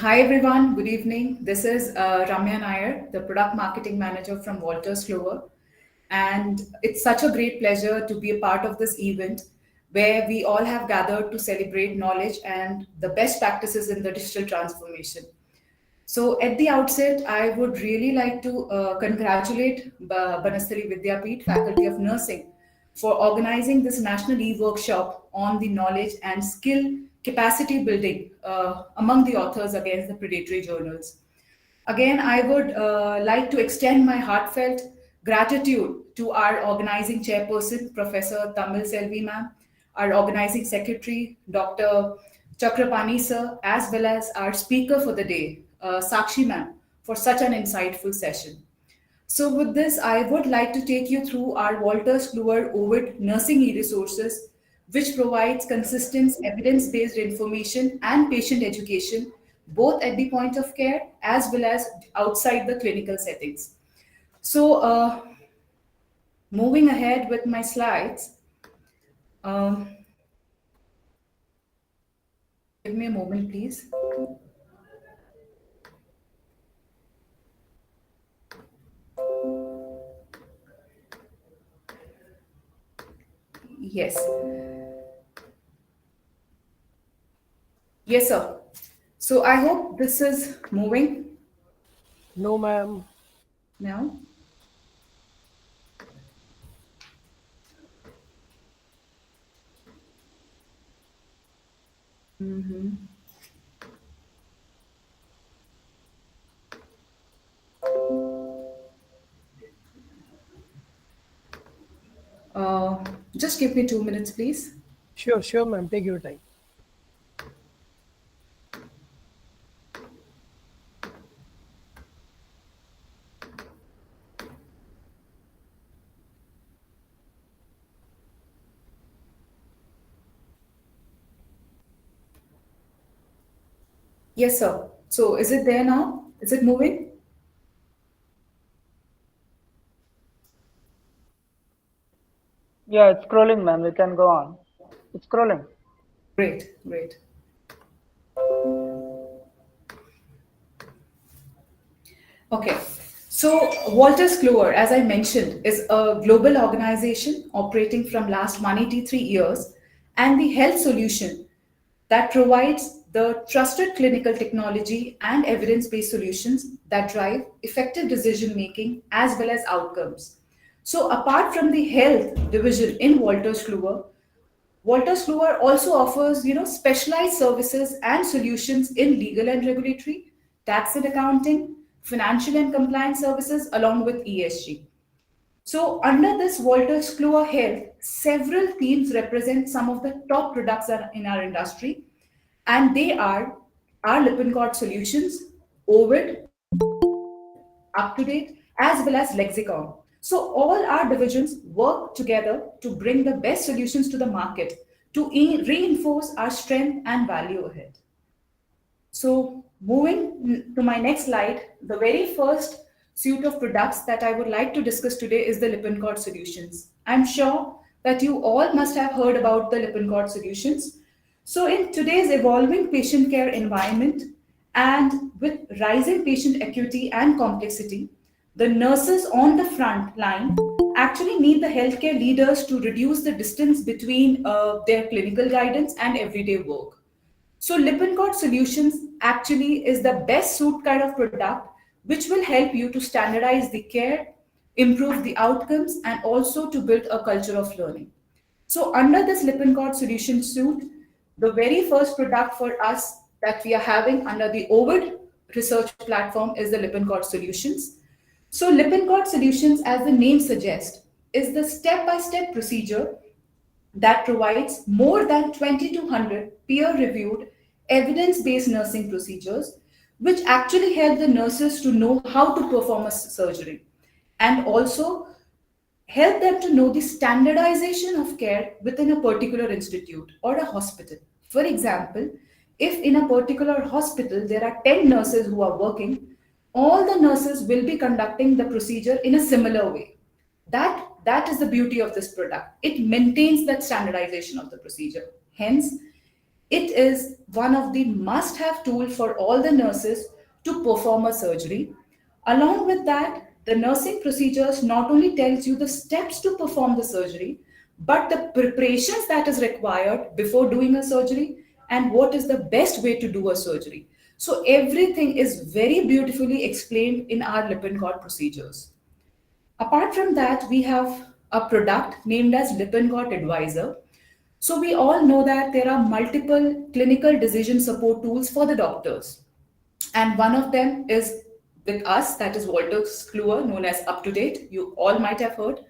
hi everyone. Good evening. This is Ramya Nair, the product marketing manager from Wolters Kluwer. And it's such a great pleasure to be a part of this event where we all have gathered to celebrate knowledge and the best practices in the digital transformation. So at the outset, I would really like to congratulate Banasthali Vidyapith, Faculty of Nursing, for organizing this national e-workshop on the knowledge and skill capacity building among the authors against the predatory journals. Again, I would like to extend my heartfelt gratitude to our organizing chairperson, Professor Tamil Selvi ma'am, our organizing secretary, Dr. Chakrapani sir, as well as our speaker for the day, Sakshi ma'am, for such an insightful session. So with this, I would like to take you through our Wolters Kluwer Ovid nursing e-resources, which provides consistent evidence-based information and patient education, both at the point of care as well as outside the clinical settings. So moving ahead with my slides, give me a moment, please. Yes. Yes, sir. So I hope this is moving. No, ma'am. No? Mhm. Uh, just give me 2 minutes, please. Sure, sure, ma'am. Take your time. Yes, sir. So is it there now? Is it moving? Yeah, it's scrolling, ma'am. We can go on. It's scrolling. Great, great. Okay. So Wolters Kluwer, as I mentioned, is a global organization operating from last 183 years and the health solution that provides the trusted clinical technology and evidence-based solutions that drive effective decision making as well as outcomes. So apart from the health division in Wolters Kluwer, Wolters Kluwer also offers, specialized services and solutions in legal and regulatory, tax and accounting, financial and compliance services, along with ESG. So, under this Wolters Kluwer Health, several teams represent some of the top products in our industry, and they are our Lippincott Solutions, Ovid, Up to Date, as well as Lexicon. So, all our divisions work together to bring the best solutions to the market to reinforce our strength and value ahead. So, moving to my next slide, the very first suite of products that I would like to discuss today is the Lippincott Solutions. I'm sure that you all must have heard about the Lippincott Solutions. So, in today's evolving patient care environment and with rising patient acuity and complexity, the nurses on the front line actually need the healthcare leaders to reduce the distance between their clinical guidance and everyday work. So Lippincott Solutions actually is the best suit kind of product which will help you to standardize the care, improve the outcomes, and also to build a culture of learning. So under this Lippincott Solution suite, the very first product for us that we are having under the Ovid research platform is the Lippincott Solutions. So Lippincott Solutions, as the name suggests, is the step-by-step procedure that provides more than 2,200 peer-reviewed, evidence-based nursing procedures, which actually help the nurses to know how to perform a surgery and also help them to know the standardization of care within a particular institute or a hospital. For example, if in a particular hospital there are 10 nurses who are working, all the nurses will be conducting the procedure in a similar way. That is the beauty of this product. It maintains that standardization of the procedure. Hence, it is one of the must-have tool for all the nurses to perform a surgery. Along with that, the nursing procedures not only tells you the steps to perform the surgery, but the preparations that is required before doing a surgery and what is the best way to do a surgery. So everything is very beautifully explained in our Lippincott procedures. Apart from that, we have a product named as Lippincott Advisor. So we all know that there are multiple clinical decision support tools for the doctors. And one of them is with us, that is Wolters Kluwer, known as Up to Date. You all might have heard.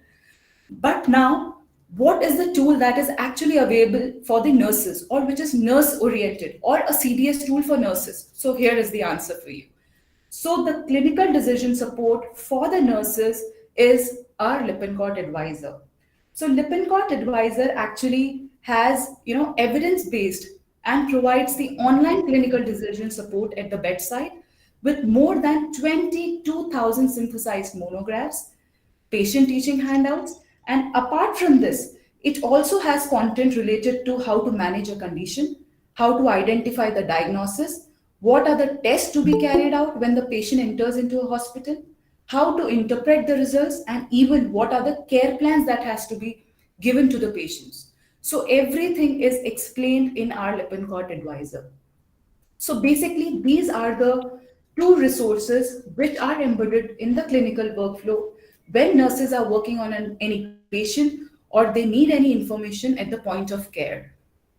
But now, what is the tool that is actually available for the nurses or which is nurse oriented or a CDS tool for nurses? So here is the answer for you. So the clinical decision support for the nurses is our Lippincott Advisor. So Lippincott Advisor actually has, evidence-based and provides the online clinical decision support at the bedside with more than 22,000 synthesized monographs, patient teaching handouts, and apart from this, it also has content related to how to manage a condition, how to identify the diagnosis, what are the tests to be carried out when the patient enters into a hospital, how to interpret the results, and even what are the care plans that has to be given to the patients. So everything is explained in our Lippincott Advisor. So basically, these are the two resources which are embedded in the clinical workflow when nurses are working on any patient or they need any information at the point of care.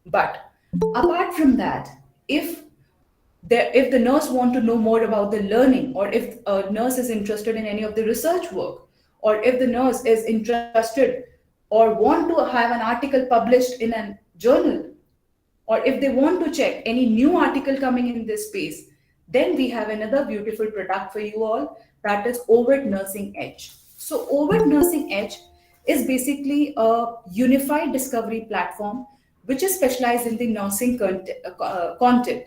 But Apart from that, if the nurse want to know more about the learning, or if a nurse is interested in any of the research work, or if the nurse is interested or want to have an article published in a journal, or if they want to check any new article coming in this space, then we have another beautiful product for you all, that is Ovid Nursing Edge. So Ovid Nursing Edge is basically a unified discovery platform which is specialized in the nursing content.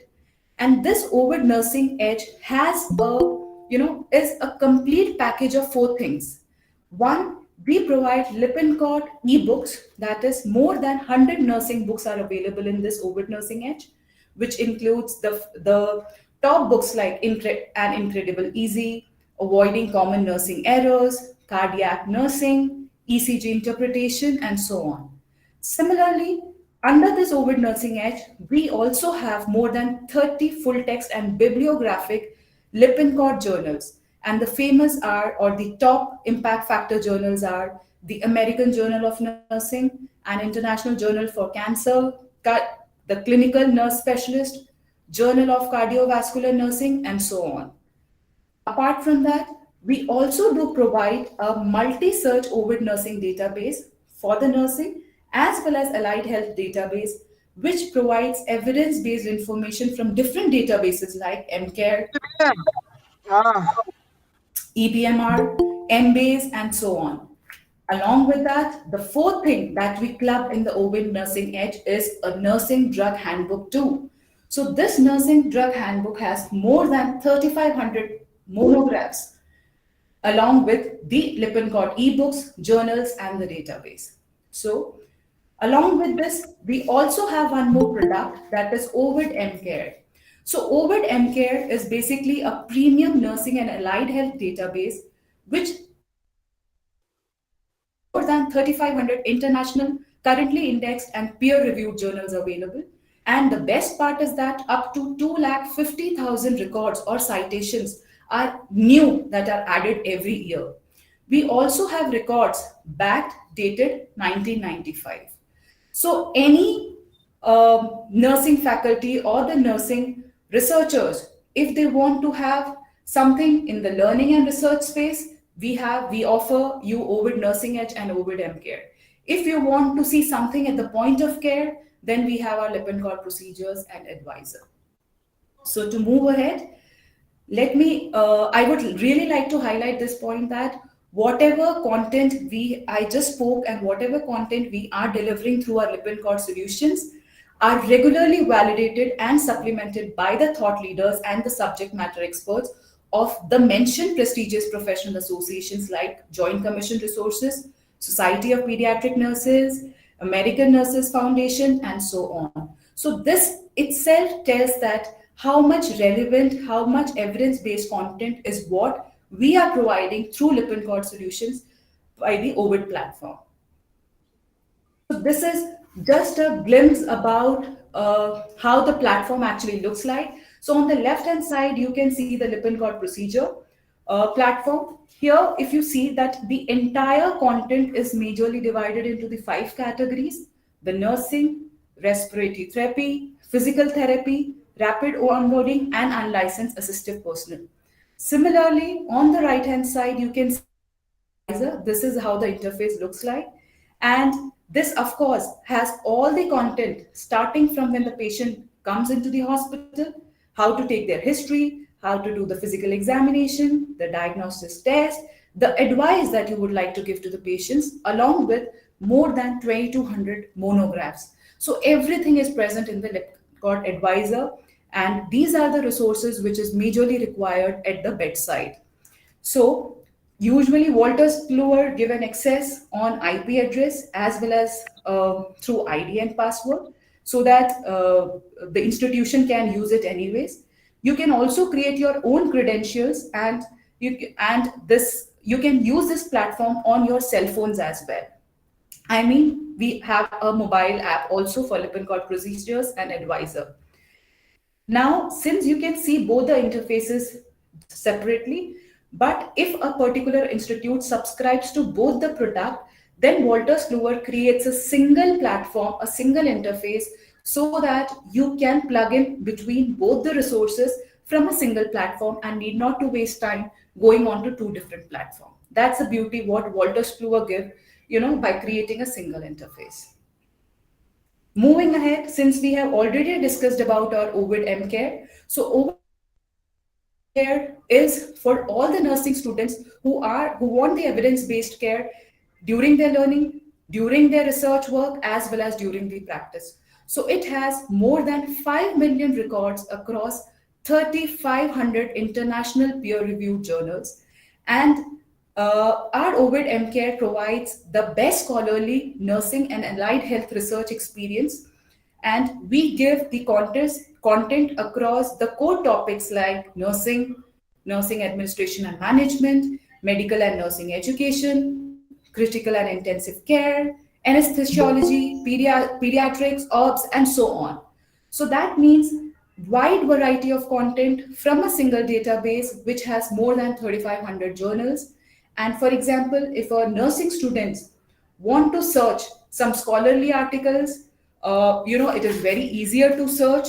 And this Ovid Nursing Edge has is a complete package of four things. One, we provide Lippincott ebooks, that is, more than 100 nursing books are available in this Ovid Nursing Edge, which includes the top books like An Incredible Easy, Avoiding Common Nursing Errors, Cardiac Nursing, ECG Interpretation, and so on. Similarly, under this Ovid Nursing Edge, we also have more than 30 full text and bibliographic Lippincott journals. And the famous are, or the top impact factor journals are, the American Journal of Nursing, an International Journal for Cancer, the Clinical Nurse Specialist, Journal of Cardiovascular Nursing, and so on. Apart from that, we also do provide a multi-search Ovid nursing database for the nursing, as well as allied health database, which provides evidence-based information from different databases like MCare, EPMR, MBase, and so on. Along with that, the fourth thing that we club in the Ovid Nursing Edge is a nursing drug handbook too. So this nursing drug handbook has more than 3,500 monographs, along with the Lippincott ebooks, journals, and the database. So along with this, we also have one more product, that is Ovid MCare. So Ovid MCare is basically a premium nursing and allied health database, which more than 3,500 international, currently indexed and peer-reviewed journals available. And the best part is that up to 250,000 records or citations are new that are added every year. We also have records backed dated 1995. So any nursing faculty or the nursing researchers, if they want to have something in the learning and research space, we offer you Ovid Nursing Edge and Ovid MCare. If you want to see something at the point of care, then we have our Lippincott Procedures and Advisor. So to move ahead, I would really like to highlight this point that whatever content I just spoke and whatever content we are delivering through our Lippincott solutions are regularly validated and supplemented by the thought leaders and the subject matter experts of the mentioned prestigious professional associations like Joint Commission Resources, Society of Pediatric Nurses, American Nurses Foundation, and so on. So this itself tells that how much relevant, how much evidence-based content is what we are providing through Lippincott Solutions by the Ovid platform. So this is just a glimpse about how the platform actually looks like. So on the left-hand side, you can see the Lippincott procedure platform. Here, if you see that the entire content is majorly divided into the 5 categories: the nursing, respiratory therapy, physical therapy, rapid onboarding, and unlicensed assistive personnel. Similarly, on the right-hand side, you can see this is how the interface looks like. And this, of course, has all the content starting from when the patient comes into the hospital, how to take their history, how to do the physical examination, the diagnosis test, the advice that you would like to give to the patients, along with more than 2,200 monographs. So everything is present in the Lippincott Advisor, and these are the resources which is majorly required at the bedside. So usually Wolters Kluwer give an access on IP address as well as through ID and password, so that the institution can use it anyways. You can also create your own credentials, and you can use this platform on your cell phones as well. I mean, we have a mobile app also for Lippincott Procedures and Advisor. Now, since you can see both the interfaces separately, but if a particular institute subscribes to both the product, then Wolters Kluwer creates a single platform, a single interface so that you can plug in between both the resources from a single platform and need not to waste time going on to two different platforms. That's the beauty what Wolters Kluwer give, by creating a single interface. Moving ahead, since we have already discussed about our Ovid M-Care, so Ovid care is for all the nursing students who want the evidence-based care during their learning, during their research work, as well as during the practice. So it has more than 5 million records across 3,500 international peer-reviewed journals. And our Ovid M-Care provides the best scholarly nursing and allied health research experience, and we give the content across the core topics like nursing administration and management, medical and nursing education, critical and intensive care, anesthesiology, pediatrics, obs, and so on. So that means wide variety of content from a single database which has more than 3,500 journals. And for example, if our nursing students want to search some scholarly articles, it is very easier to search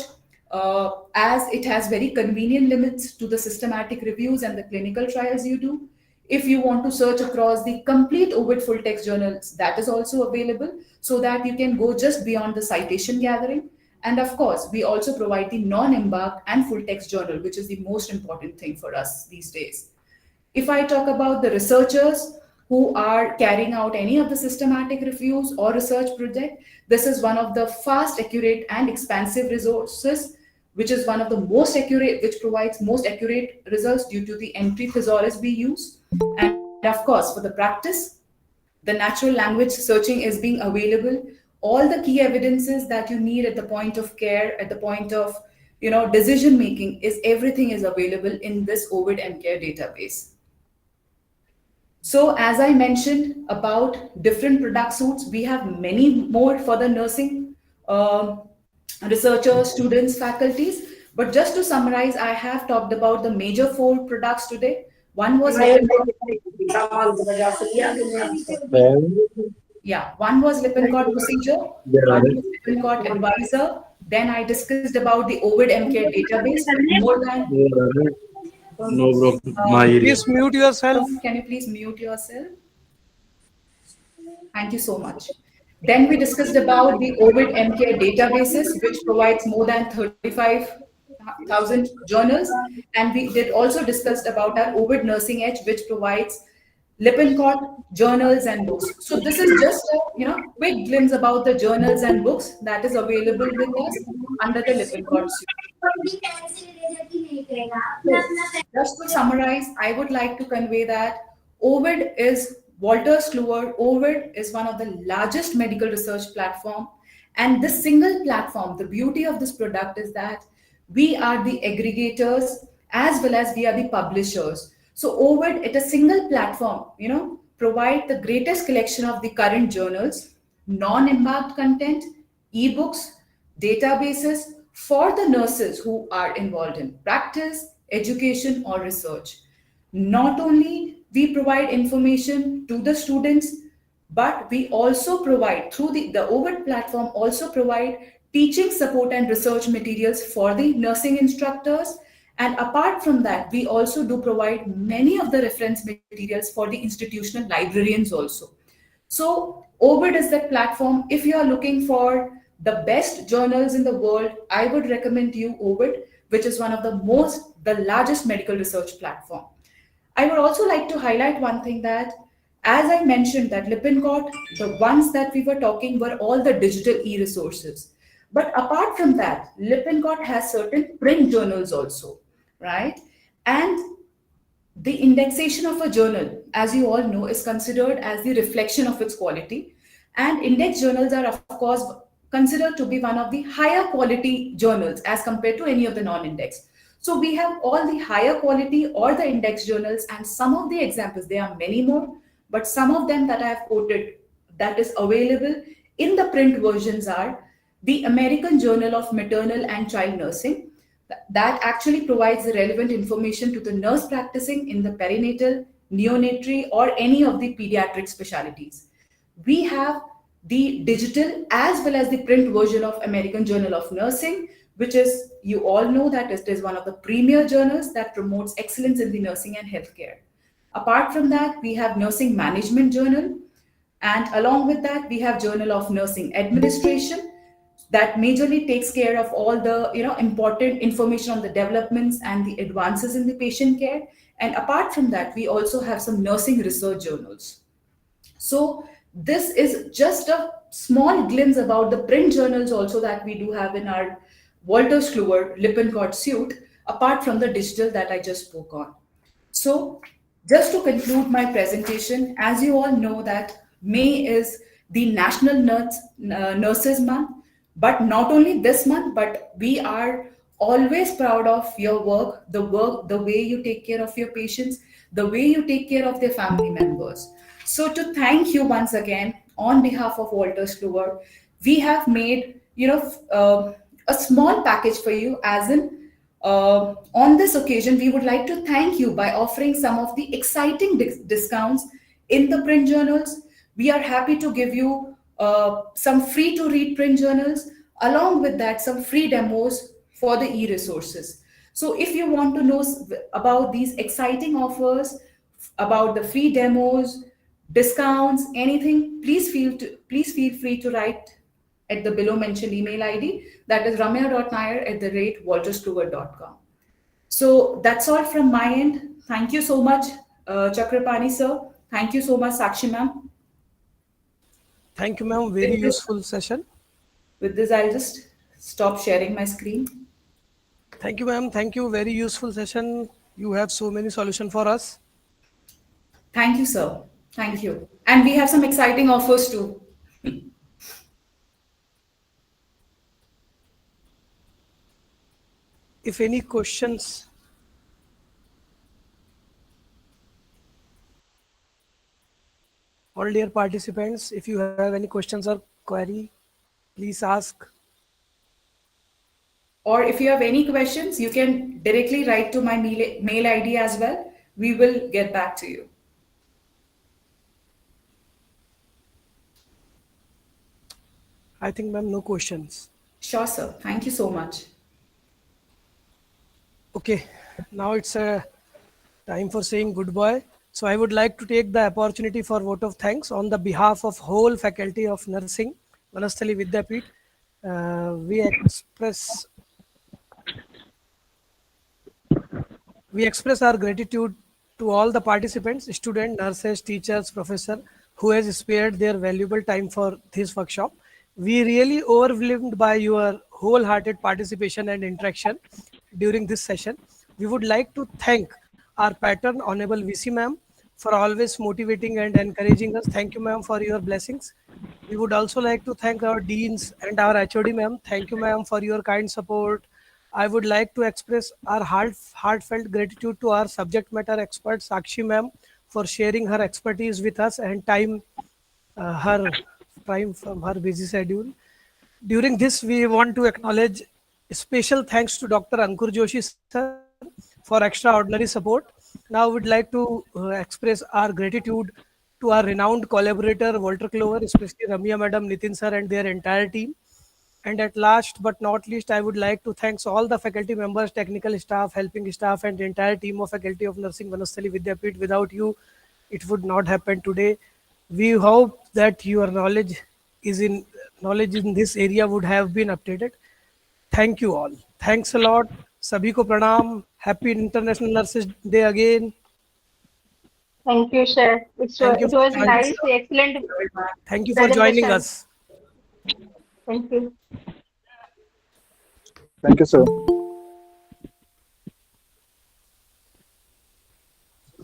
as it has very convenient limits to the systematic reviews and the clinical trials you do. If you want to search across the complete Ovid full text journals, that is also available so that you can go just beyond the citation gathering. And of course, we also provide the non-embarked and full text journal, which is the most important thing for us these days. If I talk about the researchers who are carrying out any of the systematic reviews or research project, this is one of the fast, accurate, and expansive resources, which is one of the most accurate, which provides most accurate results due to the entry thesaurus we use. And of course, for the practice, the natural language searching is being available. All the key evidences that you need at the point of care, at the point of decision making, everything is available in this Ovid M-Care database. So as I mentioned about different product suites, we have many more for the nursing researchers, students, faculties. But just to summarize, I have talked about the major 4 products today. One was one was Lippincott procedure, one was Lippincott advisor. Then I discussed about the Ovid M-Care database. More than No, bro. Please mute yourself. Can you please mute yourself? Thank you so much. Then we discussed about the Ovid M-Care databases, which provides more than 35,000 journals. And we did also discussed about our Ovid Nursing Edge, which provides Lippincott journals and books. So this is just a quick glimpse about the journals and books that is available with us under the Lippincott suite. Just to summarize, I would like to convey that Ovid is Wolters Kluwer. Ovid is one of the largest medical research platform, and this single platform, the beauty of this product is that we are the aggregators as well as we are the publishers. So Ovid at a single platform, provide the greatest collection of the current journals, non-embarked content, ebooks, databases for the nurses who are involved in practice, education, or research. Not only we provide information to the students, but we also provide through the Ovid platform also provide teaching support and research materials for the nursing instructors. And apart from that, we also do provide many of the reference materials for the institutional librarians also. So Ovid is that platform. If you are looking for the best journals in the world, I would recommend you Ovid, which is one of the largest medical research platform. I would also like to highlight one thing that, as I mentioned, that Lippincott, the ones that we were talking were all the digital e-resources. But apart from that, Lippincott has certain print journals also, right? And the indexation of a journal, as you all know, is considered as the reflection of its quality. And index journals are, of course, considered to be one of the higher quality journals as compared to any of the non-index. So we have all the higher quality or the index journals, and some of the examples, there are many more, but some of them that I have quoted that is available in the print versions are the American Journal of Maternal and Child Nursing, that actually provides the relevant information to the nurse practicing in the perinatal, neonatology, or any of the pediatric specialties. We have the digital as well as the print version of American Journal of Nursing, which is, you all know that it is one of the premier journals that promotes excellence in the nursing and healthcare. Apart from that, we have Nursing Management Journal, and along with that, we have Journal of Nursing Administration that majorly takes care of all the important information on the developments and the advances in the patient care. And apart from that, we also have some nursing research journals. So this is just a small glimpse about the print journals also that we do have in our Wolters Kluwer Lippincott suite, apart from the digital that I just spoke on. So just to conclude my presentation, as you all know that May is the National Nurses Month, but not only this month, but we are always proud of your work, the way you take care of your patients, the way you take care of their family members. So to thank you once again on behalf of Wolters Kluwer, we have made a small package for you, as in on this occasion we would like to thank you by offering some of the exciting discounts in the print journals. We are happy to give you some free to read print journals, along with that some free demos for the e-resources. So if you want to know about these exciting offers, about the free demos, discounts, anything, please feel free to write at the below mentioned email ID, that is ramya.nair@wolterskluwer.com. So that's all from my end. Thank you so much, Chakrapani sir. Thank you so much, Sakshi ma'am. Thank you, ma'am. Very useful session. With this, I'll just stop sharing my screen. Thank you, ma'am. Thank you. Very useful session. You have so many solutions for us. Thank you, sir. Thank you. And we have some exciting offers too. If any questions, all dear participants, if you have any questions or query, please ask. Or if you have any questions, you can directly write to my mail ID as well. We will get back to you. I think, ma'am, no questions. Sure, sir. Thank you so much. Okay, now it's a time for saying goodbye. So I would like to take the opportunity for vote of thanks on the behalf of whole faculty of nursing, Banasthali Vidyapith. We express our gratitude to all the participants, students, nurses, teachers, professors who has spared their valuable time for this workshop. We really overwhelmed by your wholehearted participation and interaction during this session. We would like to thank our patron, Honorable VC ma'am, for always motivating and encouraging us. Thank you, ma'am, for your blessings. We would also like to thank our deans and our HOD ma'am. Thank you, ma'am, for your kind support. I would like to express our heartfelt gratitude to our subject matter expert, Sakshi ma'am, for sharing her expertise with us and her time from her busy schedule. During this, we want to acknowledge special thanks to Dr. Ankur Joshi sir for extraordinary support. Now we'd like to express our gratitude to our renowned collaborator Wolters Kluwer, especially Ramya madam, Nitin sir and their entire team. And at last but not least, I would like to thank all the faculty members, technical staff, helping staff and the entire team of Faculty of Nursing, Banasthali Vidyapith. Without you, it would not happen today. We hope that your knowledge in this area would have been updated. Thank you all. Thanks a lot. Sabhi ko pranam. Happy International Nurses Day again. Thank you, sir. It was nice, excellent. Thank you for joining us. Thank you. Thank you, sir.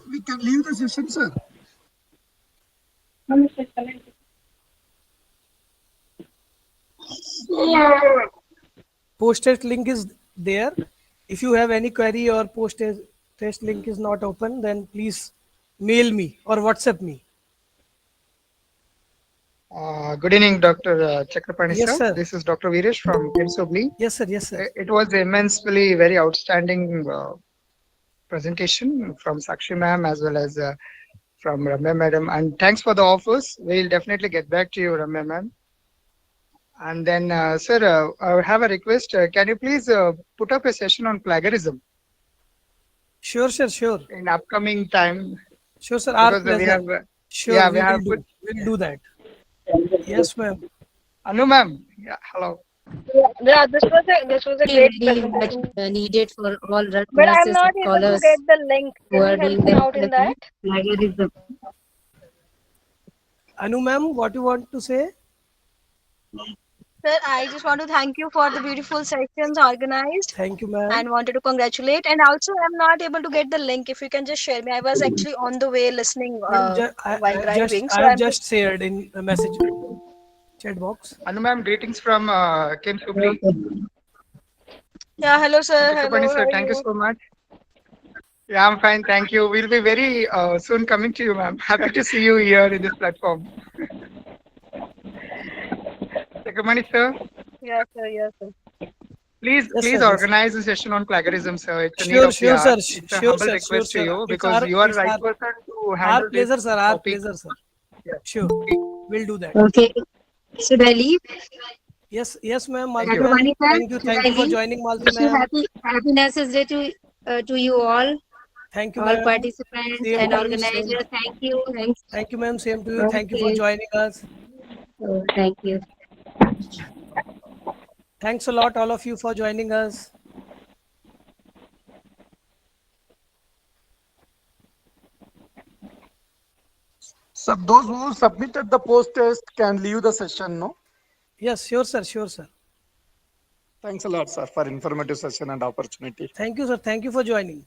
We can leave the session, sir. Post-test link is there. If you have any query or post-test link is not open, then please mail me or WhatsApp me. Good evening, Dr. Chakrapani Yes, sir. This is Dr. Veeresh from Sobli. Yes, sir. Yes, sir. It was immensely very outstanding presentation from Sakshi ma'am as well as from Ramya madam. And thanks for the offers. We'll definitely get back to you, Ramya ma'am. And then, sir, I have a request. Can you please put up a session on plagiarism? Sure, sir, sure. In upcoming time. Sure, sir. Our Because we pleasure. have, Sure, yeah, we will do. We'll do that. Yes, ma'am. Anu ma'am. Yeah, hello. Yeah, this was a great Very much presentation. needed for all But I'm nurses, not able to scholars get the link. who Can are you help doing me their out in that? plagiarism. Anu ma'am, what you want to say? Sir, I just want to thank you for the beautiful sessions organized. Thank you, ma'am. And wanted to congratulate. And also, I'm not able to get the link. If you can just share me, I was actually on the way listening while driving. So I have I'm just shared in a message chat box. Anu ma'am, greetings from Ken Supri. Yeah, hello, sir. Mr. Hello, Pani, how sir, are thank you you? so much. Yeah, I'm fine. Thank you. We'll be very soon coming to you, ma'am. Happy to see you here in this platform. Mr. Pani, sir. Yes, sir. Yes, sir. Please, Yes, please sir, yes. organize a session on plagiarism, sir. It's a need Sure, of the sure, sir. hour. It's a Sure, humble sir. request Sure, to sir. you It's because you are the right our person to handle this pleasure, sir. Our topic. pleasure, sir. Yeah. Sure, we'll do that. Okay. Should I leave? Yes, yes, ma'am. Thank Malti you. ma'am. Happy Vanita, Thank you. should Thank I you for leave? joining, Malti Wish you ma'am. happy Nurses Day to you all. Thank you, All ma'am. participants Same and to you, organizers. same. Thank you. Thanks. Thank you, ma'am. Same to you. Thank you for Okay. joining us. Oh, thank you. Thanks a lot, all of you, for joining us. So those who submitted the post test can leave the session, no? Yes, sure, sir. Sure, sir. Thanks a lot, sir, for informative session and opportunity. Thank you, sir. Thank you for joining.